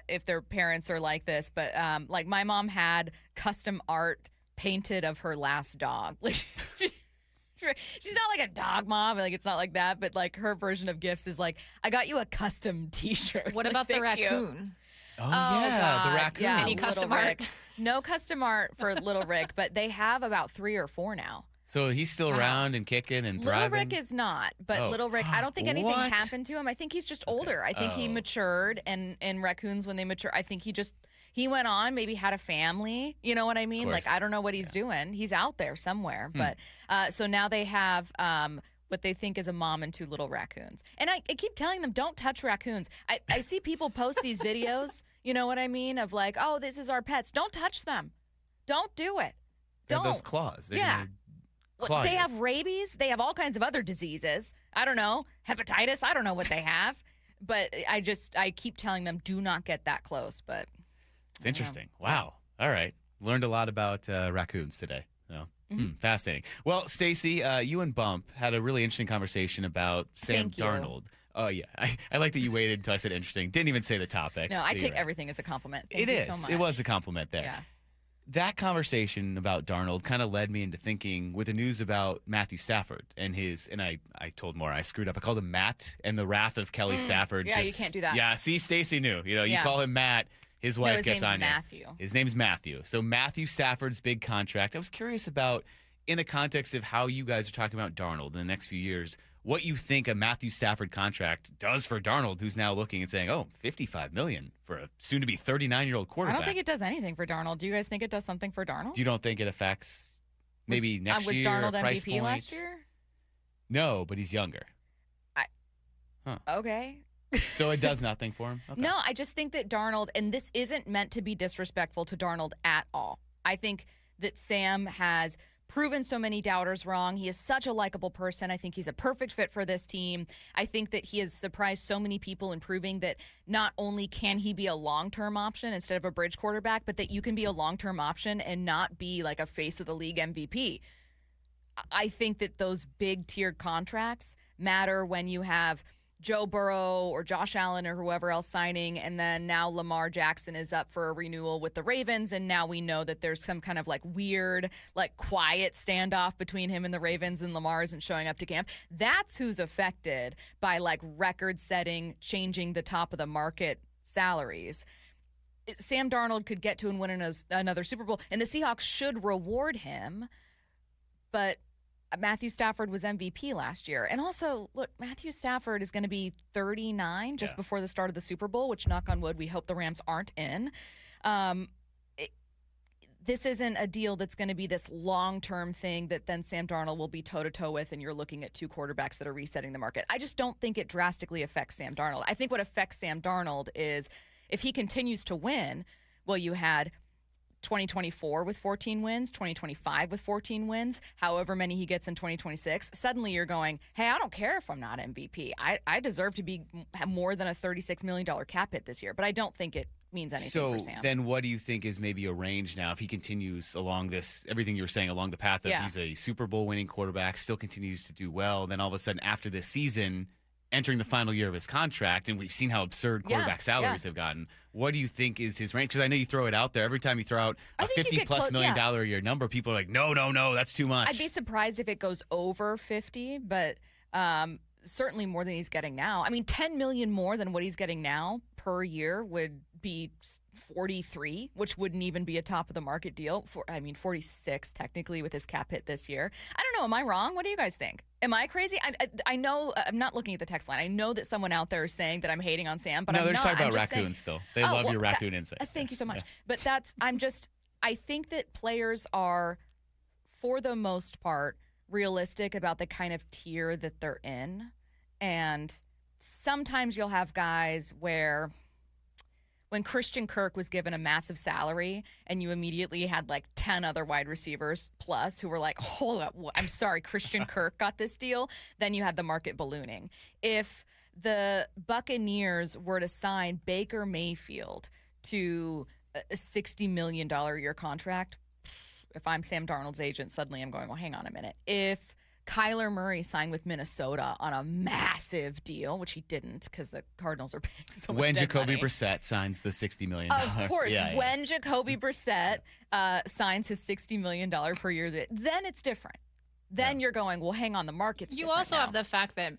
Speaker 5: if their parents are like this, but like my mom had custom art painted of her last dog. Like, she's not like a dog mom. Like, it's not like that. But like her version of gifts is like, I got you a custom T-shirt.
Speaker 3: What about the raccoon?
Speaker 1: Oh, yeah, the raccoon.
Speaker 5: Yeah,
Speaker 3: any custom art?
Speaker 5: No custom art for Little Rick, but they have about 3 or 4 now.
Speaker 1: So he's still around and kicking and thriving?
Speaker 5: Little Rick is not, but Little Rick, I don't think anything happened to him. I think he's just older. I think he matured, and raccoons, when they mature, I think he went on, maybe had a family. You know what I mean? Like, I don't know what he's doing. He's out there somewhere. But so now they have what they think is a mom and 2 little raccoons. And I keep telling them, don't touch raccoons. I see people post these videos, you know what I mean, of like, oh, this is our pets. Don't touch them. Don't do it. Don't.
Speaker 1: Those claws. They
Speaker 5: have rabies. They have all kinds of other diseases. I don't know. Hepatitis. I don't know what they have. But I keep telling them, do not get that close. But
Speaker 1: it's interesting. Wow. All right. Learned a lot about raccoons today. So, fascinating. Well, Stacy, you and Bump had a really interesting conversation about Sam Darnold. Oh, yeah. I like that you waited until I said interesting. Didn't even say the topic.
Speaker 5: No, I take everything as a compliment. Thank
Speaker 1: you
Speaker 5: is. So much.
Speaker 1: It was a compliment there.
Speaker 5: Yeah.
Speaker 1: That conversation about Darnold kind of led me into thinking with the news about Matthew Stafford and I told Maura, I screwed up. I called him Matt, and the wrath of Kelly Stafford.
Speaker 5: Yeah, you can't do that.
Speaker 1: Yeah, see, Stacy knew. You call him Matt, his wife gets on
Speaker 5: Matthew.
Speaker 1: His name's Matthew. So Matthew Stafford's big contract. I was curious about, in the context of how you guys are talking about Darnold in the next few years, what you think a Matthew Stafford contract does for Darnold, who's now looking and saying, oh, $55 million for a soon-to-be 39-year-old quarterback.
Speaker 5: I don't think it does anything for Darnold. Do you guys think it does something for Darnold?
Speaker 1: You don't think it affects maybe next year?
Speaker 5: Was Darnold
Speaker 1: price
Speaker 5: MVP
Speaker 1: point?
Speaker 5: last year?
Speaker 1: No, but he's younger.
Speaker 5: Okay.
Speaker 1: So it does nothing for him? Okay.
Speaker 5: No, I just think that Darnold, and this isn't meant to be disrespectful to Darnold at all. I think that Sam has proven so many doubters wrong. He is such a likable person. I think he's a perfect fit for this team. I think that he has surprised so many people in proving that not only can he be a long-term option instead of a bridge quarterback, but that you can be a long-term option and not be like a face of the league MVP. I think that those big tiered contracts matter when you have Joe Burrow or Josh Allen or whoever else signing, and then now Lamar Jackson is up for a renewal with the Ravens, and now we know that there's some kind of like weird, like quiet standoff between him and the Ravens, and Lamar isn't showing up to camp. That's who's affected by like record-setting, changing the top of the market salaries. Sam Darnold could get to and win another Super Bowl, and the Seahawks should reward him, but Matthew Stafford was MVP last year. And also, look, Matthew Stafford is going to be 39 just before the start of the Super Bowl, which, knock on wood, we hope the Rams aren't in. This isn't a deal that's going to be this long-term thing that then Sam Darnold will be toe-to-toe with, and you're looking at 2 quarterbacks that are resetting the market. I just don't think it drastically affects Sam Darnold. I think what affects Sam Darnold is if he continues to win, well, you had 2024 with 14 wins, 2025 with 14 wins, however many he gets in 2026, suddenly you're going, hey, I don't care if I'm not MVP. I deserve to have more than a $36 million cap hit this year, but I don't think it means anything for Sam.
Speaker 1: So then what do you think is maybe a range now if he continues along this, everything you were saying, along the path of he's a Super Bowl winning quarterback, still continues to do well, then all of a sudden after this season, entering the final year of his contract, and we've seen how absurd quarterback salaries have gotten. What do you think is his range? Because I know you throw it out there. Every time you throw out a $50+ million a year number, people are like, no, that's too much.
Speaker 5: I'd be surprised if it goes over 50, but certainly more than he's getting now. I mean, $10 million more than what he's getting now per year would be 43, which wouldn't even be a top of the market deal. 46 technically with his cap hit this year. I don't know. Am I wrong? What do you guys think? Am I crazy? I know I'm not looking at the text line. I know that someone out there is saying that I'm hating on Sam, but
Speaker 1: no,
Speaker 5: I'm
Speaker 1: they're
Speaker 5: not.
Speaker 1: just talking about raccoons still. They love your raccoon insight.
Speaker 5: Thank you so much. Yeah. But I think that players are, for the most part, realistic about the kind of tier that they're in. And sometimes you'll have guys where when Christian Kirk was given a massive salary and you immediately had like 10 other wide receivers plus who were like, hold up, I'm sorry, Christian Kirk got this deal, then you had the market ballooning. If the Buccaneers were to sign Baker Mayfield to a $60 million a year contract, if I'm Sam Darnold's agent, suddenly I'm going, well, hang on a minute. If Kyler Murray signed with Minnesota on a massive deal, which he didn't because the Cardinals are paying so much
Speaker 1: when
Speaker 5: dead
Speaker 1: Jacoby
Speaker 5: money.
Speaker 1: Brissett signs the $60 million.
Speaker 5: Of course. When Jacoby Brissett signs his $60 million per year, then it's different. Then you're going, well, hang on, the market's
Speaker 3: You
Speaker 5: different
Speaker 3: also
Speaker 5: now.
Speaker 3: have the fact that,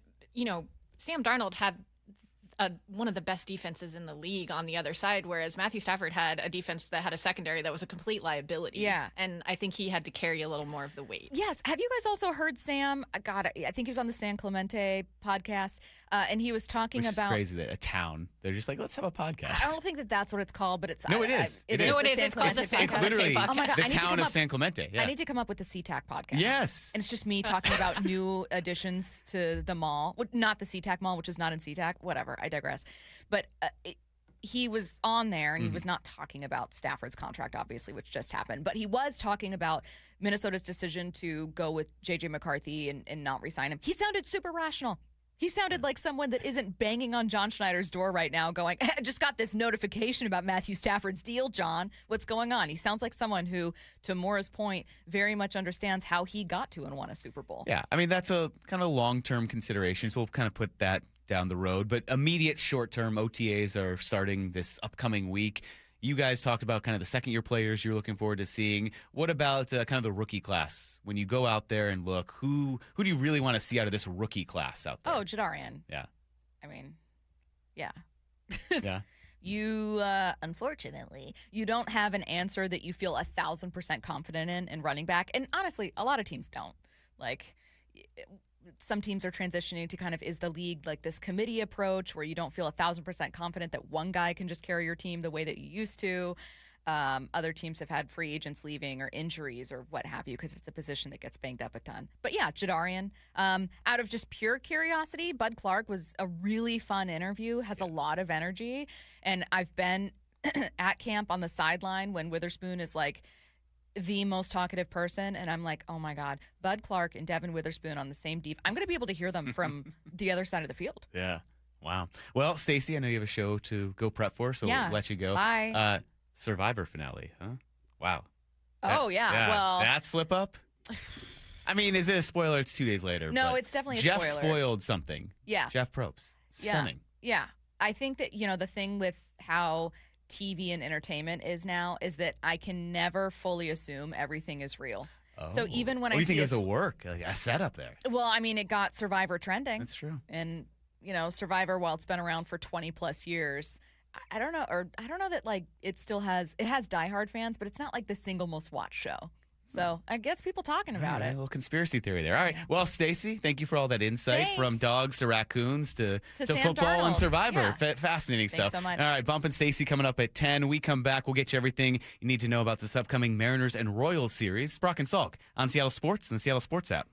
Speaker 3: Sam Darnold had one of the best defenses in the league on the other side, whereas Matthew Stafford had a defense that had a secondary that was a complete liability.
Speaker 5: Yeah.
Speaker 3: And I think he had to carry a little more of the weight.
Speaker 5: Yes. Have you guys also heard Sam? I think he was on the San Clemente podcast, and he was talking
Speaker 1: Which
Speaker 5: about.
Speaker 1: Is crazy that a town, they're just like, let's have a podcast.
Speaker 5: I don't think that that's what it's called, but it's.
Speaker 1: No, it is.
Speaker 3: It is. No, it is. It's called the San Clemente
Speaker 1: literally
Speaker 3: podcast.
Speaker 5: Oh my God,
Speaker 1: the town of San Clemente. Yeah.
Speaker 5: I need to come up with the SeaTac podcast.
Speaker 1: Yes.
Speaker 5: And it's just me talking about new additions to the mall. Not the SeaTac mall, which is not in SeaTac. Whatever. I digress. But he was on there, and he was not talking about Stafford's contract, obviously, which just happened. But he was talking about Minnesota's decision to go with J.J. McCarthy and not re-sign him. He sounded super rational. He sounded like someone that isn't banging on John Schneider's door right now going, I just got this notification about Matthew Stafford's deal, John. What's going on? He sounds like someone who, to Maura's point, very much understands how he got to and won a Super Bowl.
Speaker 1: Yeah, I mean, that's a kind of long-term consideration, so we'll kind of put that down the road. But immediate short-term OTAs are starting this upcoming week. You guys talked about kind of the second-year players you're looking forward to seeing. What about kind of the rookie class? When you go out there and look, who do you really want to see out of this rookie class out there?
Speaker 5: Oh, Jadarian.
Speaker 1: Yeah.
Speaker 5: I mean, yeah.
Speaker 1: Yeah.
Speaker 5: You, unfortunately, you don't have an answer that you feel 1,000% confident in running back. And honestly, a lot of teams don't. Like, some teams are transitioning to kind of is the league like this committee approach where you don't feel 1,000% confident that one guy can just carry your team the way that you used to. Other teams have had free agents leaving or injuries or what have you because it's a position that gets banged up a ton. But yeah, Jadarian. Out of just pure curiosity, Bud Clark was a really fun interview, has a lot of energy. And I've been at camp on the sideline when Witherspoon is like the most talkative person, and I'm like, oh my God, Bud Clark and Devin Witherspoon on the same deep. I'm going to be able to hear them from the other side of the field.
Speaker 1: Yeah. Wow. Well, Stacy, I know you have a show to go prep for, so we'll let you go.
Speaker 5: Bye.
Speaker 1: Survivor finale, huh? Wow.
Speaker 5: Yeah. Well,
Speaker 1: that slip up? I mean, is it a spoiler? It's 2 days later.
Speaker 5: No, it's definitely a
Speaker 1: Jeff
Speaker 5: spoiler.
Speaker 1: Spoiled something.
Speaker 5: Yeah.
Speaker 1: Jeff Probst. Stunning.
Speaker 5: Yeah. I think that, the thing with how TV and entertainment is now is that I can never fully assume everything is real.
Speaker 1: Oh.
Speaker 5: So even when
Speaker 1: I
Speaker 5: see
Speaker 1: think it was a work, a setup there.
Speaker 5: Well, I mean, it got Survivor trending.
Speaker 1: That's true.
Speaker 5: And Survivor, while it's been around for 20 plus years, I don't know that like it has diehard fans, but it's not like the single most watched show. So it gets people talking about
Speaker 1: A
Speaker 5: it.
Speaker 1: little conspiracy theory there. All right. Well, Stacy, thank you for all that insight. From dogs to raccoons to football
Speaker 5: Darnold.
Speaker 1: and Survivor.
Speaker 5: Yeah.
Speaker 1: Fascinating
Speaker 5: Thanks
Speaker 1: stuff.
Speaker 5: so much.
Speaker 1: All right. Bump and Stacy coming up at 10. We come back. We'll get you everything you need to know about this upcoming Mariners and Royals series. Brock and Salk on Seattle Sports and the Seattle Sports app.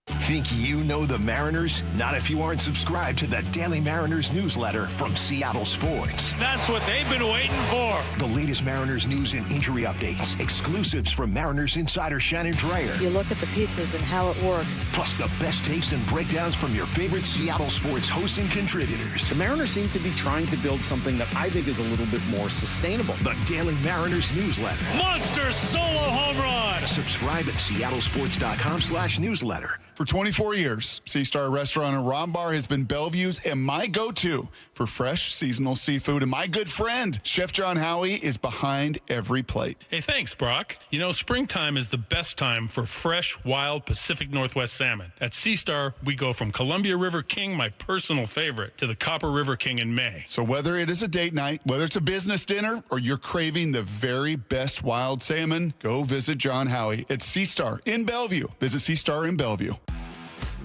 Speaker 2: Think you know the Mariners? Not if you aren't subscribed to the Daily Mariners newsletter from Seattle Sports.
Speaker 6: That's what they've been waiting for.
Speaker 2: The latest Mariners news and injury updates, exclusives from Mariners insider Shannon Drayer.
Speaker 11: You look at the pieces and how it works.
Speaker 2: Plus the best takes and breakdowns from your favorite Seattle sports hosts and contributors.
Speaker 12: The Mariners seem to be trying to build something that I think is a little bit more sustainable.
Speaker 2: The Daily Mariners newsletter.
Speaker 6: Monster solo home run.
Speaker 2: Subscribe at seattlesports.com/newsletter.
Speaker 4: For 24 years, Sea Star Restaurant and Ron Bar has been Bellevue's and my go-to for fresh seasonal seafood. And my good friend, Chef John Howie, is behind every plate.
Speaker 8: Hey, thanks, Brock. You know, springtime is the best time for fresh, wild Pacific Northwest salmon. At Sea Star, we go from Columbia River King, my personal favorite, to the Copper River King in May.
Speaker 4: So whether it is a date night, whether it's a business dinner, or you're craving the very best wild salmon, go visit John Howie at Sea Star in Bellevue. Visit Sea Star in Bellevue.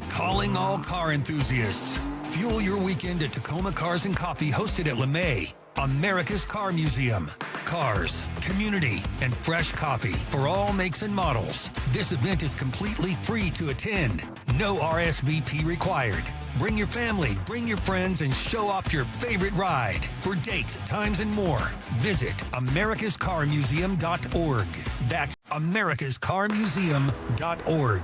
Speaker 9: Calling all car enthusiasts. Fuel your weekend at Tacoma Cars and Coffee, hosted at LeMay, America's Car Museum. Cars, community, and fresh coffee for all makes and models. This event is completely free to attend. No RSVP required. Bring your family, bring your friends, and show off your favorite ride. For dates, times, and more, visit americascarmuseum.org. That's americascarmuseum.org.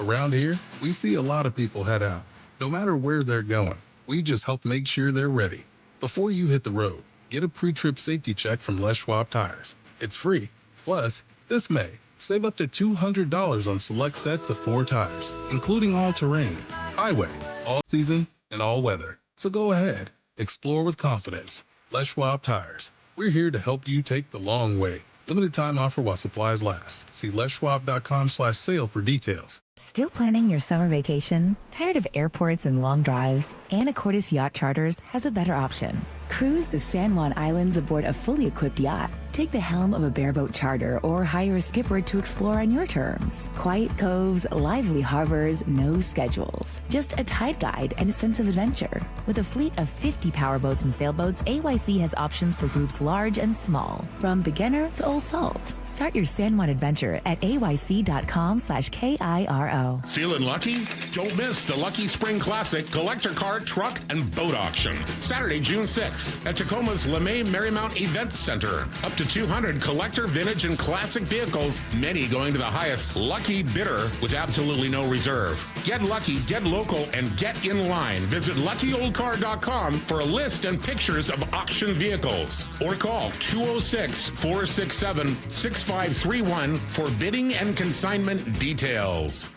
Speaker 14: Around here, we see a lot of people head out. No matter where they're going, we just help make sure they're ready. Before you hit the road, get a pre-trip safety check from Les Schwab Tires. It's free. Plus, this May, save up to $200 on select sets of 4 tires, including all-terrain, highway, all-season, and all-weather. So go ahead, explore with confidence. Les Schwab Tires. We're here to help you take the long way. Limited time offer while supplies last. See leschwab.com/sale for details.
Speaker 15: Still planning your summer vacation? Tired of airports and long drives? Anacortes Yacht Charters has a better option. Cruise the San Juan Islands aboard a fully equipped yacht. Take the helm of a bareboat charter or hire a skipper to explore on your terms. Quiet coves, lively harbors, no schedules. Just a tide guide and a sense of adventure. With a fleet of 50 powerboats and sailboats, AYC has options for groups large and small, from beginner to old salt. Start your San Juan adventure at ayc.com/KIRO.
Speaker 16: Feeling lucky? Don't miss the Lucky Spring Classic collector car, truck, and boat auction. Saturday, June 6th at Tacoma's LeMay Marymount Event Center. Up to 200 collector, vintage, and classic vehicles, many going to the highest lucky bidder with absolutely no reserve. Get lucky, get local, and get in line. Visit luckyoldcar.com for a list and pictures of auction vehicles. Or call 206-467-6531 for bidding and consignment details.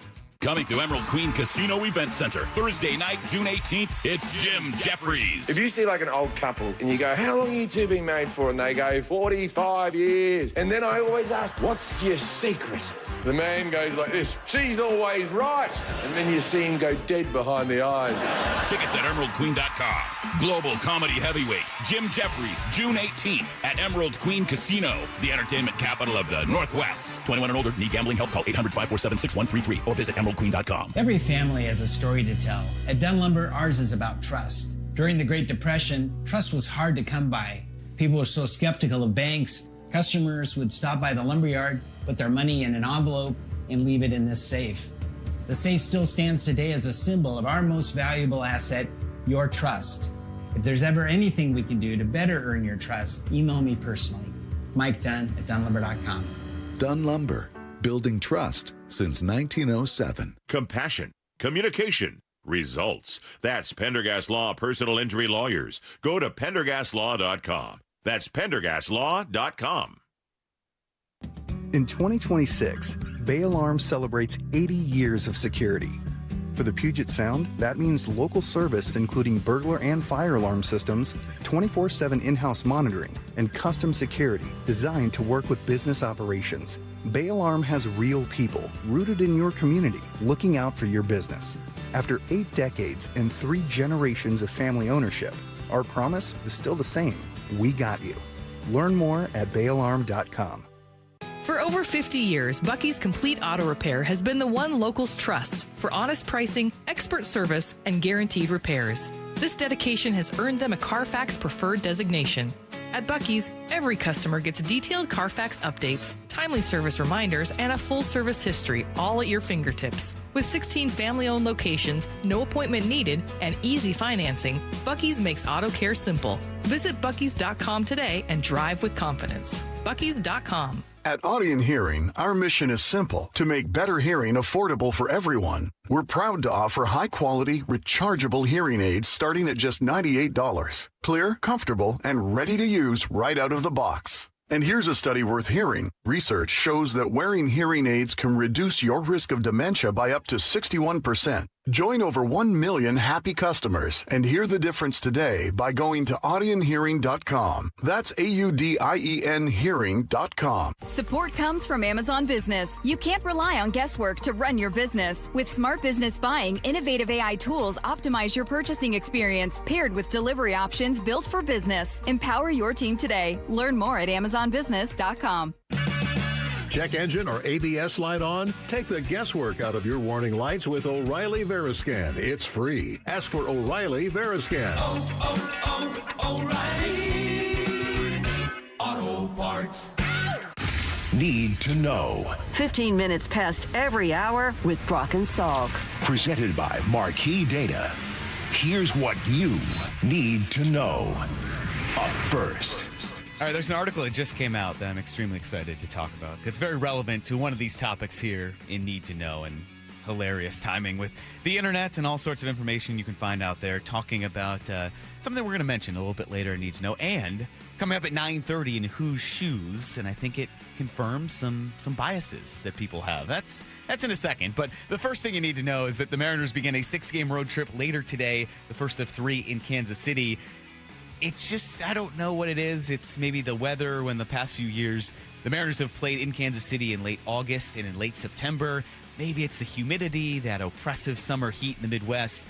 Speaker 17: Coming to Emerald Queen Casino Event Center, Thursday night, June 18th, it's Jim Jeffries.
Speaker 26: If you see like an old couple and you go, how long are you two been married for? And they go, 45 years. And then I always ask, what's your secret? The man goes like this, she's always right. And then you see him go dead behind the eyes.
Speaker 17: Tickets at emeraldqueen.com. Global comedy heavyweight, Jim Jeffries, June 18th at Emerald Queen Casino, the entertainment capital of the Northwest. 21 and older, need gambling help, call 800-547-6133 or visit emeraldqueen.com.
Speaker 27: Every family has a story to tell. At Dunn Lumber, ours is about trust. During the Great Depression, trust was hard to come by. People were so skeptical of banks. Customers would stop by the lumberyard, put their money in an envelope, and leave it in this safe. The safe still stands today as a symbol of our most valuable asset, your trust. If there's ever anything we can do to better earn your trust, email me personally. Mike Dunn at DunnLumber.com.
Speaker 28: Dunn Lumber, building trust since 1907.
Speaker 29: Compassion, communication, results. That's Pendergast Law Personal Injury Lawyers. Go to PendergastLaw.com. That's PendergastLaw.com.
Speaker 30: In 2026, Bay Alarm celebrates 80 years of security. For the Puget Sound, that means local service including burglar and fire alarm systems, 24/7 in-house monitoring, and custom security designed to work with business operations. Bay Alarm has real people rooted in your community looking out for your business. After 8 decades and 3 generations of family ownership, our promise is still the same. We got you. Learn more at bayalarm.com.
Speaker 10: For over 50 years, Bucky's Complete Auto Repair has been the one locals trust for honest pricing, expert service, and guaranteed repairs. This dedication has earned them a Carfax Preferred designation. At Bucky's, every customer gets detailed Carfax updates, timely service reminders, and a full service history, all at your fingertips. With 16 family-owned locations, no appointment needed, and easy financing, Bucky's makes auto care simple. Visit Bucky's.com today and drive with confidence. Bucky's.com.
Speaker 32: At Audion Hearing, our mission is simple: to make better hearing affordable for everyone. We're proud to offer high-quality, rechargeable hearing aids starting at just $98. Clear, comfortable, and ready to use right out of the box. And here's a study worth hearing. Research shows that wearing hearing aids can reduce your risk of dementia by up to 61%. Join over 1 million happy customers and hear the difference today by going to audionhearing.com. That's AUDIEN hearing.com.
Speaker 3: Support comes from Amazon Business. You can't rely on guesswork to run your business. With Smart Business Buying, innovative AI tools optimize your purchasing experience, paired with delivery options built for business. Empower your team today. Learn more at AmazonBusiness.com.
Speaker 7: Check engine or ABS light on? Take the guesswork out of your warning lights with O'Reilly Veriscan. It's free. Ask for O'Reilly Veriscan.
Speaker 2: O'Reilly Auto Parts. Need to know.
Speaker 11: 15 minutes past every hour with Brock and Salk.
Speaker 2: Presented by Marquee Data. Here's what you need to know. Up first.
Speaker 1: All right, there's an article that just came out that I'm extremely excited to talk about. It's very relevant to one of these topics here in Need to Know, and hilarious timing with the internet and all sorts of information you can find out there, talking about something we're going to mention a little bit later in Need to Know, and coming up at 9:30 in Whose Shoes, and I think it confirms some biases that people have. That's in a second, but the first thing you need to know is that the Mariners begin a 6-game road trip later today, the first of 3 in Kansas City. It's just, I don't know what it is. It's maybe the weather. When the past few years, the Mariners have played in Kansas City in late August and in late September. Maybe it's the humidity, that oppressive summer heat in the Midwest.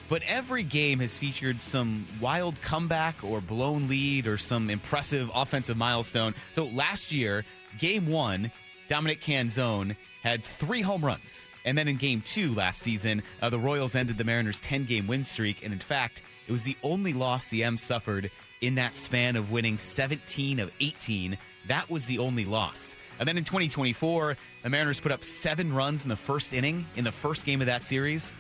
Speaker 1: But every game has featured some wild comeback or blown lead or some impressive offensive milestone. So last year, Game 1, Dominic Canzone had 3 home runs. And then in Game 2 last season, the Royals ended the Mariners' 10-game win streak. And in fact, it was the only loss the M's suffered in that span of winning 17 of 18. That was the only loss. And then in 2024, the Mariners put up 7 runs in the first inning in the first game of that series.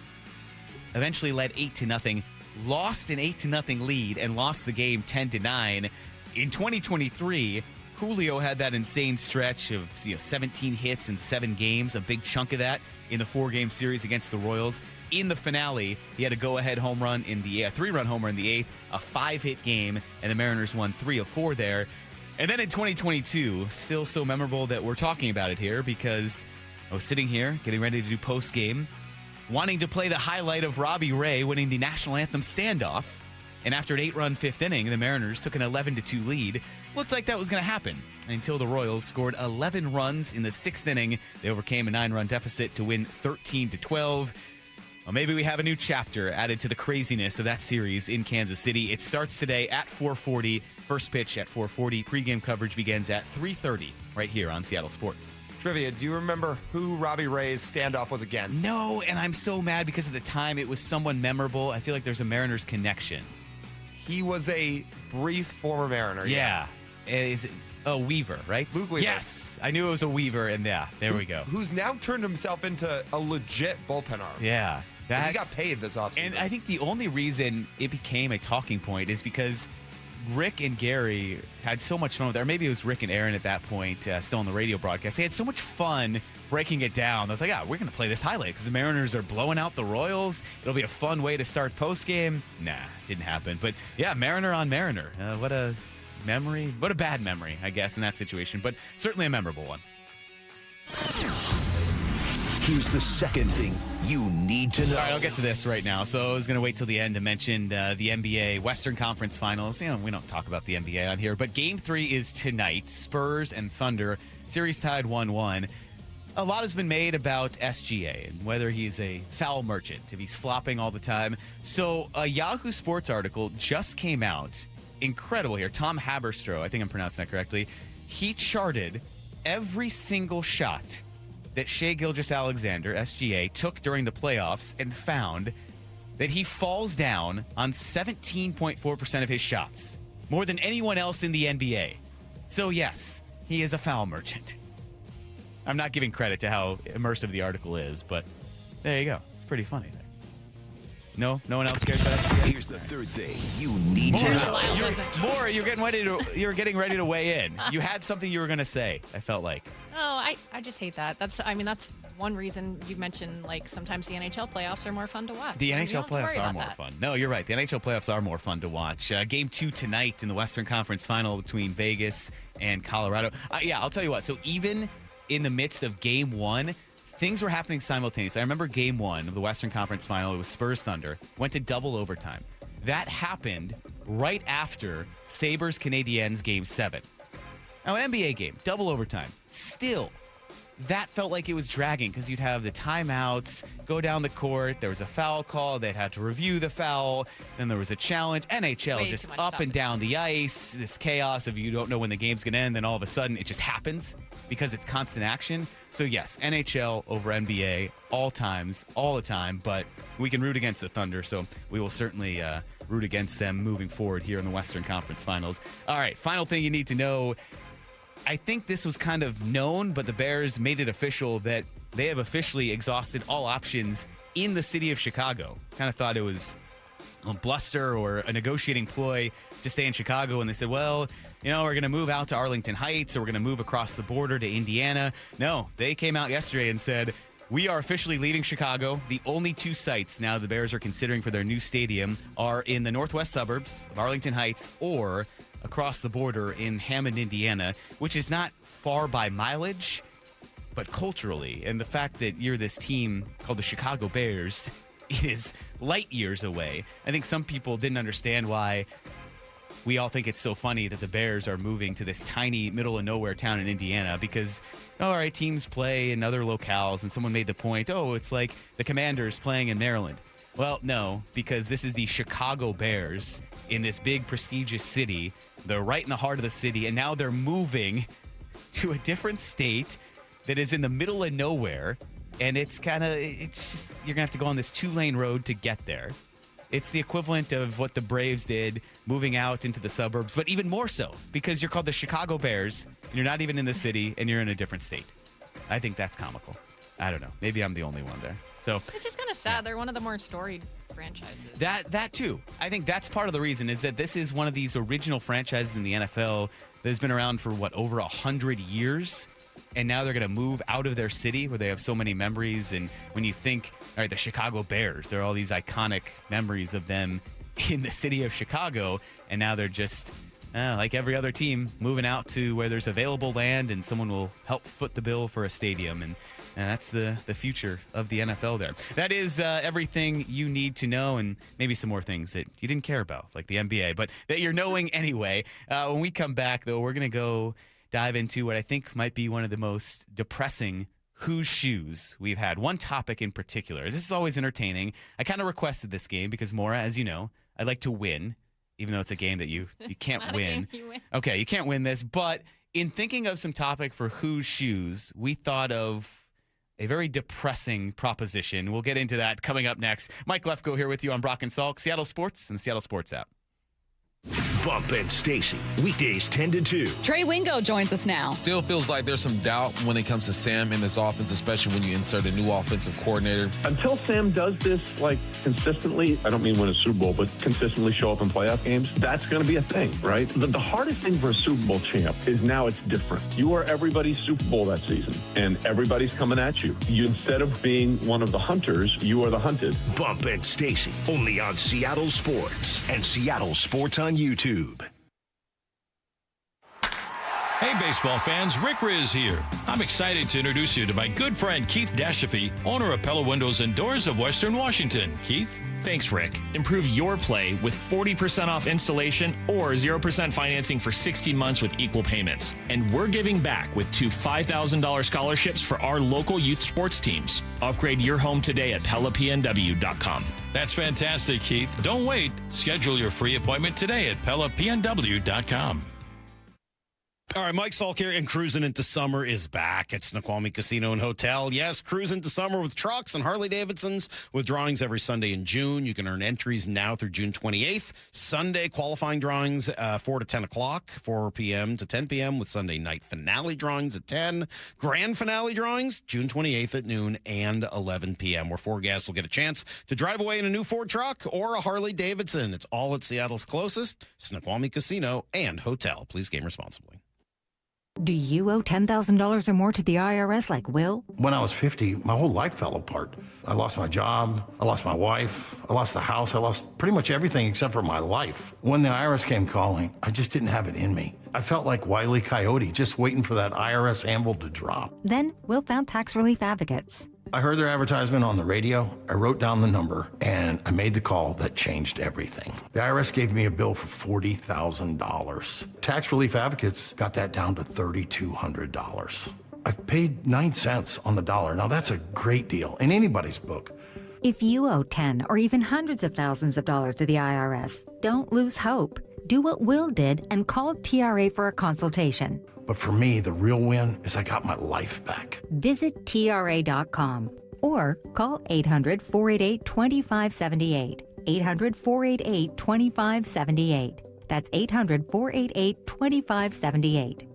Speaker 1: Eventually led 8-0, lost an 8-0 lead, and lost the game 10-9. In 2023, Julio had that insane stretch of 17 hits in 7 games, a big chunk of that in the 4-game series against the Royals. In the finale, he had a go-ahead home run in the 3-run homer in the 8th, a 5-hit game, and the Mariners won 3 of 4 there. And then in 2022, still so memorable that we're talking about it here, because I was sitting here getting ready to do post-game, wanting to play the highlight of Robbie Ray winning the national anthem standoff. And after an 8-run 5th inning, the Mariners took an 11-2 lead. Looked like that was going to happen until the Royals scored 11 runs in the 6th inning. They overcame a 9-run deficit to win 13-12. Well, maybe we have a new chapter added to the craziness of that series in Kansas City. It starts today at 4:40. First pitch at 4:40. Pre-game coverage begins at 3:30 right here on Seattle Sports.
Speaker 13: Trivia, do you remember who Robbie Ray's standoff was against?
Speaker 1: No, and I'm so mad because at the time it was someone memorable. I feel like there's a Mariners connection.
Speaker 13: He was a brief former Mariner.
Speaker 1: Yeah. Is it Weaver, right?
Speaker 13: Luke Weaver.
Speaker 1: Yes. I knew it was a Weaver, and yeah, there we go.
Speaker 13: Who's now turned himself into a legit bullpen arm.
Speaker 1: Yeah.
Speaker 13: He got paid this offseason.
Speaker 1: And I think the only reason it became a talking point is because Rick and Gary had so much fun with it. Or maybe it was Rick and Aaron at that point, still on the radio broadcast. They had so much fun breaking it down. I was like, we're going to play this highlight because the Mariners are blowing out the Royals. It'll be a fun way to start postgame. Nah, didn't happen. But yeah, Mariner on Mariner. What a memory. What a bad memory, I guess, in that situation. But certainly a memorable one.
Speaker 2: Here's the second thing you need to know.
Speaker 1: All right, I'll get to this right now. So I was going to wait till the end to mention the NBA Western Conference Finals. We don't talk about the NBA on here, but Game 3 is tonight. Spurs and Thunder, series tied 1-1. A lot has been made about SGA and whether he's a foul merchant, if he's flopping all the time. So a Yahoo Sports article just came out. Incredible here. Tom Haberstroh, I think I'm pronouncing that correctly. He charted every single shot that Shai Gilgeous-Alexander, SGA, took during the playoffs and found that he falls down on 17.4% of his shots, more than anyone else in the NBA. So, yes, he is a foul merchant. I'm not giving credit to how immersive the article is, but there you go. It's pretty funny. No one else cares about SBA?
Speaker 2: Here's the third thing you need to know.
Speaker 1: You're getting ready to weigh in. You had something you were going to say, I felt like.
Speaker 5: Oh, I just hate that. That's one reason you mentioned, like, sometimes the NHL playoffs are more fun to watch.
Speaker 1: The NHL playoffs are more fun. No, you're right. The NHL playoffs are more fun to watch. Game 2 tonight in the Western Conference Final between Vegas and Colorado. I'll tell you what. So even in the midst of Game 1, things were happening simultaneously. I remember Game 1 of the Western Conference Final. It was Spurs Thunder. Went to double overtime. That happened right after Sabres Canadiens Game 7. Now, an NBA game, double overtime. Still, that felt like it was dragging because you'd have the timeouts, go down the court. There was a foul call. They'd had to review the foul. Then there was a challenge. NHL just up and down the ice. This chaos of you don't know when the game's going to end. Then all of a sudden, it just happens because it's constant action. So, yes, NHL over NBA all times, all the time. But we can root against the Thunder, so we will certainly root against them moving forward here in the Western Conference Finals. All right, final thing you need to know. I think this was kind of known, but the Bears made it official that they have officially exhausted all options in the city of Chicago. Kind of thought it was a bluster or a negotiating ploy to stay in Chicago. And they said, well, we're going to move out to Arlington Heights or we're going to move across the border to Indiana. No, they came out yesterday and said, we are officially leaving Chicago. The only 2 sites now the Bears are considering for their new stadium are in the northwest suburbs of Arlington Heights or across the border in Hammond, Indiana, which is not far by mileage, but culturally. And the fact that you're this team called the Chicago Bears is light years away. I think some people didn't understand why we all think it's so funny that the Bears are moving to this tiny middle of nowhere town in Indiana because, all right, teams play in other locales, and someone made the point, it's like the Commanders playing in Maryland. Well, no, because this is the Chicago Bears in this big, prestigious city. They're right in the heart of the city, and now they're moving to a different state that is in the middle of nowhere, and it's just, you're going to have to go on this 2-lane road to get there. It's the equivalent of what the Braves did moving out into the suburbs, but even more so because you're called the Chicago Bears, and you're not even in the city, and you're in a different state. I think that's comical. I don't know. Maybe I'm the only one there. So
Speaker 5: it's just kind of sad. Yeah. They're one of the more storied franchises.
Speaker 1: That too. I think that's part of the reason is that this is one of these original franchises in the NFL that has been around for over 100 years. And now they're going to move out of their city where they have so many memories. And when you think, all right, the Chicago Bears, there are all these iconic memories of them in the city of Chicago. And now they're just like every other team moving out to where there's available land and someone will help foot the bill for a stadium. And that's the future of the NFL there. That is everything you need to know, and maybe some more things that you didn't care about, like the NBA, but that you're knowing anyway. When we come back, though, we're going to go dive into what I think might be one of the most depressing Whose Shoes we've had. One topic in particular. This is always entertaining. I kind of requested this game because, Maura, as you know, I like to win, even though it's a game that you can't win. Okay, you can't win this, but in thinking of some topic for Whose Shoes, we thought of a very depressing proposition. We'll get into that coming up next. Mike Lefko here with you on Brock and Salk, Seattle Sports, and the Seattle Sports app.
Speaker 2: Bump and Stacy, weekdays 10 to 2.
Speaker 6: Trey Wingo joins us now.
Speaker 12: Still feels like there's some doubt when it comes to Sam in this offense, especially when you insert a new offensive coordinator.
Speaker 18: Until Sam does this, consistently, I don't mean win a Super Bowl, but consistently show up in playoff games, that's going to be a thing, right? The hardest thing for a Super Bowl champ is now it's different. You are everybody's Super Bowl that season, and everybody's coming at you. Instead of being one of the hunters, you are the hunted.
Speaker 2: Bump and Stacy, only on Seattle Sports and Seattle Sports on YouTube.
Speaker 19: Hey, baseball fans, Rick Riz here. I'm excited to introduce you to my good friend Keith Dashafy, owner of Pella Windows and Doors of Western Washington. Keith?
Speaker 20: Thanks, Rick. Improve your play with 40% off installation or 0% financing for 60 months with equal payments. And we're giving back with 2 $5,000 scholarships for our local youth sports teams. Upgrade your home today at PellaPNW.com.
Speaker 19: That's fantastic, Keith. Don't wait. Schedule your free appointment today at PellaPNW.com.
Speaker 4: All right, Mike Salk here, and Cruising into Summer is back at Snoqualmie Casino and Hotel. Yes, Cruise into Summer with trucks and Harley-Davidsons with drawings every Sunday in June. You can earn entries now through June 28th. Sunday qualifying drawings 4 to 10 o'clock, 4 p.m. to 10 p.m. with Sunday night finale drawings at 10. Grand finale drawings June 28th at noon and 11 p.m. where 4 guests will get a chance to drive away in a new Ford truck or a Harley-Davidson. It's all at Seattle's closest, Snoqualmie Casino and Hotel. Please game responsibly.
Speaker 6: Do you owe $10,000 or more to the IRS like Will?
Speaker 8: When I was 50, my whole life fell apart. I lost my job, I lost my wife, I lost the house, I lost pretty much everything except for my life. When the IRS came calling, I just didn't have it in me. I felt like Wile E. Coyote, just waiting for that IRS anvil to drop.
Speaker 6: Then Will found tax relief advocates.
Speaker 8: I heard their advertisement on the radio, I wrote down the number, and I made the call that changed everything. The IRS gave me a bill for $40,000. Tax Relief Advocates got that down to $3,200. I've paid 9 cents on the dollar. Now that's a great deal in anybody's book.
Speaker 6: If you owe 10 or even hundreds of thousands of dollars to the IRS, don't lose hope. Do what Will did and call TRA for a consultation.
Speaker 8: But for me, the real win is I got my life back.
Speaker 6: Visit TRA.com or call 800-488-2578. 800-488-2578. That's 800-488-2578.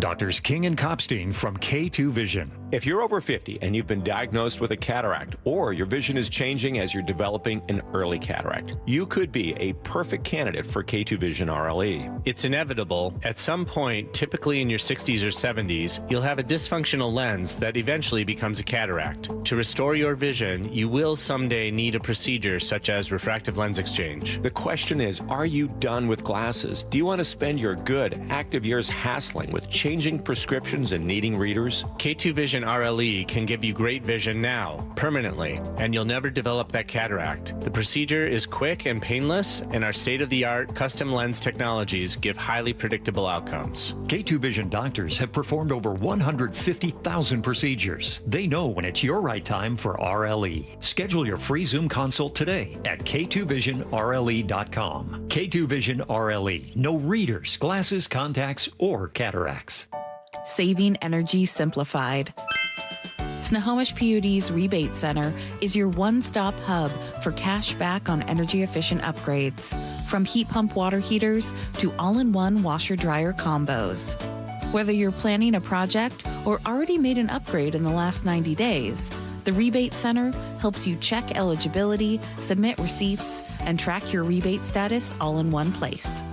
Speaker 9: Doctors King and Kopstein from K2 Vision.
Speaker 14: If you're over 50 and you've been diagnosed with a cataract, or your vision is changing as you're developing an early cataract, you could be a perfect candidate for K2 Vision RLE.
Speaker 15: It's inevitable. At some point, typically in your 60s or 70s, you'll have a dysfunctional lens that eventually becomes a cataract. To restore your vision, you will someday need a procedure such as refractive lens exchange.
Speaker 14: The question is, are you done with glasses? Do you want to spend your good, active years hassling with changing prescriptions and needing readers?
Speaker 15: K2 Vision RLE can give you great vision now, permanently, and you'll never develop that cataract. The procedure is quick and painless, and our state-of-the-art custom lens technologies give highly predictable outcomes.
Speaker 9: K2 Vision doctors have performed over 150,000 procedures. They know when it's your right time for RLE. Schedule your free Zoom consult today at k2visionrle.com. K2 Vision RLE. No readers, glasses, contacts, or cataracts.
Speaker 21: Saving energy simplified. Snohomish PUD's Rebate Center is your one-stop hub for cash back on energy-efficient upgrades, from heat pump water heaters to all-in-one washer-dryer combos. Whether you're planning a project or already made an upgrade in the last 90 days, the Rebate Center helps you check eligibility, submit receipts, and track your rebate status all in one place.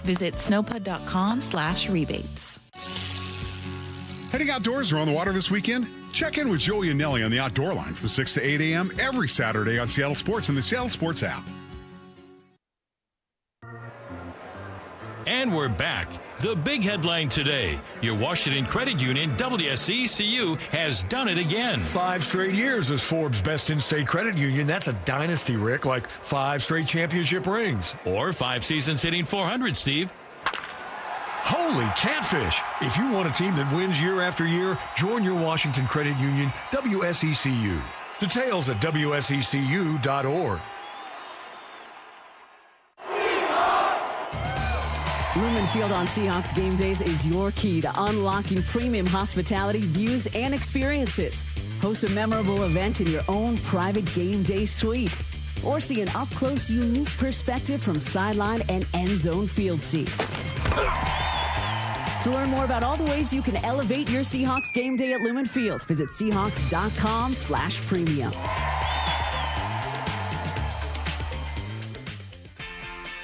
Speaker 21: Visit snowpud.com/rebates.
Speaker 22: Heading outdoors or on the water this weekend? Check in with Joey and Nelly on the Outdoor Line from 6 to 8 a.m. every Saturday on Seattle Sports and the Seattle Sports app.
Speaker 19: And we're back. The big headline today. Your Washington Credit Union, WSECU, has done it again.
Speaker 23: 5 straight years as Forbes' best in-state credit union. That's a dynasty, Rick, like 5 straight championship rings.
Speaker 19: Or 5 seasons hitting 400, Steve.
Speaker 23: Holy catfish! If you want a team that wins year after year, join your Washington Credit Union, WSECU. Details at WSECU.org.
Speaker 24: Lumen Field on Seahawks game days is your key to unlocking premium hospitality, views, and experiences. Host a memorable event in your own private game day suite. Or see an up-close, unique perspective from sideline and end zone field seats. To learn more about all the ways you can elevate your Seahawks game day at Lumen Field, visit Seahawks.com/premium.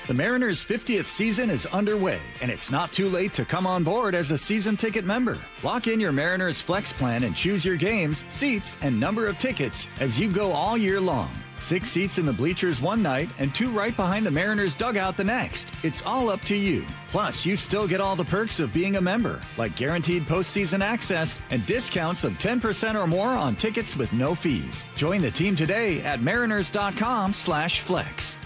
Speaker 25: The Mariners' 50th season is underway, and it's not too late to come on board as a season ticket member. Lock in your Mariners Flex plan and choose your games, seats, and number of tickets as you go all year long. 6 seats in the bleachers one night and 2 right behind the Mariners dugout the next. It's all up to you. Plus, you still get all the perks of being a member, like guaranteed postseason access and discounts of 10% or more on tickets with no fees. Join the team today at mariners.com/flex.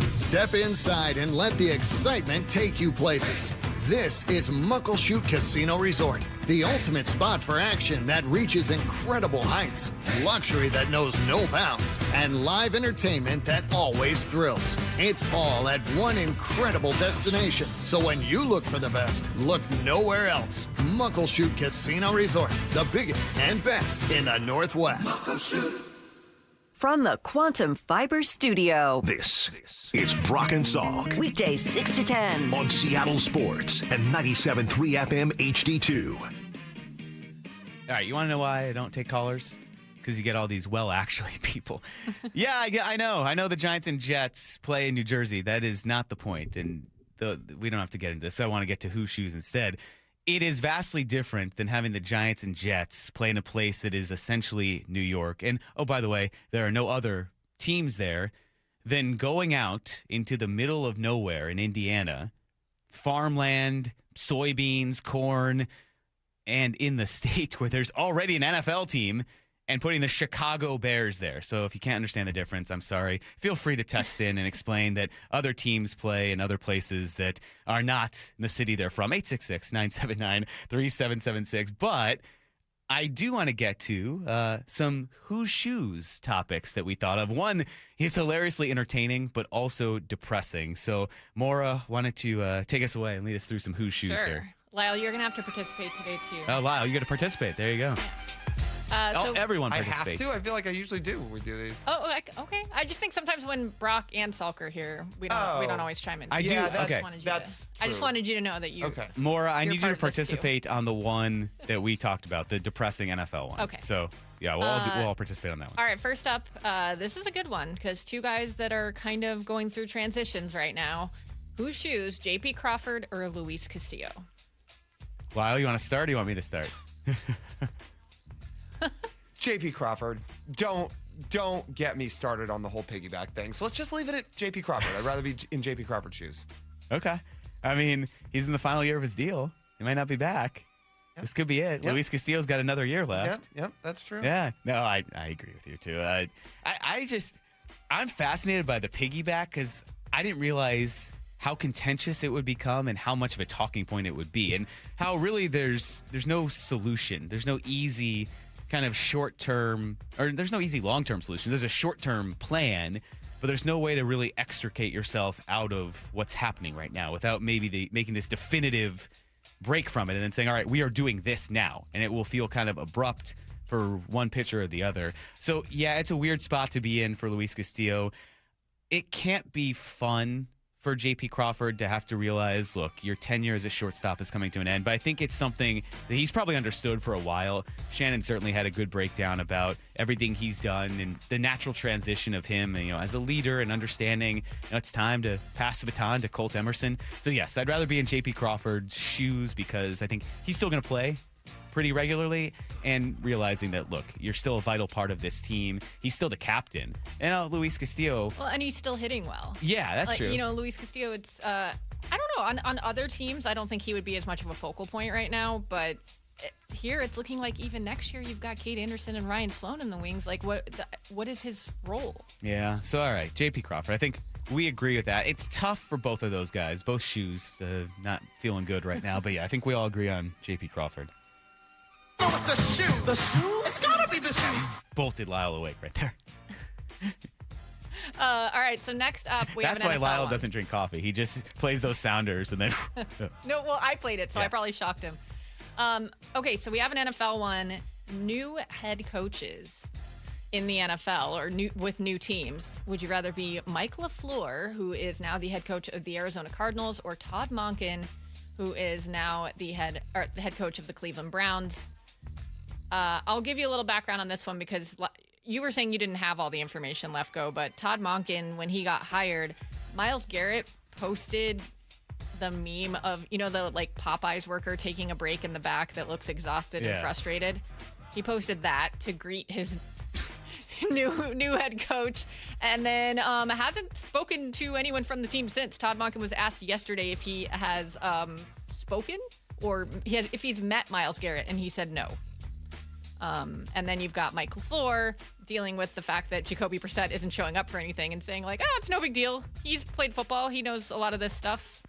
Speaker 31: Step inside and let the excitement take you places. This is Muckleshoot Casino Resort,
Speaker 3: The ultimate spot for action that reaches incredible heights, luxury that knows no bounds, and live entertainment that always thrills. It's all at one incredible destination. So when you look for the best, look nowhere else. Muckleshoot Casino Resort, the biggest and best in the Northwest.
Speaker 11: From the Quantum Fiber Studio.
Speaker 2: This is Brock and Salk.
Speaker 11: Weekdays 6 to 10.
Speaker 2: On Seattle Sports and 97.3 FM HD2.
Speaker 1: All right, you want to know why I don't take callers? Because you get all these actually people. Yeah, I know. I know the Giants and Jets play in New Jersey. That is not the point. And we don't have to get into this. I want to get to who shoes instead. It is vastly different than having the Giants and Jets play in a place that is essentially New York. And, oh, by the way, there are no other teams there than going out into the middle of nowhere in Indiana, farmland, soybeans, corn, and in the state where there's already an NFL team and putting the Chicago Bears there. So if you can't understand the difference, I'm sorry. Feel free to text in and explain that other teams play in other places that are not in the city they're from. 866-979-3776. But I do want to get to some whose shoes topics that we thought of. One is hilariously entertaining, but also depressing. So Maura wanted to take us away and lead us through some whose shoes here.
Speaker 5: Lyle, you're going to have to participate today, too.
Speaker 1: Oh, Lyle, you got to participate. There you go. Everyone participates.
Speaker 13: I have to? I feel like I usually do when we do these.
Speaker 5: Oh, okay. I just think sometimes when Brock and Salk are here, we don't always chime in.
Speaker 1: I do. Okay.
Speaker 5: I just wanted you to know that you.
Speaker 13: Okay.
Speaker 1: Maura, I need you to participate on the one that we talked about, the depressing NFL one.
Speaker 5: Okay.
Speaker 1: So, yeah, we'll all participate on that one.
Speaker 5: All right, first up, this is a good one because two guys that are kind of going through transitions right now. Whose shoes, J.P. Crawford or Luis Castillo?
Speaker 1: Lyle, you want to start or do you want me to start?
Speaker 13: JP Crawford. Don't get me started on the whole piggyback thing. So let's just leave it at JP Crawford. I'd rather be in JP Crawford's shoes.
Speaker 1: Okay. I mean, he's in the final year of his deal. He might not be back. Yep. This could be it. Yep. Luis Castillo's got another year left.
Speaker 13: Yep, that's true.
Speaker 1: Yeah. No, I agree with you too. I'm fascinated by the piggyback because I didn't realize how contentious it would become and how much of a talking point it would be, and how really there's no solution. There's no easy kind of short-term, or there's no easy long-term solution. There's a short-term plan, but there's no way to really extricate yourself out of what's happening right now without maybe making this definitive break from it and then saying, all right, we are doing this now, and it will feel kind of abrupt for one pitcher or the other. So, yeah, it's a weird spot to be in for Luis Castillo. It can't be fun for J.P. Crawford to have to realize, look, your tenure as a shortstop is coming to an end. But I think it's something that he's probably understood for a while. Shannon certainly had a good breakdown about everything he's done and the natural transition of him, as a leader and understanding it's time to pass the baton to Colt Emerson. So, yes, I'd rather be in J.P. Crawford's shoes because I think he's still going to play pretty regularly, and realizing that, look, you're still a vital part of this team. He's still the captain. And Luis Castillo.
Speaker 5: Well, and he's still hitting well.
Speaker 1: Yeah, that's true.
Speaker 5: Luis Castillo, it's, I don't know. On other teams, I don't think he would be as much of a focal point right now, but here it's looking like even next year you've got Kate Anderson and Ryan Sloan in the wings. Like, what is his role?
Speaker 1: Yeah, so all right, J.P. Crawford, I think we agree with that. It's tough for both of those guys. Both shoes not feeling good right now, but yeah, I think we all agree on J.P. Crawford.
Speaker 7: It's the shoe. The shoe? It's gotta be the shoe.
Speaker 1: Bolted Lyle awake right there.
Speaker 5: All right, so next up we have an NFL
Speaker 1: That's why Lyle
Speaker 5: one.
Speaker 1: doesn't drink coffee. He just plays those sounders and then...
Speaker 5: No, well, I played it, so I probably shocked him. Okay, so we have an NFL one. New head coaches in the NFL or with new teams. Would you rather be Mike LaFleur, who is now the head coach of the Arizona Cardinals, or Todd Monken, who is now the head coach of the Cleveland Browns? I'll give you a little background on this one because you were saying you didn't have all the information, Lefko, but Todd Monken, when he got hired, Myles Garrett posted the meme of, the Popeyes worker taking a break in the back that looks exhausted and frustrated. He posted that to greet his new head coach, and then hasn't spoken to anyone from the team since. Todd Monken was asked yesterday if he has spoken or if he's met Myles Garrett, and he said no. And then you've got Mike LaFleur dealing with the fact that Jacoby Brissett isn't showing up for anything and saying it's no big deal. He's played football. He knows a lot of this stuff.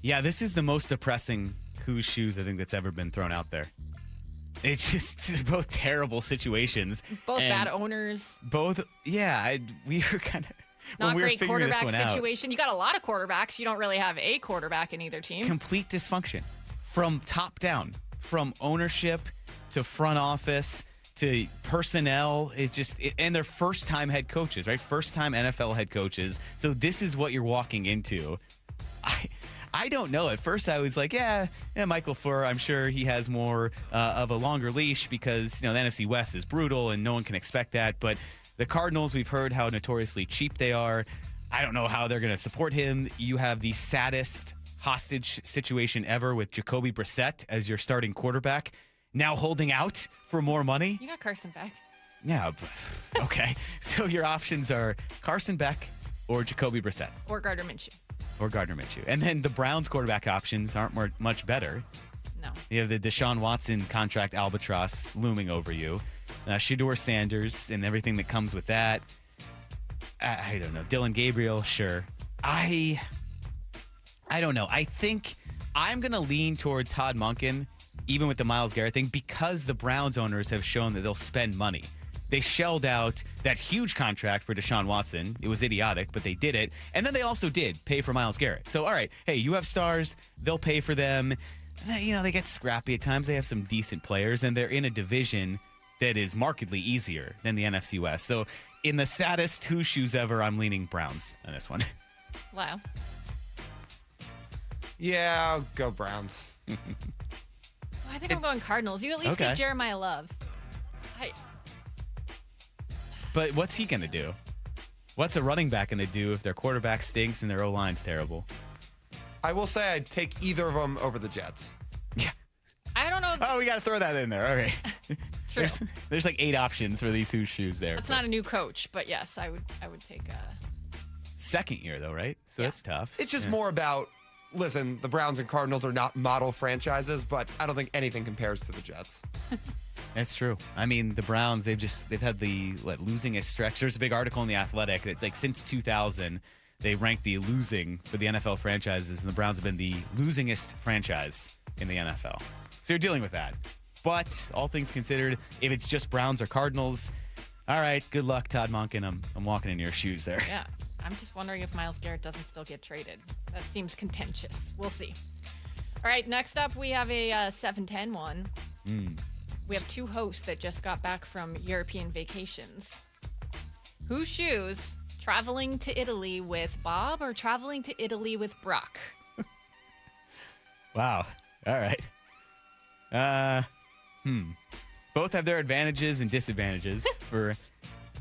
Speaker 1: Yeah, this is the most depressing whose shoes I think that's ever been thrown out there. It's just both terrible situations.
Speaker 5: Both bad owners.
Speaker 1: Both, yeah. We were kind of
Speaker 5: not
Speaker 1: when we were
Speaker 5: great
Speaker 1: figuring this
Speaker 5: quarterback
Speaker 1: one
Speaker 5: situation. You got a lot of quarterbacks. You don't really have a quarterback in either team.
Speaker 1: Complete dysfunction from top down, from ownership to front office to personnel. It's just, and they're first-time head coaches, right? First-time NFL head coaches. So this is what you're walking into. I don't know. At first, I was like, yeah, Michael Fleur, I'm sure he has more of a longer leash because, the NFC West is brutal and no one can expect that. But the Cardinals, we've heard how notoriously cheap they are. I don't know how they're going to support him. You have the saddest hostage situation ever with Jacoby Brissett as your starting quarterback, now holding out for more money.
Speaker 5: You got Carson Beck.
Speaker 1: Yeah, okay. So your options are Carson Beck or Jacoby Brissett.
Speaker 5: Or Gardner Minshew.
Speaker 1: And then the Browns quarterback options aren't much better.
Speaker 5: No.
Speaker 1: You have the Deshaun Watson contract albatross looming over you. Shedeur Sanders and everything that comes with that. I don't know. Dylan Gabriel, sure. I don't know. I think I'm going to lean toward Todd Monken, even with the Myles Garrett thing, because the Browns owners have shown that they'll spend money. They shelled out that huge contract for Deshaun Watson. It was idiotic, but they did it. And then they also did pay for Myles Garrett. So, all right, hey, you have stars. They'll pay for them. They get scrappy at times. They have some decent players, and they're in a division that is markedly easier than the NFC West. So, in the saddest who shoes ever, I'm leaning Browns on this one.
Speaker 5: Wow.
Speaker 13: Yeah, I'll go Browns.
Speaker 5: I think I'm going Cardinals. You at least get Jeremiah Love.
Speaker 1: But what's he going to do? What's a running back going to do if their quarterback stinks and their O-line's terrible?
Speaker 13: I will say I'd take either of them over the Jets.
Speaker 1: Yeah.
Speaker 5: I don't know.
Speaker 1: Oh, we got to throw that in there. All right.
Speaker 5: True.
Speaker 1: There's like 8 options for these whose shoes there.
Speaker 5: That's not a new coach, but yes, I would take
Speaker 1: second year though, right? So that's tough.
Speaker 13: It's just more about, listen, the Browns and Cardinals are not model franchises, but I don't think anything compares to the Jets.
Speaker 1: That's true. I mean, the Browns, they've had the losingest stretch. There's a big article in The Athletic. It's like since 2000, they ranked the losing for the NFL franchises, and the Browns have been the losingest franchise in the NFL. So you're dealing with that. But all things considered, if it's just Browns or Cardinals, all right, good luck, Todd Monken. I'm walking in your shoes there.
Speaker 5: Yeah. I'm just wondering if Myles Garrett doesn't still get traded. That seems contentious. We'll see. All right, next up, we have a 7-10 one. We have 2 hosts that just got back from European vacations. Whose shoes? Traveling to Italy with Bob or traveling to Italy with Brock?
Speaker 1: Wow. All right. Both have their advantages and disadvantages for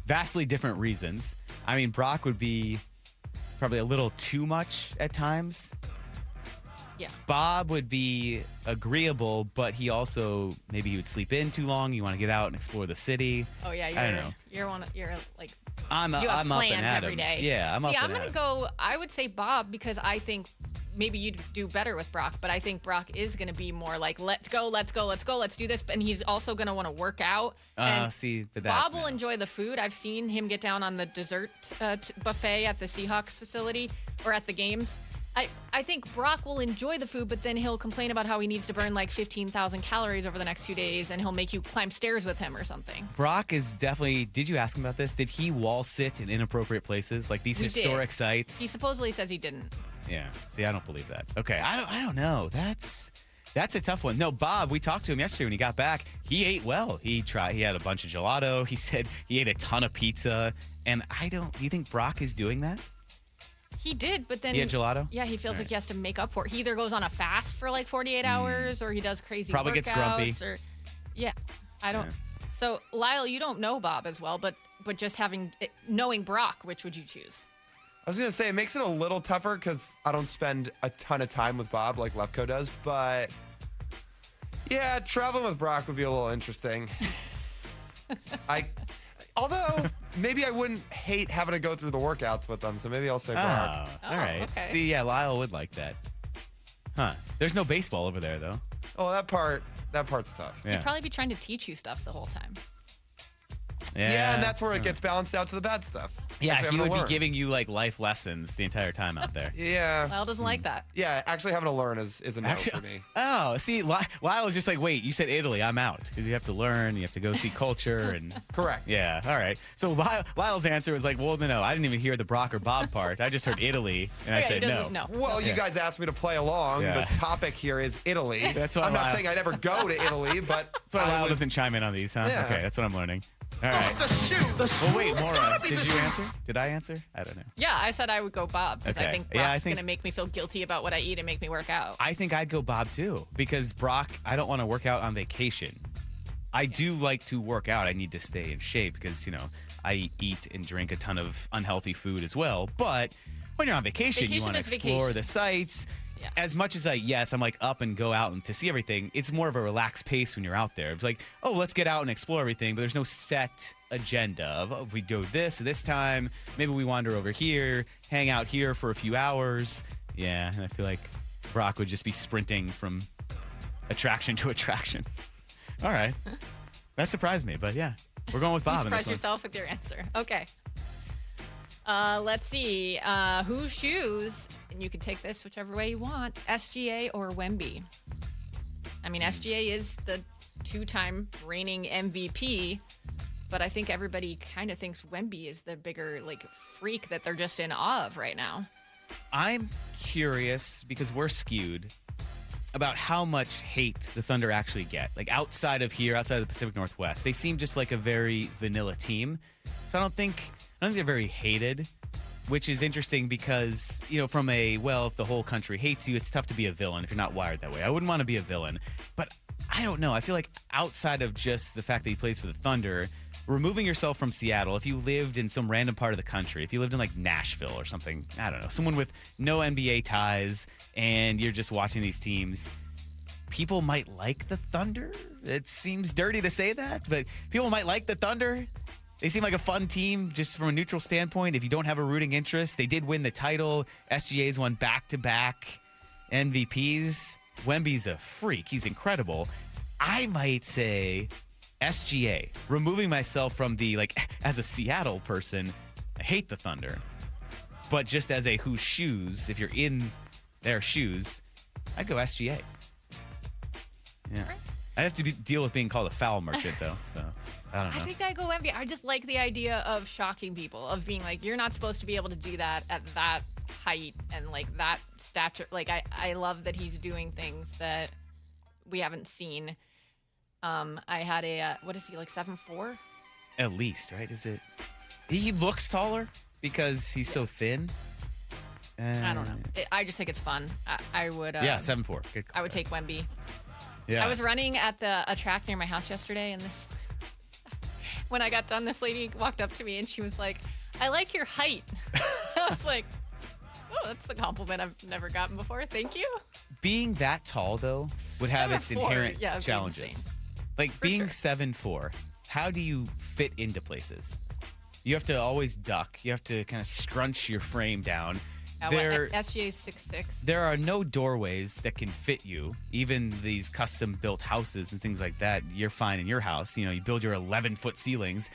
Speaker 1: vastly different reasons. I mean, Brock would be probably a little too much at times.
Speaker 5: Yeah.
Speaker 1: Bob would be agreeable, but he also maybe he would sleep in too long. You want to get out and explore the city.
Speaker 5: Oh yeah,
Speaker 1: I don't know.
Speaker 5: You're like
Speaker 1: I'm
Speaker 5: you have
Speaker 1: up
Speaker 5: plans
Speaker 1: and at
Speaker 5: every
Speaker 1: him.
Speaker 5: day.
Speaker 1: Yeah, I'm
Speaker 5: gonna go. I would say Bob because I think maybe you'd do better with Brock, but I think Brock is gonna be more like let's go, let's do this, and he's also gonna want to work out. And
Speaker 1: but
Speaker 5: Bob will enjoy the food. I've seen him get down on the dessert buffet at the Seahawks facility or at the games. I think Brock will enjoy the food, but then he'll complain about how he needs to burn like 15,000 calories over the next few days, and he'll make you climb stairs with him or something.
Speaker 1: Brock is definitely. Did you ask him about this? Did he wall sit in inappropriate places, like these historic sites?
Speaker 5: He supposedly says he didn't.
Speaker 1: Yeah. See, I don't believe that. Okay, I don't know. That's a tough one. No, Bob. We talked to him yesterday when he got back. He ate well. He had a bunch of gelato. He said he ate a ton of pizza. And do you think Brock is doing that?
Speaker 5: He did, but then...
Speaker 1: He had gelato?
Speaker 5: Yeah, he feels like he has to make up for it. He either goes on a fast for like 48 hours or he does crazy
Speaker 1: Probably
Speaker 5: workouts.
Speaker 1: Gets grumpy.
Speaker 5: Yeah, I don't... Yeah. So, Lyle, you don't know Bob as well, but just knowing Brock, which would you choose?
Speaker 13: I was going to say, it makes it a little tougher because I don't spend a ton of time with Bob like Lefko does, but yeah, traveling with Brock would be a little interesting. Although, maybe I wouldn't hate having to go through the workouts with them, so maybe I'll say Brock.
Speaker 1: All right.
Speaker 5: Okay.
Speaker 1: See, yeah, Lyle would like that. Huh. There's no baseball over there, though.
Speaker 13: Oh, that part's tough.
Speaker 1: Yeah.
Speaker 5: He'd probably be trying to teach you stuff the whole time.
Speaker 13: Yeah, and that's where it gets balanced out to the bad stuff.
Speaker 1: Yeah,
Speaker 13: Actually
Speaker 1: he
Speaker 13: having
Speaker 1: would
Speaker 13: to
Speaker 1: be
Speaker 13: learn.
Speaker 1: giving you like life lessons the entire time out there.
Speaker 13: Yeah.
Speaker 5: Lyle doesn't like that.
Speaker 13: Yeah, actually having to learn is a no for me.
Speaker 1: Oh, see, Lyle was just like, wait, you said Italy, I'm out. Because you have to learn, you have to go see culture. And
Speaker 13: Correct.
Speaker 1: Yeah, all right. So Lyle's answer was like, well, no, I didn't even hear the Brock or Bob part. I just heard Italy, and I
Speaker 5: Okay,
Speaker 1: said
Speaker 5: he
Speaker 1: no.
Speaker 5: doesn't know.
Speaker 13: Well, you guys asked me to play along.
Speaker 1: Yeah.
Speaker 13: The topic here is Italy.
Speaker 1: That's why
Speaker 13: I'm not
Speaker 1: Lyle-
Speaker 13: saying I'd ever go to Italy, but
Speaker 1: That's why Lyle doesn't chime in on these, huh?
Speaker 13: Yeah.
Speaker 1: Okay, that's what I'm learning. All right.
Speaker 7: It's the shoe. The shoe.
Speaker 1: Well, wait,
Speaker 7: It's
Speaker 1: Maura,
Speaker 7: gotta be
Speaker 1: did
Speaker 7: the
Speaker 1: you
Speaker 7: shoe.
Speaker 1: answer? Did I answer? I don't know.
Speaker 5: Yeah, I said I would go Bob because I
Speaker 1: Okay.
Speaker 5: think
Speaker 1: Yeah,
Speaker 5: Brock's
Speaker 1: I think-
Speaker 5: going to make me feel guilty about what I eat and make me work out.
Speaker 1: I think I'd go Bob too because Brock, I don't want to work out on vacation. I do like to work out. I need to stay in shape because, I eat and drink a ton of unhealthy food as well. But when you're on vacation you
Speaker 5: Vacation
Speaker 1: want to
Speaker 5: is
Speaker 1: explore
Speaker 5: vacation.
Speaker 1: the sights.
Speaker 5: Yeah.
Speaker 1: As much as I'm like up and go out and to see everything, it's more of a relaxed pace when you're out there. It's like, oh, let's get out and explore everything, but there's no set agenda of, oh, if we do this time, maybe we wander over here, hang out here for a few hours. Yeah, and I feel like Brock would just be sprinting from attraction to attraction. All right. That surprised me, but yeah, we're going with Bob.
Speaker 5: You
Speaker 1: in this
Speaker 5: surprised
Speaker 1: one.
Speaker 5: yourself with your answer. Okay. Let's see. Whose shoes? And you can take this whichever way you want. SGA or Wemby? I mean, SGA is the 2-time reigning MVP, but I think everybody kind of thinks Wemby is the bigger freak that they're just in awe of right now.
Speaker 1: I'm curious because we're skewed about how much hate the Thunder actually get. Like outside of the Pacific Northwest, they seem just like a very vanilla team. So I don't think they're very hated, which is interesting because, from if the whole country hates you, it's tough to be a villain if you're not wired that way. I wouldn't want to be a villain, but I don't know. I feel like outside of just the fact that he plays for the Thunder, removing yourself from Seattle, if you lived in some random part of the country, if you lived in like Nashville or something, I don't know, someone with no NBA ties and you're just watching these teams, people might like the Thunder. It seems dirty to say that, but people might like the Thunder. They seem like a fun team just from a neutral standpoint. If you don't have a rooting interest, they did win the title. SGA's won back-to-back MVPs. Wemby's a freak. He's incredible. I might say SGA, removing myself from as a Seattle person, I hate the Thunder. But just as a whose shoes, if you're in their shoes, I'd go SGA. Yeah. I'd have to deal with being called a foul merchant, though, so I don't know.
Speaker 5: I think I go Wemby. I just like the idea of shocking people, of being like, you're not supposed to be able to do that at that height and that stature. I love that he's doing things that we haven't seen. I had what is he, 7'4"?
Speaker 1: At least, right? Is it? He looks taller because he's so thin.
Speaker 5: I don't know. I just think it's fun. I would.
Speaker 1: 7'4". Good call.
Speaker 5: I would take Wemby.
Speaker 1: Yeah.
Speaker 5: I was running at a track near my house yesterday, and when I got done, this lady walked up to me and she was like, "I like your height." I was like, "Oh, that's a compliment I've never gotten before. Thank you."
Speaker 1: Being that tall, though, would have its
Speaker 5: 7'4",
Speaker 1: inherent
Speaker 5: yeah, it'd be
Speaker 1: challenges.
Speaker 5: insane.
Speaker 1: Being 7'4", how do you fit into places? You have to always duck. You have to kind of scrunch your frame down.
Speaker 5: SGA's 6'6".
Speaker 1: There are no doorways that can fit you. Even these custom-built houses and things like that, you're fine in your house. You build your 11-foot ceilings,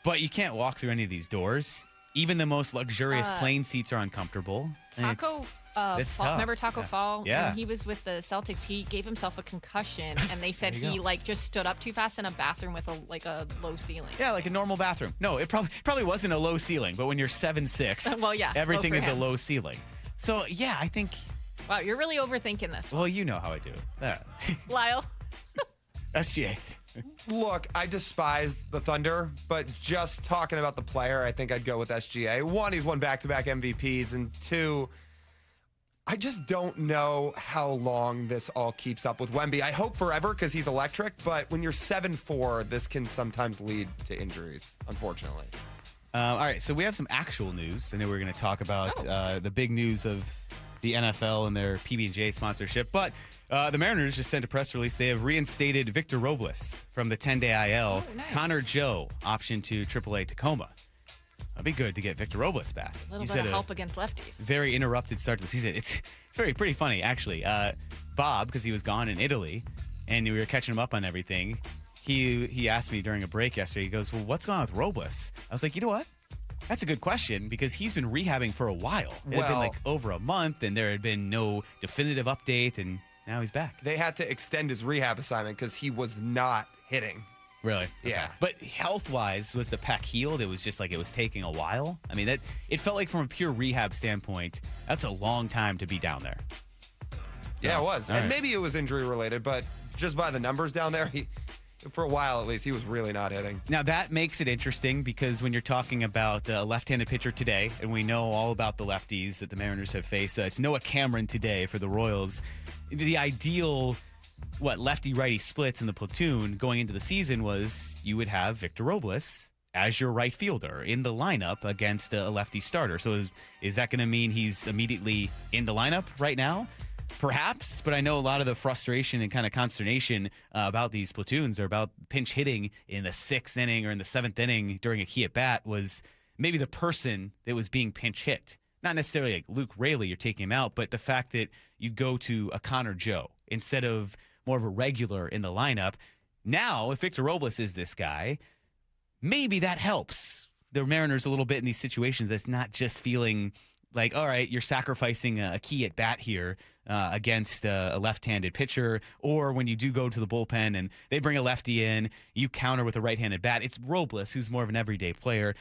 Speaker 1: but you can't walk through any of these doors. Even the most luxurious plane seats are uncomfortable. It's tough.
Speaker 5: Remember Taco Fall?
Speaker 1: Yeah.
Speaker 5: When he was with the Celtics, he gave himself a concussion, and they said
Speaker 1: There you
Speaker 5: he just stood up too fast in a bathroom with a low ceiling.
Speaker 1: Yeah, like a normal bathroom. No, it probably wasn't a low ceiling, but when you're 7'6",
Speaker 5: Well, yeah,
Speaker 1: everything
Speaker 5: low
Speaker 1: is
Speaker 5: for
Speaker 1: a
Speaker 5: him.
Speaker 1: low ceiling. So yeah, I think.
Speaker 5: Wow, you're really overthinking this.
Speaker 1: Well, you know how I do it. Yeah.
Speaker 5: Lyle.
Speaker 1: SGA.
Speaker 13: Look, I despise the Thunder, but just talking about the player, I think I'd go with SGA. One, he's won back-to-back MVPs, and two, I just don't know how long this all keeps up with Wemby. I hope forever because he's electric, but when you're 7'4", this can sometimes lead to injuries, unfortunately.
Speaker 1: All right, so we have some actual news. I know we're going to talk about the big news of the NFL and their PB&J sponsorship, but the Mariners just sent a press release. They have reinstated Victor Robles from the 10-day IL.
Speaker 5: Oh, nice.
Speaker 1: Connor Joe optioned to AAA Tacoma. That'd be good to get Victor Robles back.
Speaker 5: A little bit of help against lefties.
Speaker 1: Very interrupted start to the season. It's pretty funny, actually. Bob, because he was gone in Italy, and we were catching him up on everything, he asked me during a break yesterday, he goes, well, what's going on with Robles? I was like, you know what? That's a good question because he's been rehabbing for a while. It had been like over a month, and there had been no definitive update, and now he's back.
Speaker 13: They had to extend his rehab assignment because he was not hitting.
Speaker 1: Really?
Speaker 13: Yeah.
Speaker 1: Okay. But health-wise, was the pec healed? It was just like it was taking a while? I mean, it felt like from a pure rehab standpoint, that's a long time to be down there.
Speaker 13: Yeah, it was. And maybe it was injury-related, but just by the numbers down there, for a while at least, he was really not hitting.
Speaker 1: Now, that makes it interesting because when you're talking about a left-handed pitcher today, and we know all about the lefties that the Mariners have faced, it's Noah Cameron today for the Royals. The ideal, lefty-righty splits in the platoon going into the season was you would have Victor Robles as your right fielder in the lineup against a lefty starter. So is that going to mean he's immediately in the lineup right now? Perhaps, but I know a lot of the frustration and kind of consternation about these platoons or about pinch hitting in the 6th inning or in the 7th inning during a key at bat was maybe the person that was being pinch hit. Not necessarily like Luke Raley, you're taking him out, but the fact that you go to a Connor Joe instead of more of a regular in the lineup. Now, if Victor Robles is this guy, maybe that helps the Mariners a little bit in these situations. That's not just feeling like, all right, you're sacrificing a key at bat here against a left-handed pitcher, or when you do go to the bullpen and they bring a lefty in, you counter with a right-handed bat. It's Robles, who's more of an everyday player.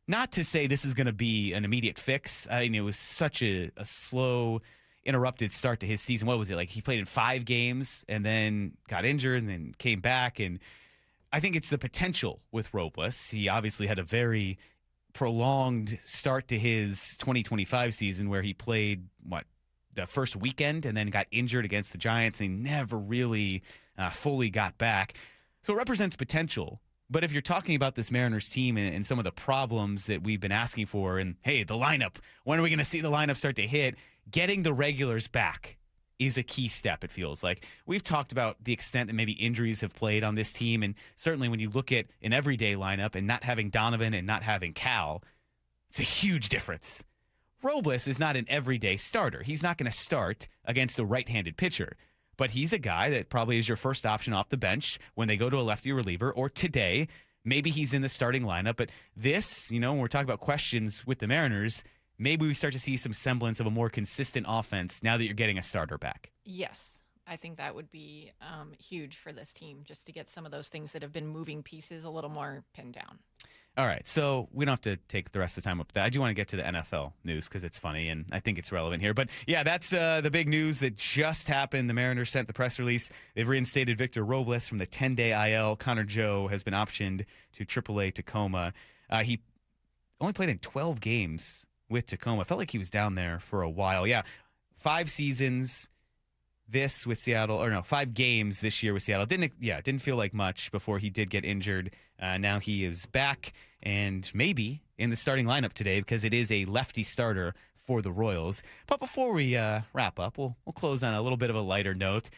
Speaker 1: Not to say this is going to be an immediate fix. I mean, it was such a slow, interrupted start to his season. What was it? Like he played in 5 games and then got injured and then came back. And I think it's the potential with Robles. He obviously had a very prolonged start to his 2025 season where he played, the first weekend and then got injured against the Giants, and he never really fully got back. So it represents potential. But if you're talking about this Mariners team and some of the problems that we've been asking for, and hey, the lineup, when are we going to see the lineup start to hit? Getting the regulars back is a key step, it feels like. We've talked about the extent that maybe injuries have played on this team, and certainly when you look at an everyday lineup and not having Donovan and not having Cal, it's a huge difference. Robles is not an everyday starter. He's not going to start against a right-handed pitcher, but he's a guy that probably is your first option off the bench when they go to a lefty reliever, or today, maybe he's in the starting lineup. But this, when we're talking about questions with the Mariners, maybe we start to see some semblance of a more consistent offense now that you're getting a starter back.
Speaker 5: Yes, I think that would be huge for this team, just to get some of those things that have been moving pieces a little more pinned down.
Speaker 1: All right, so we don't have to take the rest of the time up with that. I do want to get to the NFL news because it's funny, and I think it's relevant here. But, yeah, that's the big news that just happened. The Mariners sent the press release. They've reinstated Victor Robles from the 10-day IL. Connor Joe has been optioned to AAA Tacoma. He only played in 12 games with Tacoma. Felt like he was down there for a while. Yeah, 5 seasons this with Seattle, or no, 5 games this year with Seattle. Didn't feel like much before he did get injured. Now he is back and maybe in the starting lineup today because it is a lefty starter for the Royals. But before we wrap up, we'll close on a little bit of a lighter note.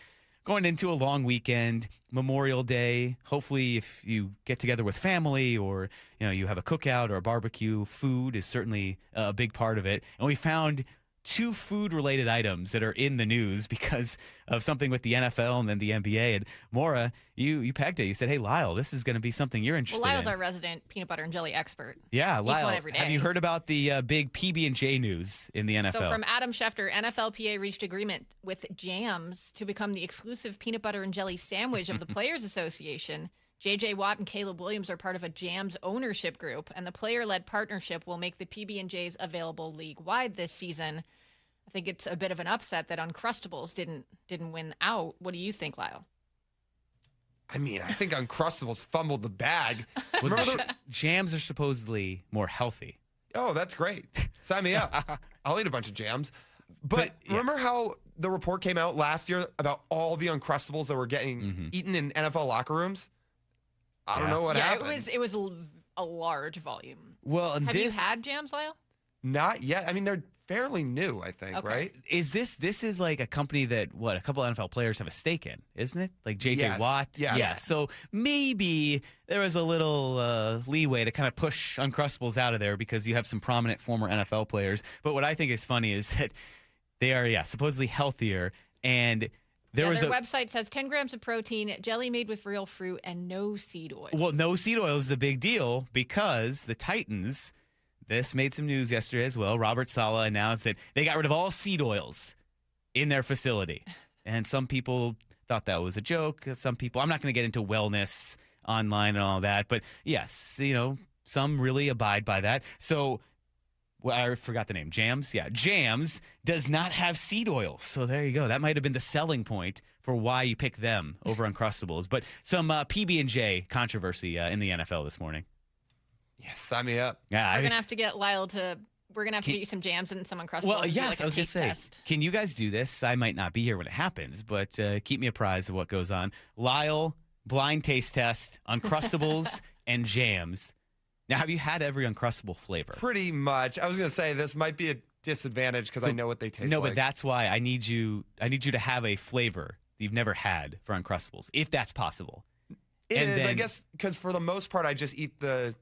Speaker 1: Going into a long weekend, Memorial Day. Hopefully, if you get together with family or you have a cookout or a barbecue, food is certainly a big part of it. And we found 2 food-related items that are in the news because of something with the NFL and then the NBA. And Maura, you pegged it. You said, hey, Lyle, this is going to be something you're interested in.
Speaker 5: Well, Lyle's our resident peanut butter and jelly expert.
Speaker 1: Yeah, Lyle,
Speaker 5: eats one every day.
Speaker 1: Have you heard about the big PB&J news in the NFL?
Speaker 5: So from Adam Schefter, NFLPA reached agreement with Jams to become the exclusive peanut butter and jelly sandwich of the Players Association. J.J. Watt and Caleb Williams are part of a Jams ownership group, and the player-led partnership will make the PB&Js available league-wide this season. I think it's a bit of an upset that Uncrustables didn't win out. What do you think, Lyle?
Speaker 13: I mean, I think Uncrustables fumbled the bag.
Speaker 1: Well, jams are supposedly more healthy.
Speaker 13: Oh, that's great. Sign me up. I'll eat a bunch of jams. But remember how the report came out last year about all the Uncrustables that were getting eaten in NFL locker rooms? I don't know what happened.
Speaker 5: It was a large volume.
Speaker 1: Well,
Speaker 5: have you had jams, Lyle?
Speaker 13: Not yet. I mean, they're fairly new, I think, right?
Speaker 1: Is this is like a company that a couple of NFL players have a stake in, isn't it? Like J.J. Watt?
Speaker 13: Yes.
Speaker 1: Yeah. So maybe there was a little leeway to kind of push Uncrustables out of there because you have some prominent former NFL players. But what I think is funny is that they are, supposedly healthier. And Their
Speaker 5: website says 10 grams of protein, jelly made with real fruit, and no seed oil.
Speaker 1: Well, no seed oil is a big deal because the Titans, this made some news yesterday as well. Robert Saleh announced that they got rid of all seed oils in their facility. And some people thought that was a joke. Some people, I'm not going to get into wellness online and all that, but yes, some really abide by that. So, I forgot the name. Jams? Yeah. Jams does not have seed oil. So there you go. That might have been the selling point for why you pick them over Uncrustables. But some PB&J controversy in the NFL this morning.
Speaker 13: Yes, sign me up.
Speaker 5: Yeah, we're going to have to get Lyle to... We're going to have to get you some jams and some Uncrustables.
Speaker 1: Well, yes,
Speaker 5: I
Speaker 1: was going to say,
Speaker 5: test.
Speaker 1: Can you guys do this? I might not be here when it happens, but keep me apprised of what goes on. Lyle, blind taste test, Uncrustables, and jams. Now, have you had every Uncrustable flavor?
Speaker 13: Pretty much. I was going to say this might be a disadvantage because I know what they taste like.
Speaker 1: No, but that's why I need you to have a flavor that you've never had for Uncrustables, if that's possible.
Speaker 13: It is, I guess, because for the most part, I just eat the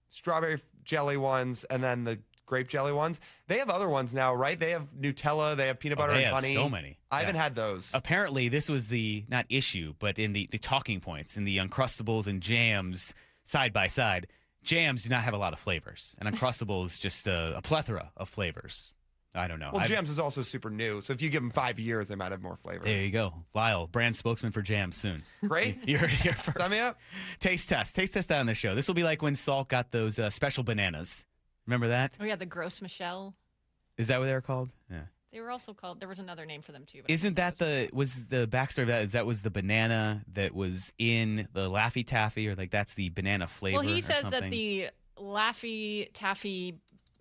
Speaker 13: strawberry jelly ones and then the grape jelly ones. They have other ones now, right? They have Nutella, they have peanut butter and honey.
Speaker 1: So many.
Speaker 13: I haven't had those.
Speaker 1: Apparently, this was the, not issue, but in the talking points, in the Uncrustables and jams side by side. Jams do not have a lot of flavors, and Uncrustables just a plethora of flavors. I don't know.
Speaker 13: Well, jams is also super new, so if you give them 5 years, they might have more flavors.
Speaker 1: There you go. Lyle, brand spokesman for jams soon.
Speaker 13: Great.
Speaker 1: You heard it here first.
Speaker 13: Sign me up.
Speaker 1: Taste test that on the show. This will be like when Salk got those special bananas. Remember that?
Speaker 5: Oh, yeah, the Gross Michelle.
Speaker 1: Is that what they were called? Yeah.
Speaker 5: They were also called, there was another name for them too.
Speaker 1: Isn't that was the backstory of that was the banana that was in the Laffy Taffy, or like that's the banana flavor?
Speaker 5: Well, he says
Speaker 1: something?
Speaker 5: that the Laffy Taffy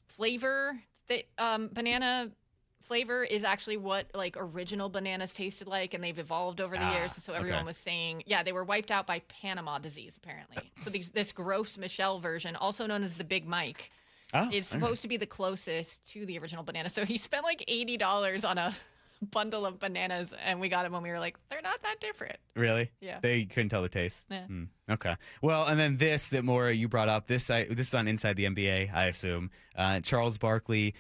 Speaker 5: flavor, the banana flavor is actually what like original bananas tasted like, and they've evolved over the years. So everyone was saying, yeah, they were wiped out by Panama disease, apparently. So this Gross Michelle version, also known as the Big Mike, is supposed to be the closest to the original banana. So he spent like $80 on a bundle of bananas, and we got them when we were like, they're not that different.
Speaker 1: Really?
Speaker 5: Yeah.
Speaker 1: They couldn't tell the taste.
Speaker 5: Yeah.
Speaker 1: Okay. Well, and then this that Maura, you brought up. This is on Inside the NBA, I assume. Charles Barkley.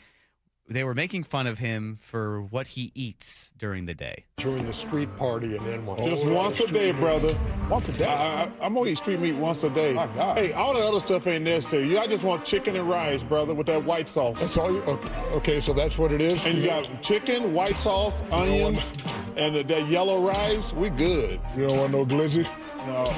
Speaker 1: They were making fun of him for what he eats during the day.
Speaker 10: During the street party and then
Speaker 12: just once a day, brother.
Speaker 10: Once a day?
Speaker 12: I'm going to eat street meat once a day.
Speaker 10: My God.
Speaker 12: Hey, all the other stuff ain't necessary. I just want chicken and rice, brother, with that white sauce.
Speaker 10: That's all you... Okay, so that's what it is?
Speaker 12: And you got chicken, white sauce, onions, and that yellow rice. We good.
Speaker 10: You don't want no glizzy?
Speaker 12: No,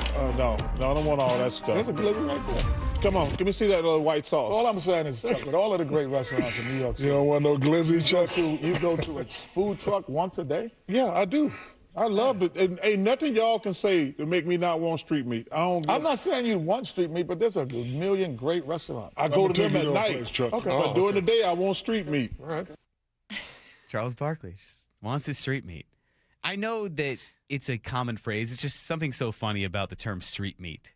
Speaker 12: I don't want all that stuff.
Speaker 10: There's a glizzy right there.
Speaker 12: Come on, let me see that little white sauce.
Speaker 10: All I'm saying is, Chuck, with all of the great restaurants in New York City,
Speaker 12: you don't want no glizzy, Chuck?
Speaker 10: You go to a food truck once a day?
Speaker 12: Yeah, I do. I love it. And ain't nothing y'all can say to make me not want street meat. I'm
Speaker 10: not saying you want street meat, but there's a million great restaurants.
Speaker 12: I go to them at night. But during the day, I want street meat.
Speaker 10: All right.
Speaker 1: Charles Barkley just wants his street meat. I know that it's a common phrase. It's just something so funny about the term street meat.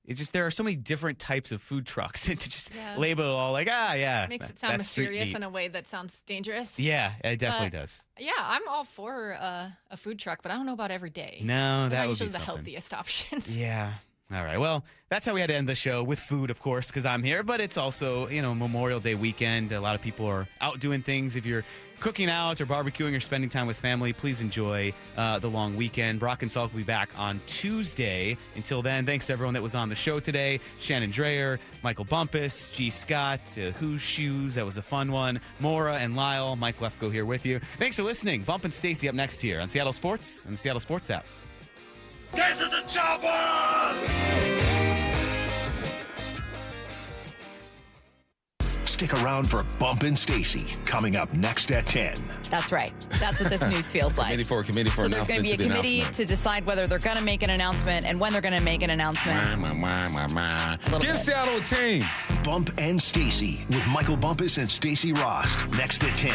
Speaker 1: It's just there are so many different types of food trucks, and to just label it all like, yeah.
Speaker 5: Makes it sound mysterious in a way that sounds dangerous.
Speaker 1: Yeah, it definitely does.
Speaker 5: Yeah, I'm all for a food truck, but I don't know about every day.
Speaker 1: No, that would be
Speaker 5: usually
Speaker 1: something.
Speaker 5: the healthiest options.
Speaker 1: Yeah. All right. Well, that's how we had to end the show, with food, of course, because I'm here. But it's also, Memorial Day weekend. A lot of people are out doing things. If you're cooking out or barbecuing or spending time with family, please enjoy the long weekend. Brock and Salk will be back on Tuesday. Until then, thanks to everyone that was on the show today. Shannon Drayer, Michael Bumpus, G. Scott, Who's Shoes. That was a fun one. Maura and Lyle. Mike Lefko here with you. Thanks for listening. Bump and Stacy up next here on Seattle Sports and the Seattle Sports app.
Speaker 7: Get to the chopper!
Speaker 2: Stick around for Bump and Stacy coming up next at 10.
Speaker 16: That's right. That's what this news feels like.
Speaker 17: Committee for
Speaker 16: so there's going to be a committee to decide whether they're going to make an announcement and when they're going to make an announcement.
Speaker 17: Give Seattle a team.
Speaker 2: Bump and Stacy with Michael Bumpus and Stacy Rost next at 10.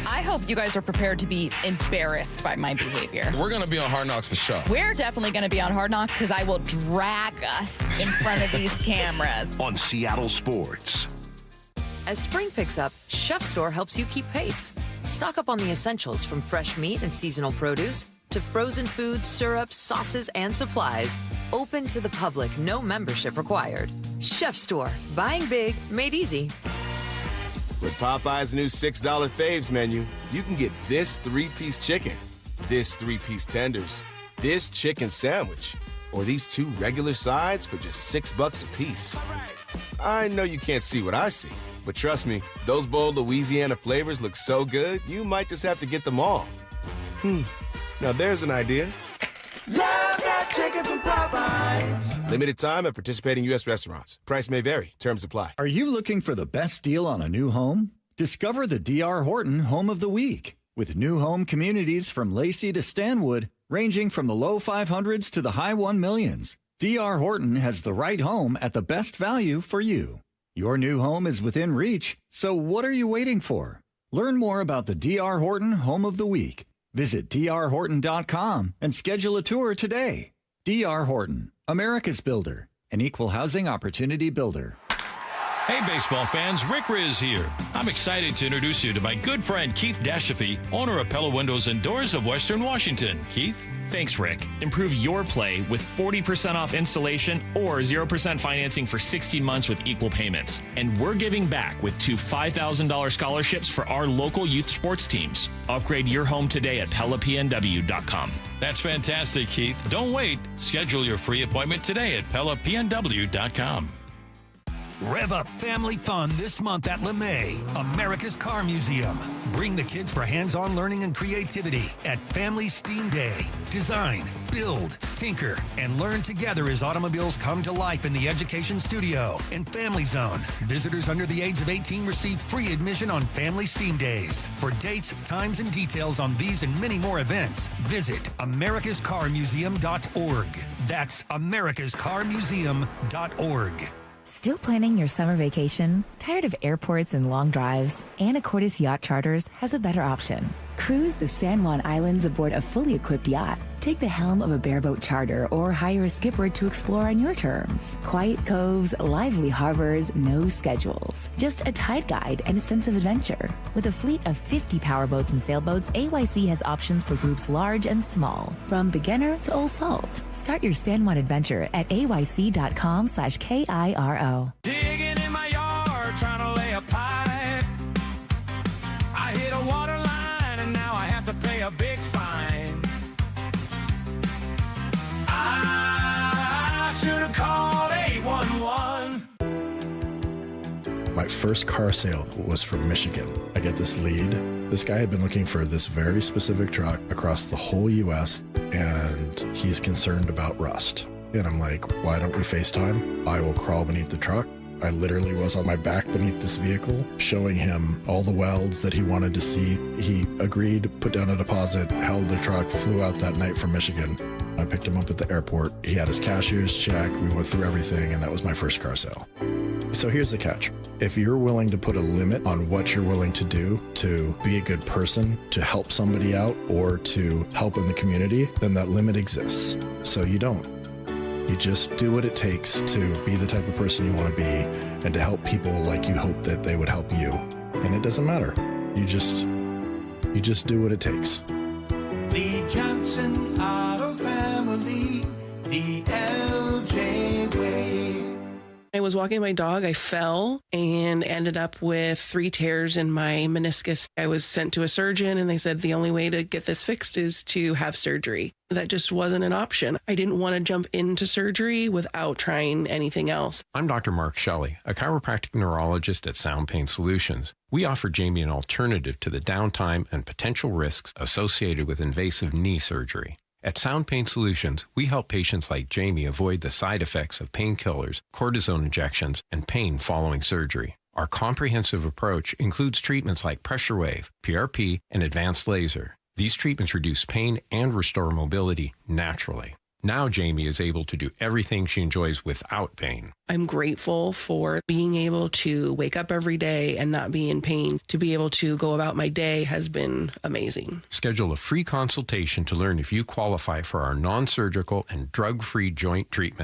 Speaker 16: I hope you guys are prepared to be embarrassed by my behavior.
Speaker 17: We're going to be on Hard Knocks for sure.
Speaker 16: We're definitely going to be on Hard Knocks because I will drag us in front of these cameras.
Speaker 2: On Seattle Sports.
Speaker 18: As spring picks up, Chef Store helps you keep pace. Stock up on the essentials from fresh meat and seasonal produce to frozen foods, syrups, sauces, and supplies. Open to the public, no membership required. Chef Store. Buying big, made easy.
Speaker 26: With Popeye's new $6 faves menu, you can get this 3-piece chicken
Speaker 4: this 3-piece tenders, this chicken sandwich, or these 2 regular sides for just $6 a piece. I know you can't see what I see, but trust me, those bold Louisiana flavors look so good, you might just have to get them all. Now there's an idea.
Speaker 7: Love that chicken from Popeyes.
Speaker 4: Limited time at participating U.S. restaurants. Price may vary. Terms apply.
Speaker 25: Are you looking for the best deal on a new home? Discover the D.R. Horton Home of the Week. With new home communities from Lacey to Stanwood, ranging from the low 500s to the high 1 millions, D.R. Horton has the right home at the best value for you. Your new home is within reach, so what are you waiting for? Learn more about the D.R. Horton Home of the Week. Visit drhorton.com and schedule a tour today. D.R. Horton, America's builder, an equal housing opportunity builder.
Speaker 19: Hey, baseball fans, Rick Riz here. I'm excited to introduce you to my good friend Keith Dashafy, owner of Pella Windows and Doors of Western Washington. Keith?
Speaker 6: Thanks, Rick. Improve your play with 40% off installation or 0% financing for 16 months with equal payments. And we're giving back with 2 $5,000 scholarships for our local youth sports teams. Upgrade your home today at PellaPNW.com.
Speaker 19: That's fantastic, Keith. Don't wait. Schedule your free appointment today at PellaPNW.com.
Speaker 8: Rev up family fun this month at LeMay, America's Car Museum. Bring the kids for hands-on learning and creativity at Family Steam Day. Design, build, tinker, and learn together as automobiles come to life in the Education Studio and Family Zone. Visitors under the age of 18 receive free admission on Family Steam Days. For dates, times, and details on these and many more events, visit americascarmuseum.org. That's americascarmuseum.org.
Speaker 14: Still planning your summer vacation? Tired of airports and long drives? Anacortes Yacht Charters has a better option. Cruise the San Juan Islands aboard a fully equipped yacht. Take the helm of a bareboat charter or hire a skipper to explore on your terms. Quiet coves, lively harbors, no schedules. Just a tide guide and a sense of adventure. With a fleet of 50 powerboats and sailboats, AYC has options for groups large and small, from beginner to old salt. Start your San Juan adventure at ayc.com/KIRO.
Speaker 7: Digging in my yard, trying to lay a pipe. I hit a water line and now I have to pay a big fine. I should have called 811.
Speaker 20: My first car sale was from Michigan. I get this lead. This guy had been looking for this very specific truck across the whole U.S., and he's concerned about rust. And I'm like, why don't we FaceTime? I will crawl beneath the truck. I literally was on my back beneath this vehicle, showing him all the welds that he wanted to see. He agreed, put down a deposit, held the truck, flew out that night from Michigan. I picked him up at the airport. He had his cashier's check. We went through everything, and that was my first car sale. So here's the catch. If you're willing to put a limit on what you're willing to do to be a good person, to help somebody out, or to help in the community, then that limit exists. So you don't. You just do what it takes to be the type of person you want to be and to help people like you hope that they would help you. And it doesn't matter. You just do what it takes.
Speaker 7: The Johnson Auto Family, the LJ way.
Speaker 26: I was walking my dog, I fell and ended up with 3 tears in my meniscus. I was sent to a surgeon and they said the only way to get this fixed is to have surgery. That just wasn't an option. I didn't want to jump into surgery without trying anything else.
Speaker 27: I'm Dr. Mark Shelley, a chiropractic neurologist at Sound Pain Solutions. We offer Jamie an alternative to the downtime and potential risks associated with invasive knee surgery. At Sound Pain Solutions, we help patients like Jamie avoid the side effects of painkillers, cortisone injections, and pain following surgery. Our comprehensive approach includes treatments like pressure wave, PRP, and advanced laser. These treatments reduce pain and restore mobility naturally. Now Jamie is able to do everything she enjoys without pain.
Speaker 26: I'm grateful for being able to wake up every day and not be in pain. To be able to go about my day has been amazing.
Speaker 27: Schedule a free consultation to learn if you qualify for our non-surgical and drug-free joint treatment.